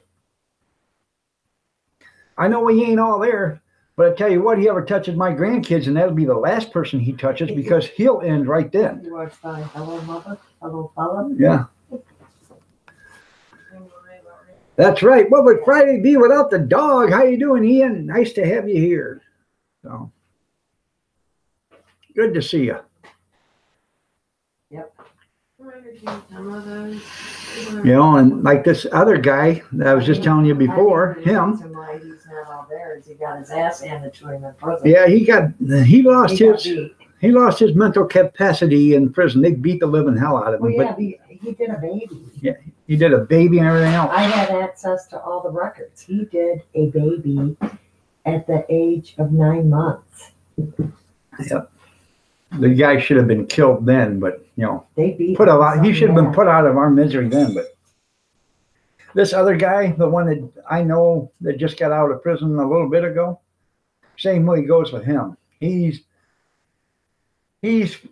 A: I know he ain't all there, but I tell you what, he ever touches my grandkids, and that'll be the last person he touches because he'll end right then.
B: You watch by Hello Mother, Hello Fella.
A: Yeah. That's right. What would Friday be without the dog? How you doing, Ian? Nice to have you here. So, good to see you. You know, and like this other guy that I was just telling you before, him.
B: Why he's not all there is he got his ass handed to him in prison.
A: Yeah, he lost his mental capacity in prison. They beat the living hell out of him.
B: Well, yeah,
A: but
B: he did a baby.
A: yeah, he did a baby and everything else.
B: I had access to all the records. He did a baby at the age of 9 months.
A: Yep. The guy should have been killed then, but you know,
B: They beat
A: he should have been put out of our misery then. But this other guy, the one that I know that just got out of prison a little bit ago, same way goes with him. He's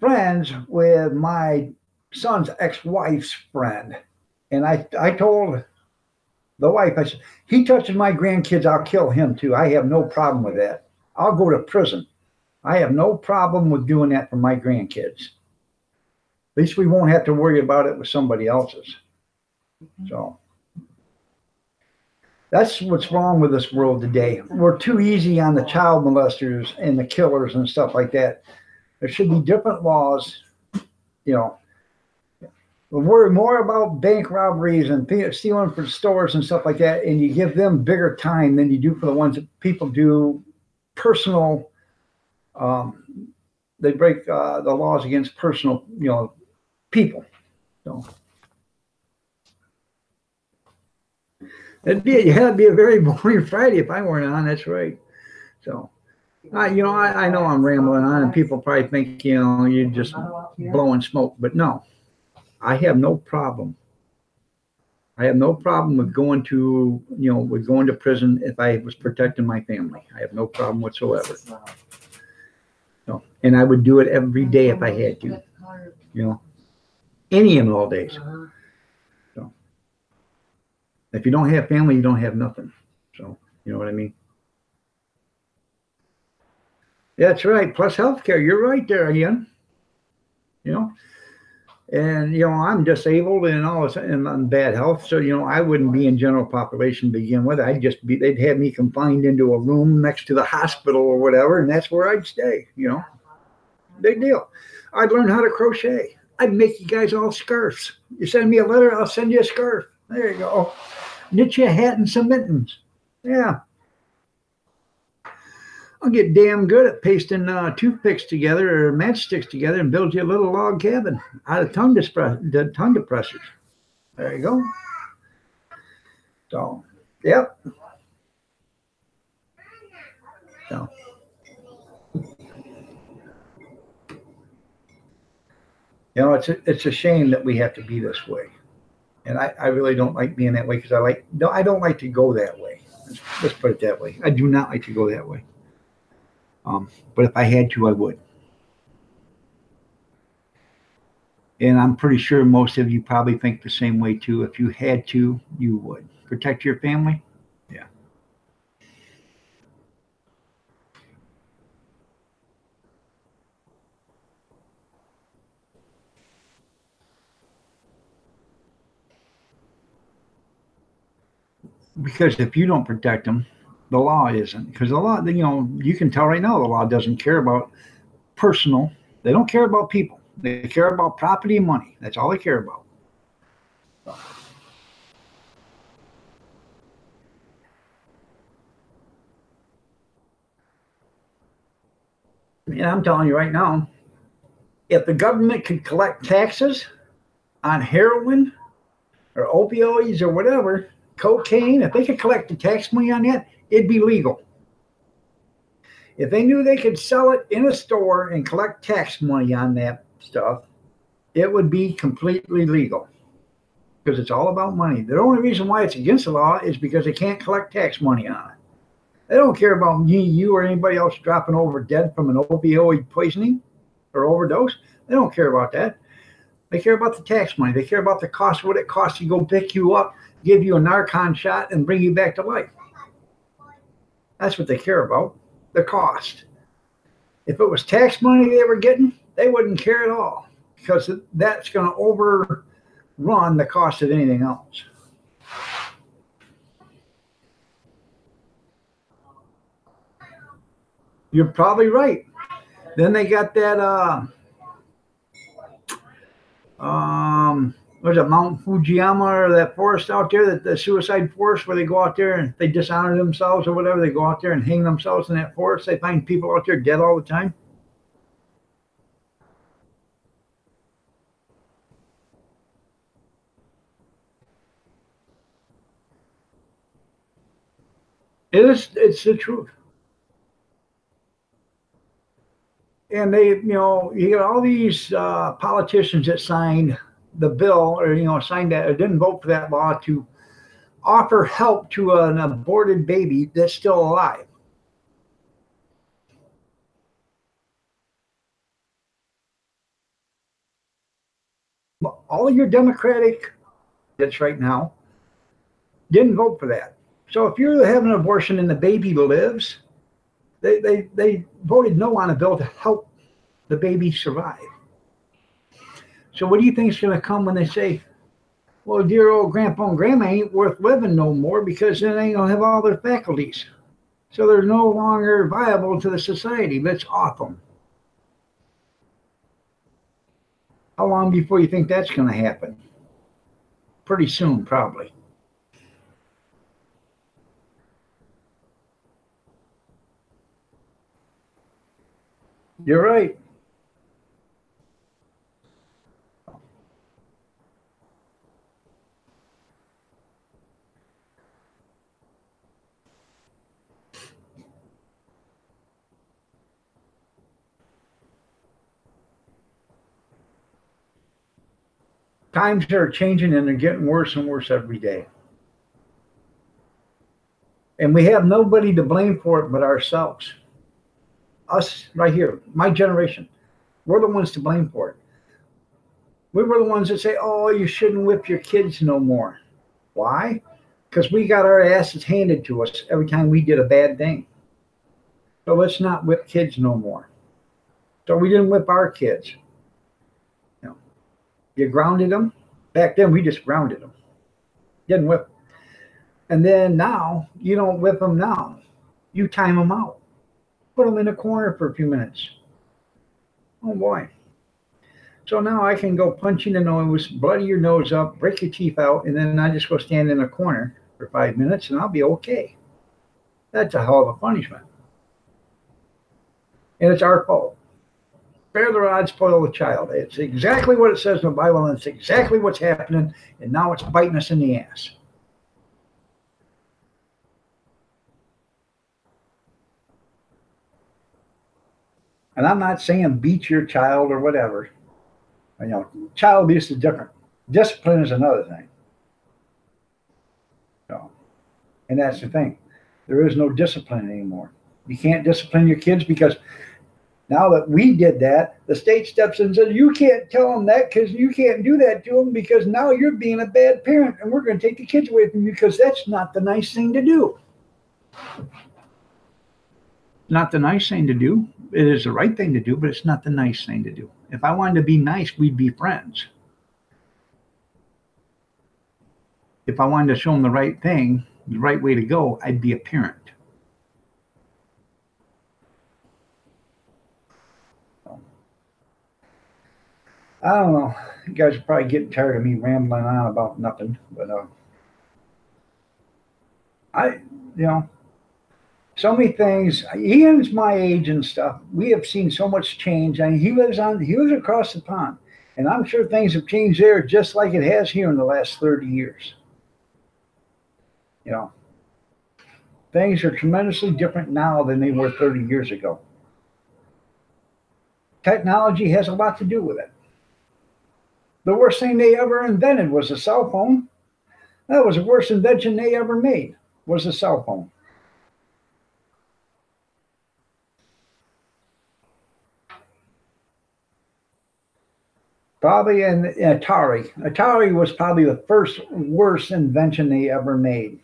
A: friends with my son's ex-wife's friend. And I told the wife, I said, he touches my grandkids, I'll kill him too. I have no problem with that. I'll go to prison. I have no problem with doing that for my grandkids. At least we won't have to worry about it with somebody else's. So that's what's wrong with this world today. We're too easy on the child molesters and the killers and stuff like that. There should be different laws, you know. We worry more about bank robberies and stealing from stores and stuff like that, and you give them bigger time than you do for the ones that people do personal. They break the laws against personal, you know, people. So it'd be a very boring Friday if I weren't on. That's right. So, I know I'm rambling on, and people probably think, you know, you're just blowing smoke, but no, I have no problem. I have no problem with going to, you know, with going to prison if I was protecting my family. I have no problem whatsoever. So, and I would do it every day if I had to, you know, any and all days. So if you don't have family, you don't have nothing. So, you know what I mean? That's right. Plus healthcare. You're right there, Ian. You know, and, you know, I'm disabled and all this and I'm bad health. So, you know, I wouldn't be in general population to begin with. They'd have me confined into a room next to the hospital or whatever. And that's where I'd stay, you know, big deal. I'd learn how to crochet. I'd make you guys all scarves. You send me a letter, I'll send you a scarf. There you go. Knit you a hat and some mittens. Yeah. I'll get damn good at pasting toothpicks together or matchsticks together and build you a little log cabin out of tongue depressors. There you go. So, yep. So, you know, it's a shame that we have to be this way, and I really don't like being that way because I don't like to go that way. Let's put it that way. I do not like to go that way. But if I had to, I would. And I'm pretty sure most of you probably think the same way too. If you had to, you would. Protect your family? Yeah. Because if you don't protect them, the law isn't. Because the law, you know, you can tell right now the law doesn't care about personal. They don't care about people. They care about property and money. That's all they care about. And I'm telling you right now, if the government could collect taxes on heroin or opioids or whatever, cocaine, if they could collect the tax money on that, it'd be legal. If they knew they could sell it in a store and collect tax money on that stuff, it would be completely legal because it's all about money. The only reason why it's against the law is because they can't collect tax money on it. They don't care about me, you, or anybody else dropping over dead from an opioid poisoning or overdose. They don't care about that. They care about the tax money. They care about the cost, what it costs to go pick you up, give you a Narcan shot, and bring you back to life. That's what they care about, the cost. If it was tax money they were getting, they wouldn't care at all because that's going to overrun the cost of anything else. You're probably right. Then they got that, was it Mount Fujiyama or that forest out there, that the suicide forest where they go out there and they dishonor themselves or whatever. They go out there and hang themselves in that forest. They find people out there dead all the time. It's the truth. And they, you got all these politicians that signed the bill or, signed that or didn't vote for that law to offer help to an aborted baby that's still alive. All of your Democratic candidates right now didn't vote for that. So if you're having an abortion and the baby lives, they voted no on a bill to help the baby survive. So what do you think is going to come when they say, well, dear old grandpa and grandma ain't worth living no more because then they ain't going to have all their faculties. So they're no longer viable to the society. Let's off them. How long before you think that's going to happen? Pretty soon, probably. You're right. Times are changing and they're getting worse and worse every day. And we have nobody to blame for it but ourselves. Us right here, my generation, we're the ones to blame for it. We were the ones that say, oh, you shouldn't whip your kids no more. Why? Because we got our asses handed to us every time we did a bad thing. So let's not whip kids no more. So we didn't whip our kids. You grounded them. Back then, we just grounded them. Didn't whip them. And then now, you don't whip them now. You time them out. Put them in a corner for a few minutes. Oh, boy. So now I can go punch you in the nose, bloody your nose up, break your teeth out, and then I just go stand in a corner for 5 minutes, and I'll be okay. That's a hell of a punishment. And it's our fault. Spare the rod, spoil the child. It's exactly what it says in the Bible, and it's exactly what's happening, and now it's biting us in the ass. And I'm not saying beat your child or whatever. Child abuse is different. Discipline is another thing. So, and that's the thing. There is no discipline anymore. You can't discipline your kids because now that we did that, the state steps in and says, you can't tell them that because you can't do that to them because now you're being a bad parent and we're going to take the kids away from you because that's not the nice thing to do. Not the nice thing to do. It is the right thing to do, but it's not the nice thing to do. If I wanted to be nice, we'd be friends. If I wanted to show them the right thing, the right way to go, I'd be a parent. I don't know. You guys are probably getting tired of me rambling on about nothing, but So many things. Ian's my age and stuff. We have seen so much change. I mean, he lives across the pond, and I'm sure things have changed there just like it has here in the last 30 years. You know, things are tremendously different now than they were 30 years ago. Technology has a lot to do with it. The worst thing they ever invented was a cell phone. That was the worst invention they ever made, was a cell phone. Probably an Atari. Atari was probably the first worst invention they ever made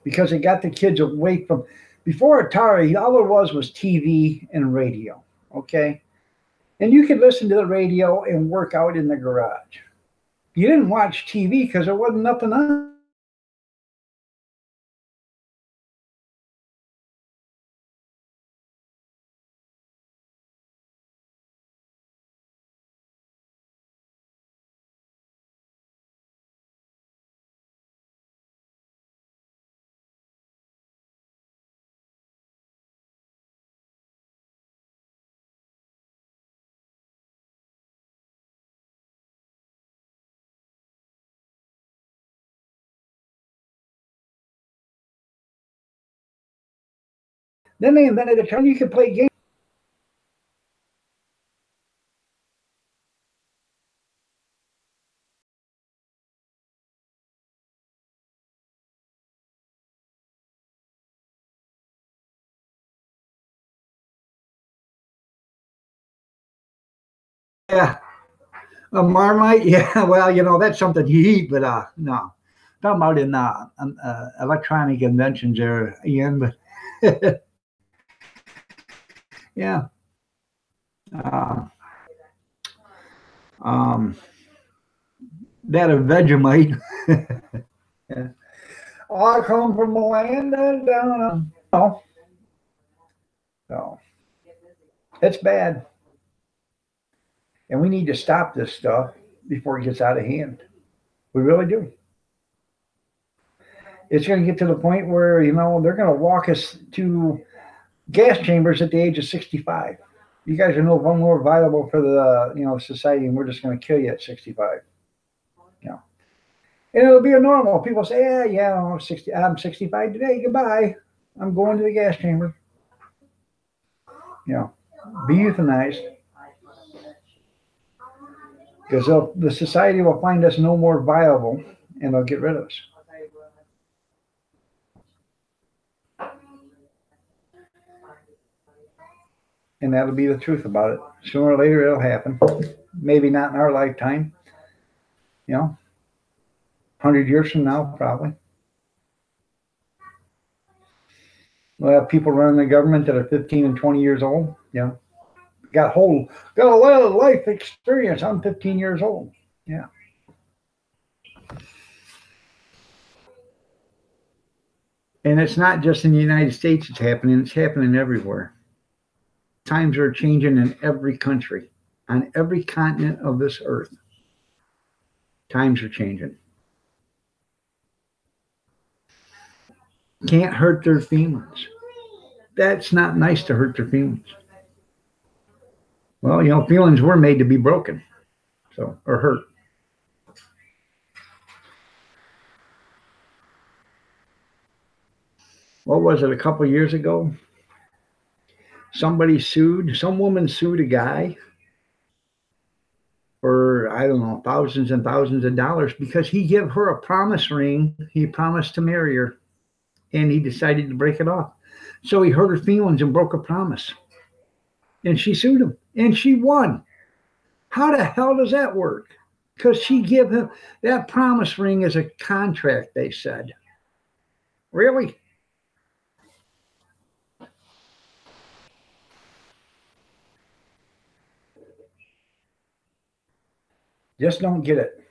A: because it got the kids away from. Before Atari, all there was TV and radio. Okay, and you could listen to the radio and work out in the garage. You didn't watch TV because there wasn't nothing on. Then they invented a time you could play games. Yeah, a Marmite. Yeah, well, that's something you eat, but no. Talking about in electronic inventions there, Ian. But yeah. Uh, um, that a Vegemite. Yeah. I come from the land down. No, no, it's bad, and we need to stop this stuff before it gets out of hand. We really do. It's going to get to the point where they're going to walk us to gas chambers at the age of 65. You guys are no more viable for the society, and we're just going to kill you at 65. And it'll be a normal. People say, yeah, yeah, I'm 65 today. Goodbye. I'm going to the gas chamber. Be euthanized because the society will find us no more viable, and they'll get rid of us. And that'll be the truth about it. Sooner or later, it'll happen. Maybe not in our lifetime. 100 years from now, probably. We'll have people running the government that are 15 and 20 years old. Got a lot of life experience. I'm 15 years old. Yeah. And it's not just in the United States it's happening. It's happening everywhere. Times are changing in every country, on every continent of this earth. Times are changing. Can't hurt their feelings. That's not nice to hurt their feelings. Well, feelings were made to be broken, or hurt. What was it, a couple of years ago? Some woman sued a guy for, I don't know, thousands and thousands of dollars because he gave her a promise ring. He promised to marry her, and he decided to break it off. So he hurt her feelings and broke a promise. And she sued him, and she won. How the hell does that work? Because she gave him that promise ring as a contract, they said. Really? Just don't get it.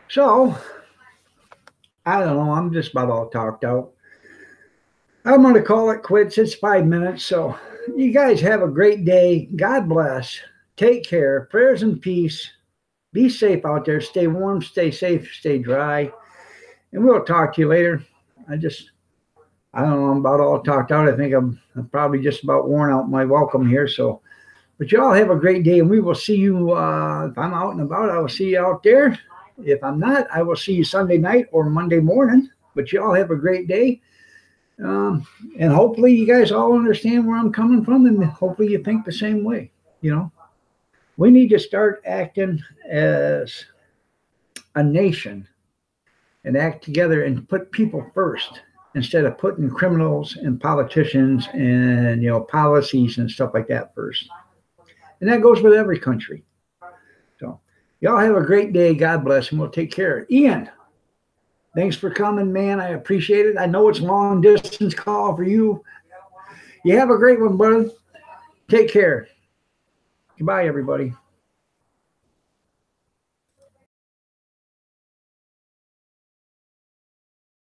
A: So, I don't know. I'm just about all talked out. I'm going to call it quits. It's 5 minutes. So, you guys have a great day. God bless. Take care. Prayers and peace. Be safe out there. Stay warm, stay safe, stay dry. And we'll talk to you later. I don't know. I'm about all talked out. I think I'm probably just about worn out my welcome here. So, but you all have a great day. And we will see you. If I'm out and about, I will see you out there. If I'm not, I will see you Sunday night or Monday morning. But you all have a great day. And hopefully you guys all understand where I'm coming from, and hopefully you think the same way. You know, we need to start acting as a nation and act together and put people first instead of putting criminals and politicians and, policies and stuff like that first. And that goes with every country. So y'all have a great day. God bless, and we'll take care. Ian, thanks for coming, man. I appreciate it. I know it's a long distance call for you. You have a great one, brother. Take care. Goodbye, everybody.